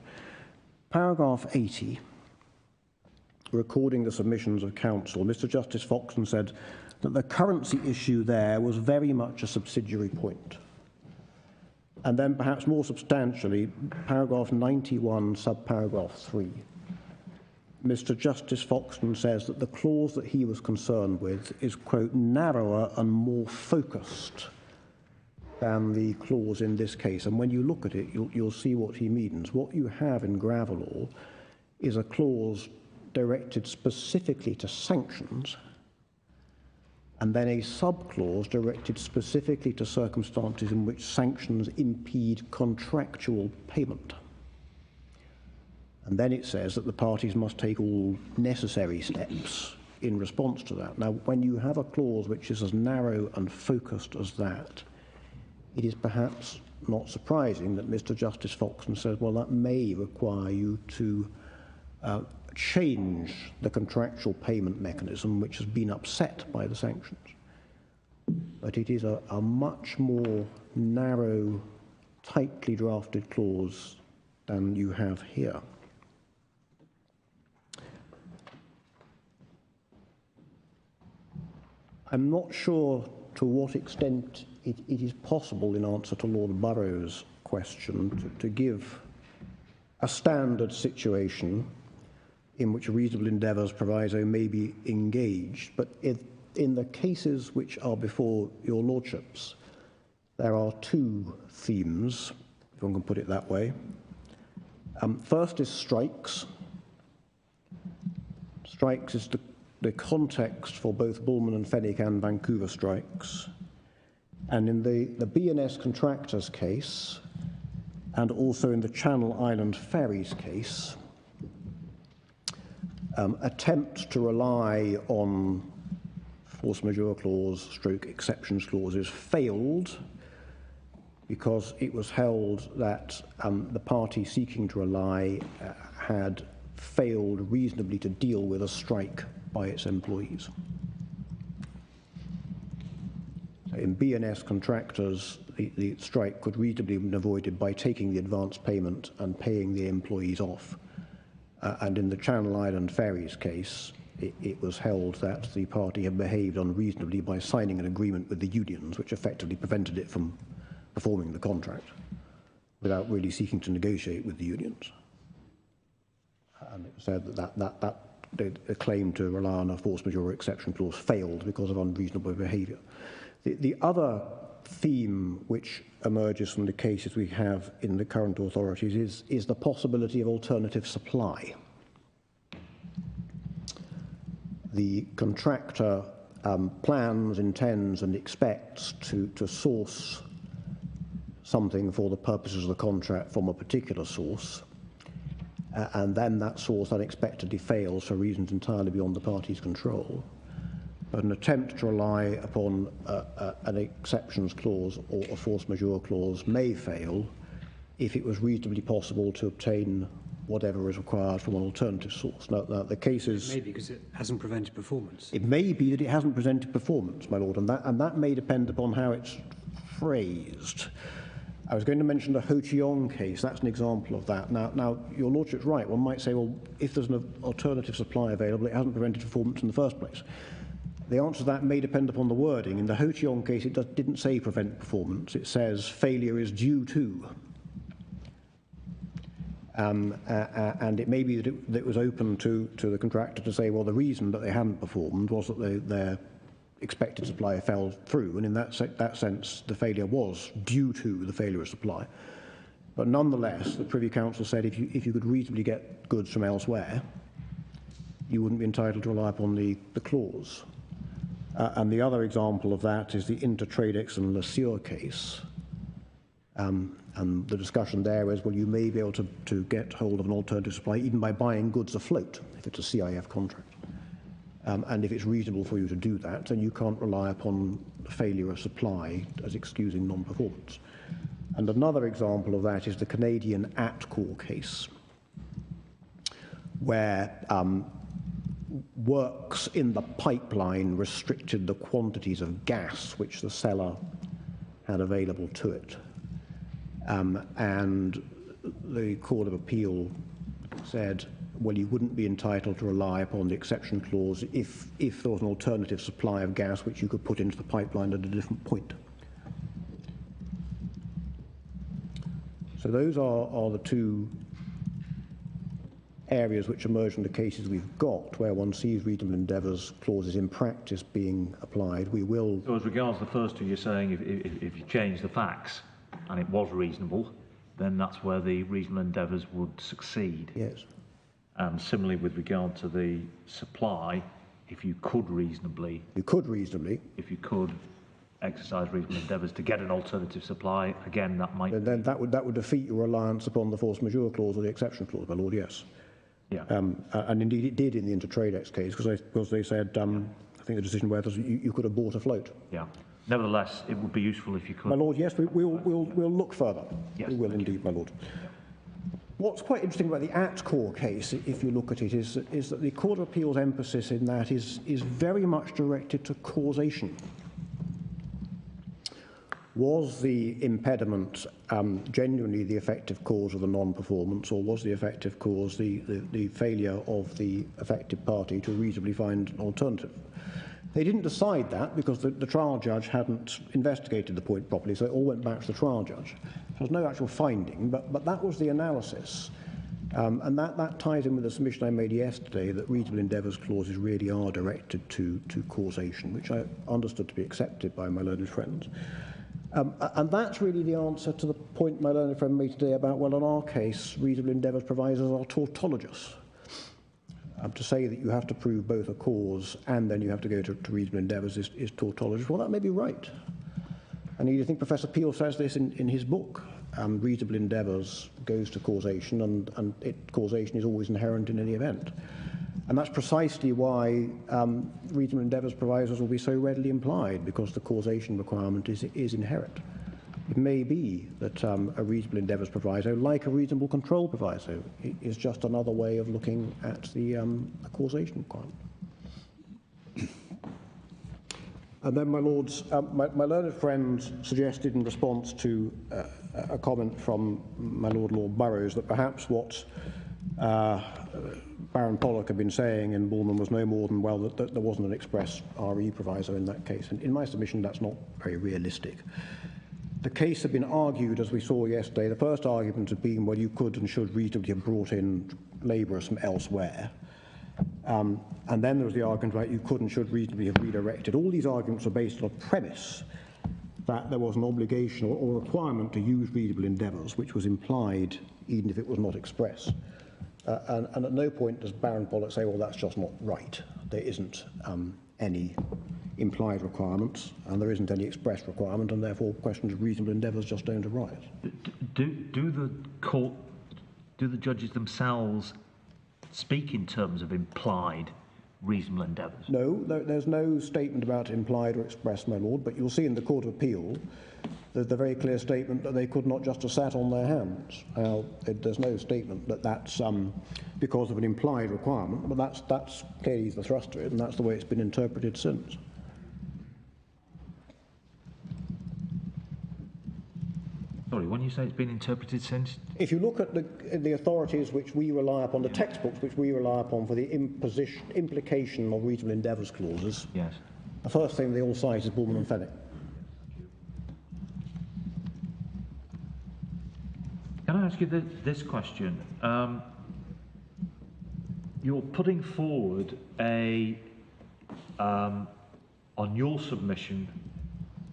Paragraph 80, recording the submissions of counsel, Mr. Justice Foxton said that the currency issue there was very much a subsidiary point. And then perhaps more substantially, paragraph 91, subparagraph 3, Mr. Justice Foxton says that the clause that he was concerned with is, quote, narrower and more focused than the clause in this case. And when you look at it, you'll see what he means. What you have in Gravelor is a clause directed specifically to sanctions, and then a subclause directed specifically to circumstances in which sanctions impede contractual payment. And then it says that the parties must take all necessary steps in response to that. Now, when you have a clause which is as narrow and focused as that, it is perhaps not surprising that Mr. Justice Foxton says, well, that may require you to change the contractual payment mechanism which has been upset by the sanctions. But it is a much more narrow, tightly drafted clause than you have here. I'm not sure to what extent it is possible, in answer to Lord Burrows' question, to give a standard situation in which reasonable endeavours proviso may be engaged. But in the cases which are before your lordships, there are two themes, if one can put it that way. First is strikes. Strikes is the context for both Bullman and Fenwick and Vancouver strikes. And in the B&S contractors case, and also in the Channel Island Ferries case, attempts to rely on force majeure clause, stroke exceptions clauses failed because it was held that the party seeking to rely had failed reasonably to deal with a strike by its employees. In B&S contractors, the strike could reasonably have been avoided by taking the advance payment and paying the employees off. And in the Channel Island Ferries case, it was held that the party had behaved unreasonably by signing an agreement with the unions, which effectively prevented it from performing the contract without really seeking to negotiate with the unions. And it said that the claim to rely on a force majeure exception clause failed because of unreasonable behaviour. The other theme which emerges from the cases we have in the current authorities is the possibility of alternative supply. The contractor plans, intends and expects to source something for the purposes of the contract from a particular source, and then that source unexpectedly fails for reasons entirely beyond the party's control. But an attempt to rely upon an exceptions clause or a force majeure clause may fail if it was reasonably possible to obtain whatever is required from an alternative source. Now the case is... It may be because it hasn't prevented performance. It may be that it hasn't presented performance, my lord, and that may depend upon how it's phrased. I was going to mention the Ho Chi-Ong case. That's an example of that. Now, your lordship's right. One might say, well, if there's an alternative supply available, it hasn't prevented performance in the first place. The answer to that may depend upon the wording. In the Ho-Cheong case, it didn't say prevent performance. It says failure is due to. And it may be that it was open to the contractor to say, well, the reason that they hadn't performed was that their expected supply fell through, and in that sense, the failure was due to the failure of supply. But nonetheless, the Privy Council said if you could reasonably get goods from elsewhere, you wouldn't be entitled to rely upon the clause. And the other example of that is the Intertradex and LeSure case. And the discussion there is, well, you may be able to get hold of an alternative supply even by buying goods afloat, if it's a CIF contract. And if it's reasonable for you to do that, then you can't rely upon failure of supply as excusing non-performance. And another example of that is the Canadian Atcor case, where works in the pipeline restricted the quantities of gas which the seller had available to it. And the Court of Appeal said, well, you wouldn't be entitled to rely upon the exception clause if there was an alternative supply of gas which you could put into the pipeline at a different point. So those are the two areas which emerge from the cases we've got, where one sees reasonable endeavours clauses in practice being applied. We will... So as regards the first two, you're saying if you change the facts and it was reasonable, then that's where the reasonable endeavours would succeed. Yes. And similarly with regard to the supply, if you could reasonably... If you could exercise reasonable endeavours to get an alternative supply, again, that might... Then that would defeat your reliance upon the force majeure clause or the exception clause, my lord, yes. Yeah. And indeed it did in the Intertradex case, because they said, I think the decision where you could have bought afloat. Yeah. Nevertheless, it would be useful if you could... My lord, yes, we'll look further. Yes, we will indeed, my lord. What's quite interesting about the Atcor case, if you look at it, is that the Court of Appeal's emphasis in that is very much directed to causation. Was the impediment genuinely the effective cause of the non-performance, or was the effective cause the failure of the affected party to reasonably find an alternative? They didn't decide that because the trial judge hadn't investigated the point properly, so it all went back to the trial judge. There was no actual finding, but that was the analysis. And that ties in with the submission I made yesterday that reasonable endeavours clauses really are directed to causation, which I understood to be accepted by my learned friends. And that's really the answer to the point my learned friend made today about, well, in our case, reasonable endeavours provisos are tautologous. To say that you have to prove both a cause and then you have to go to reasonable endeavours is tautologous. Well, that may be right. And I think Professor Peel says this in his book. Reasonable endeavours goes to causation, and causation is always inherent in any event. And that's precisely why reasonable endeavours provisos will be so readily implied, because the causation requirement is inherent. It may be that a reasonable endeavours proviso, like a reasonable control proviso, is just another way of looking at the causation requirement. And then, my lords, my learned friend suggested in response to a comment from my Lord Burrows that perhaps what Baron Pollock had been saying in Bullman was no more than, well, that there wasn't an express RE proviso in that case. And in my submission, that's not very realistic. The case had been argued, as we saw yesterday. The first argument had been, well, you could and should reasonably have brought in labourers from elsewhere. And then there was the argument about you could and should reasonably have redirected. All these arguments are based on a premise that there was an obligation or requirement to use reasonable endeavours, which was implied even if it was not express. And at no point does Baron Pollock say, well, that's just not right. There isn't any implied requirements, and there isn't any express requirement, and therefore questions of reasonable endeavours just don't arise. Do the judges themselves speak in terms of implied reasonable endeavours? No, there's no statement about implied or express, my lord, but you'll see in the Court of Appeal the very clear statement that they could not just have sat on their hands. There's no statement that that's because of an implied requirement, but that's clearly the thrust of it, and that's the way it's been interpreted since. Sorry, when you say it's been interpreted since? If you look at the authorities which we rely upon, the textbooks which we rely upon for the implication of reasonable endeavours clauses, yes, The first thing they all cite is Bullman and Fenwick. Can I ask you this question? You're putting forward on your submission,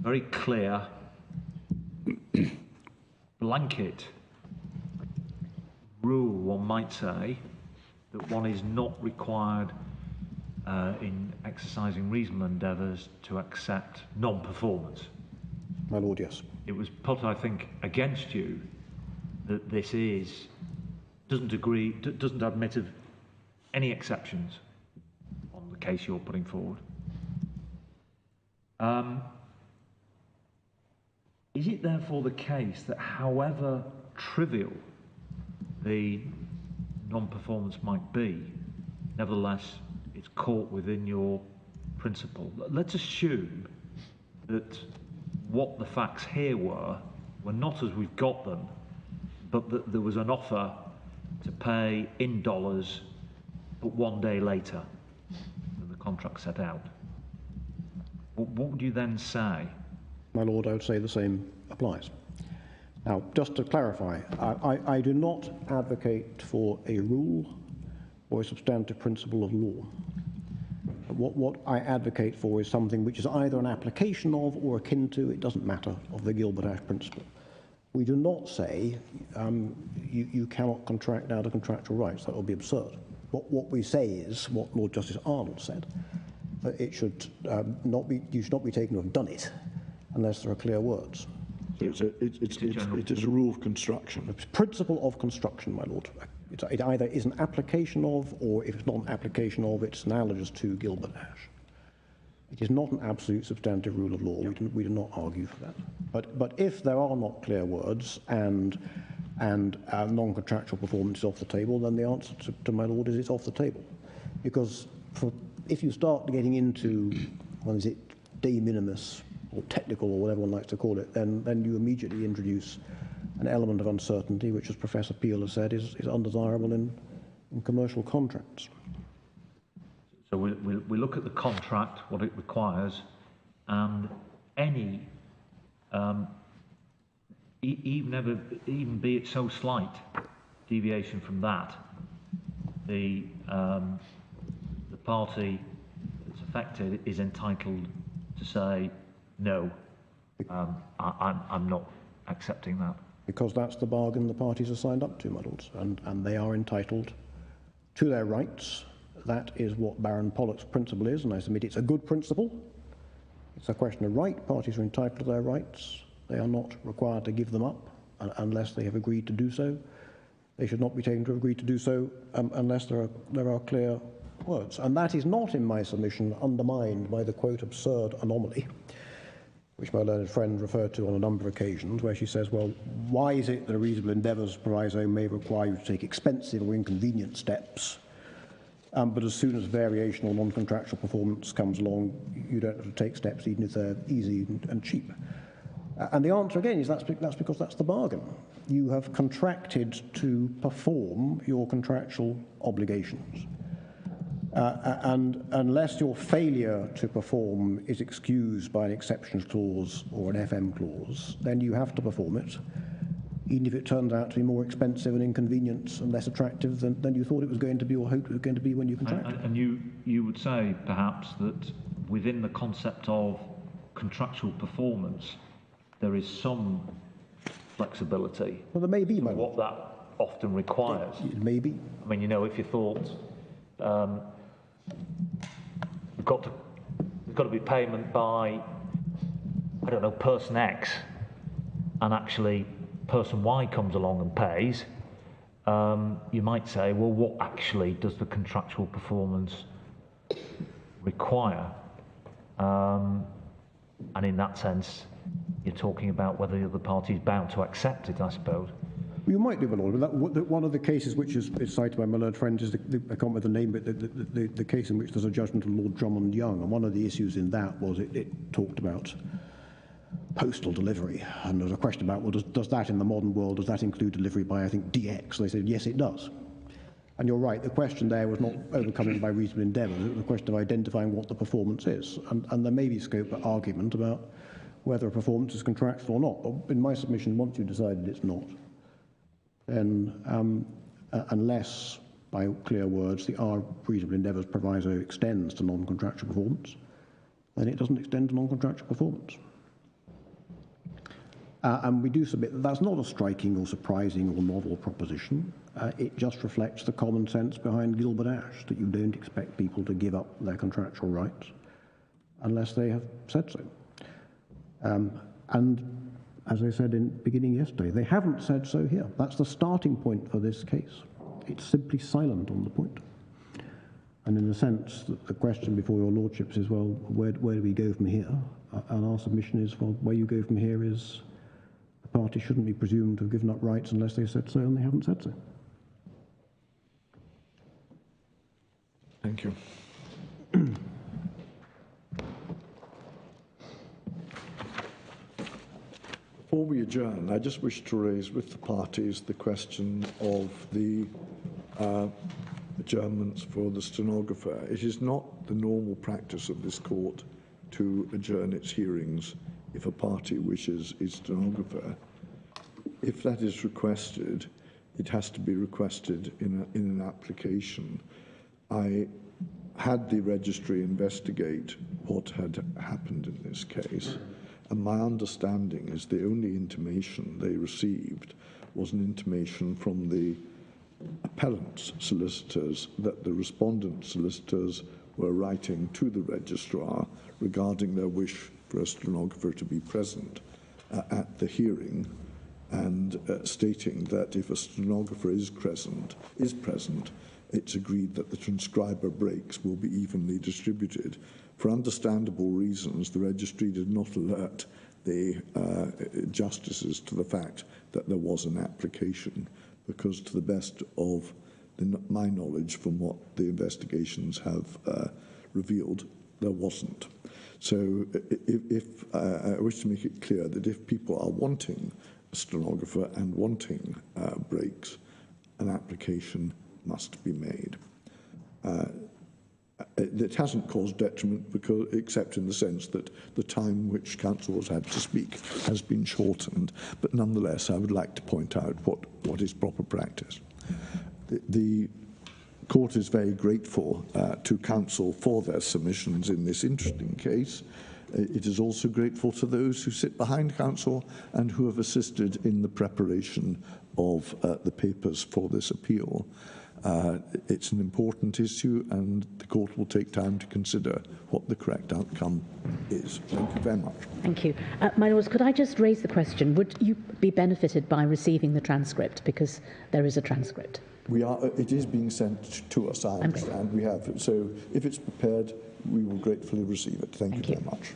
very clear blanket rule, one might say, that one is not required in exercising reasonable endeavours to accept non-performance. My lord, yes. It was put, I think, against you that this doesn't admit of any exceptions on the case you're putting forward. Is it therefore the case that however trivial the non-performance might be, nevertheless it's caught within your principle? Let's assume that what the facts here were not as we've got them, but that there was an offer to pay in dollars, but 1 day later than the contract set out. What would you then say? My lord, I would say the same applies. Now, just to clarify, I do not advocate for a rule or a substantive principle of law. What I advocate for is something which is either an application of or akin to, it doesn't matter, of the Gilbert-Ash principle. We do not say you cannot contract out of contractual rights. That would be absurd. What we say is what Lord Justice Arnold said. It should you should not be taken to have done it unless there are clear words. It is a rule of construction. It's principle of construction, my lord. It either is an application of, or if it's not an application of, it's analogous to Gilbert-Ash. It is not an absolute substantive rule of law. We do not argue for that. But if there are not clear words and non-contractual performance is off the table, then the answer to my lord is it's off the table. Because if you start getting into, what is it, de minimis or technical or whatever one likes to call it, then you immediately introduce an element of uncertainty, which, as Professor Peel has said, is undesirable in commercial contracts. So we look at the contract, what it requires, and any, even be it so slight, deviation from that, the party that's affected is entitled to say, no, I'm not accepting that. Because that's the bargain the parties have signed up to, my lords, and they are entitled to their rights. That is what Baron Pollock's principle is, and I submit it's a good principle. It's a question of right. Parties are entitled to their rights. They are not required to give them up unless they have agreed to do so. They should not be taken to have agreed to do so unless there are clear words. And that is not, in my submission, undermined by the, quote, absurd anomaly, which my learned friend referred to on a number of occasions, where she says, well, why is it that a reasonable endeavours proviso may require you to take expensive or inconvenient steps, but as soon as variation or non-contractual performance comes along, you don't have to take steps even if they're easy and cheap? And the answer, again, is that's because that's the bargain. You have contracted to perform your contractual obligations. And unless your failure to perform is excused by an exceptions clause or an FM clause, then you have to perform it, even if it turns out to be more expensive and inconvenient and less attractive than you thought it was going to be or hoped it was going to be when you contracted. And you would say, perhaps, that within the concept of contractual performance, there is some flexibility. Well, there may be, my what that often requires. It may be. I mean, you know, if you thought we've got to be payment by, I don't know, person X, and actually person Y comes along and pays, you might say, well, what actually does the contractual performance require? And in that sense, you're talking about whether the other party is bound to accept it, I suppose. You might do, my lord. One of the cases which is cited by my learned friend is, I can't remember the name, but the case in which there's a judgment of Lord Drummond Young, and one of the issues in that was it talked about postal delivery, and there was a question about, well, does that in the modern world, does that include delivery by, I think, DX? And they said, yes, it does. And you're right, the question there was not overcoming by reasonable endeavour, it was a question of identifying what the performance is. And there may be scope for argument about whether a performance is contractual or not. But in my submission, once you've decided it's not, then unless, by clear words, the R reasonable endeavours proviso extends to non-contractual performance, then it doesn't extend to non-contractual performance. And we do submit that that's not a striking or surprising or novel proposition. It just reflects the common sense behind Gilbert Ash, that you don't expect people to give up their contractual rights unless they have said so. And as I said in beginning yesterday, they haven't said so here. That's the starting point for this case. It's simply silent on the point. And in a sense, the question before your lordships is, well, where do we go from here? And our submission is, well, where you go from here is the party shouldn't be presumed to have given up rights unless they said so, and they haven't said so. Thank you. Before we adjourn, I just wish to raise with the parties the question of the adjournments for the stenographer. It is not the normal practice of this court to adjourn its hearings if a party wishes a stenographer. If that is requested, it has to be requested in an application. I had the registry investigate what had happened in this case, and my understanding is the only intimation they received was an intimation from the appellant's solicitors that the respondent solicitors were writing to the registrar regarding their wish for a stenographer to be present at the hearing, and stating that if a stenographer is present, it's agreed that the transcriber breaks will be evenly distributed. For understandable reasons, the registry did not alert the justices to the fact that there was an application, because to the best of my knowledge from what the investigations have revealed, there wasn't. So I wish to make it clear that if people are wanting a stenographer and wanting breaks, an application must be made. It hasn't caused detriment, except in the sense that the time which counsel has had to speak has been shortened. But nonetheless, I would like to point out what is proper practice. The court is very grateful to counsel for their submissions in this interesting case. It is also grateful to those who sit behind counsel and who have assisted in the preparation of the papers for this appeal. It's an important issue, and the court will take time to consider what the correct outcome is. Thank you very much. Thank you. My Lords, could I just raise the question, would you be benefited by receiving the transcript, because there is a transcript? We are. It is being sent to us, I understand. We have. So if it's prepared, we will gratefully receive it. Thank you very much.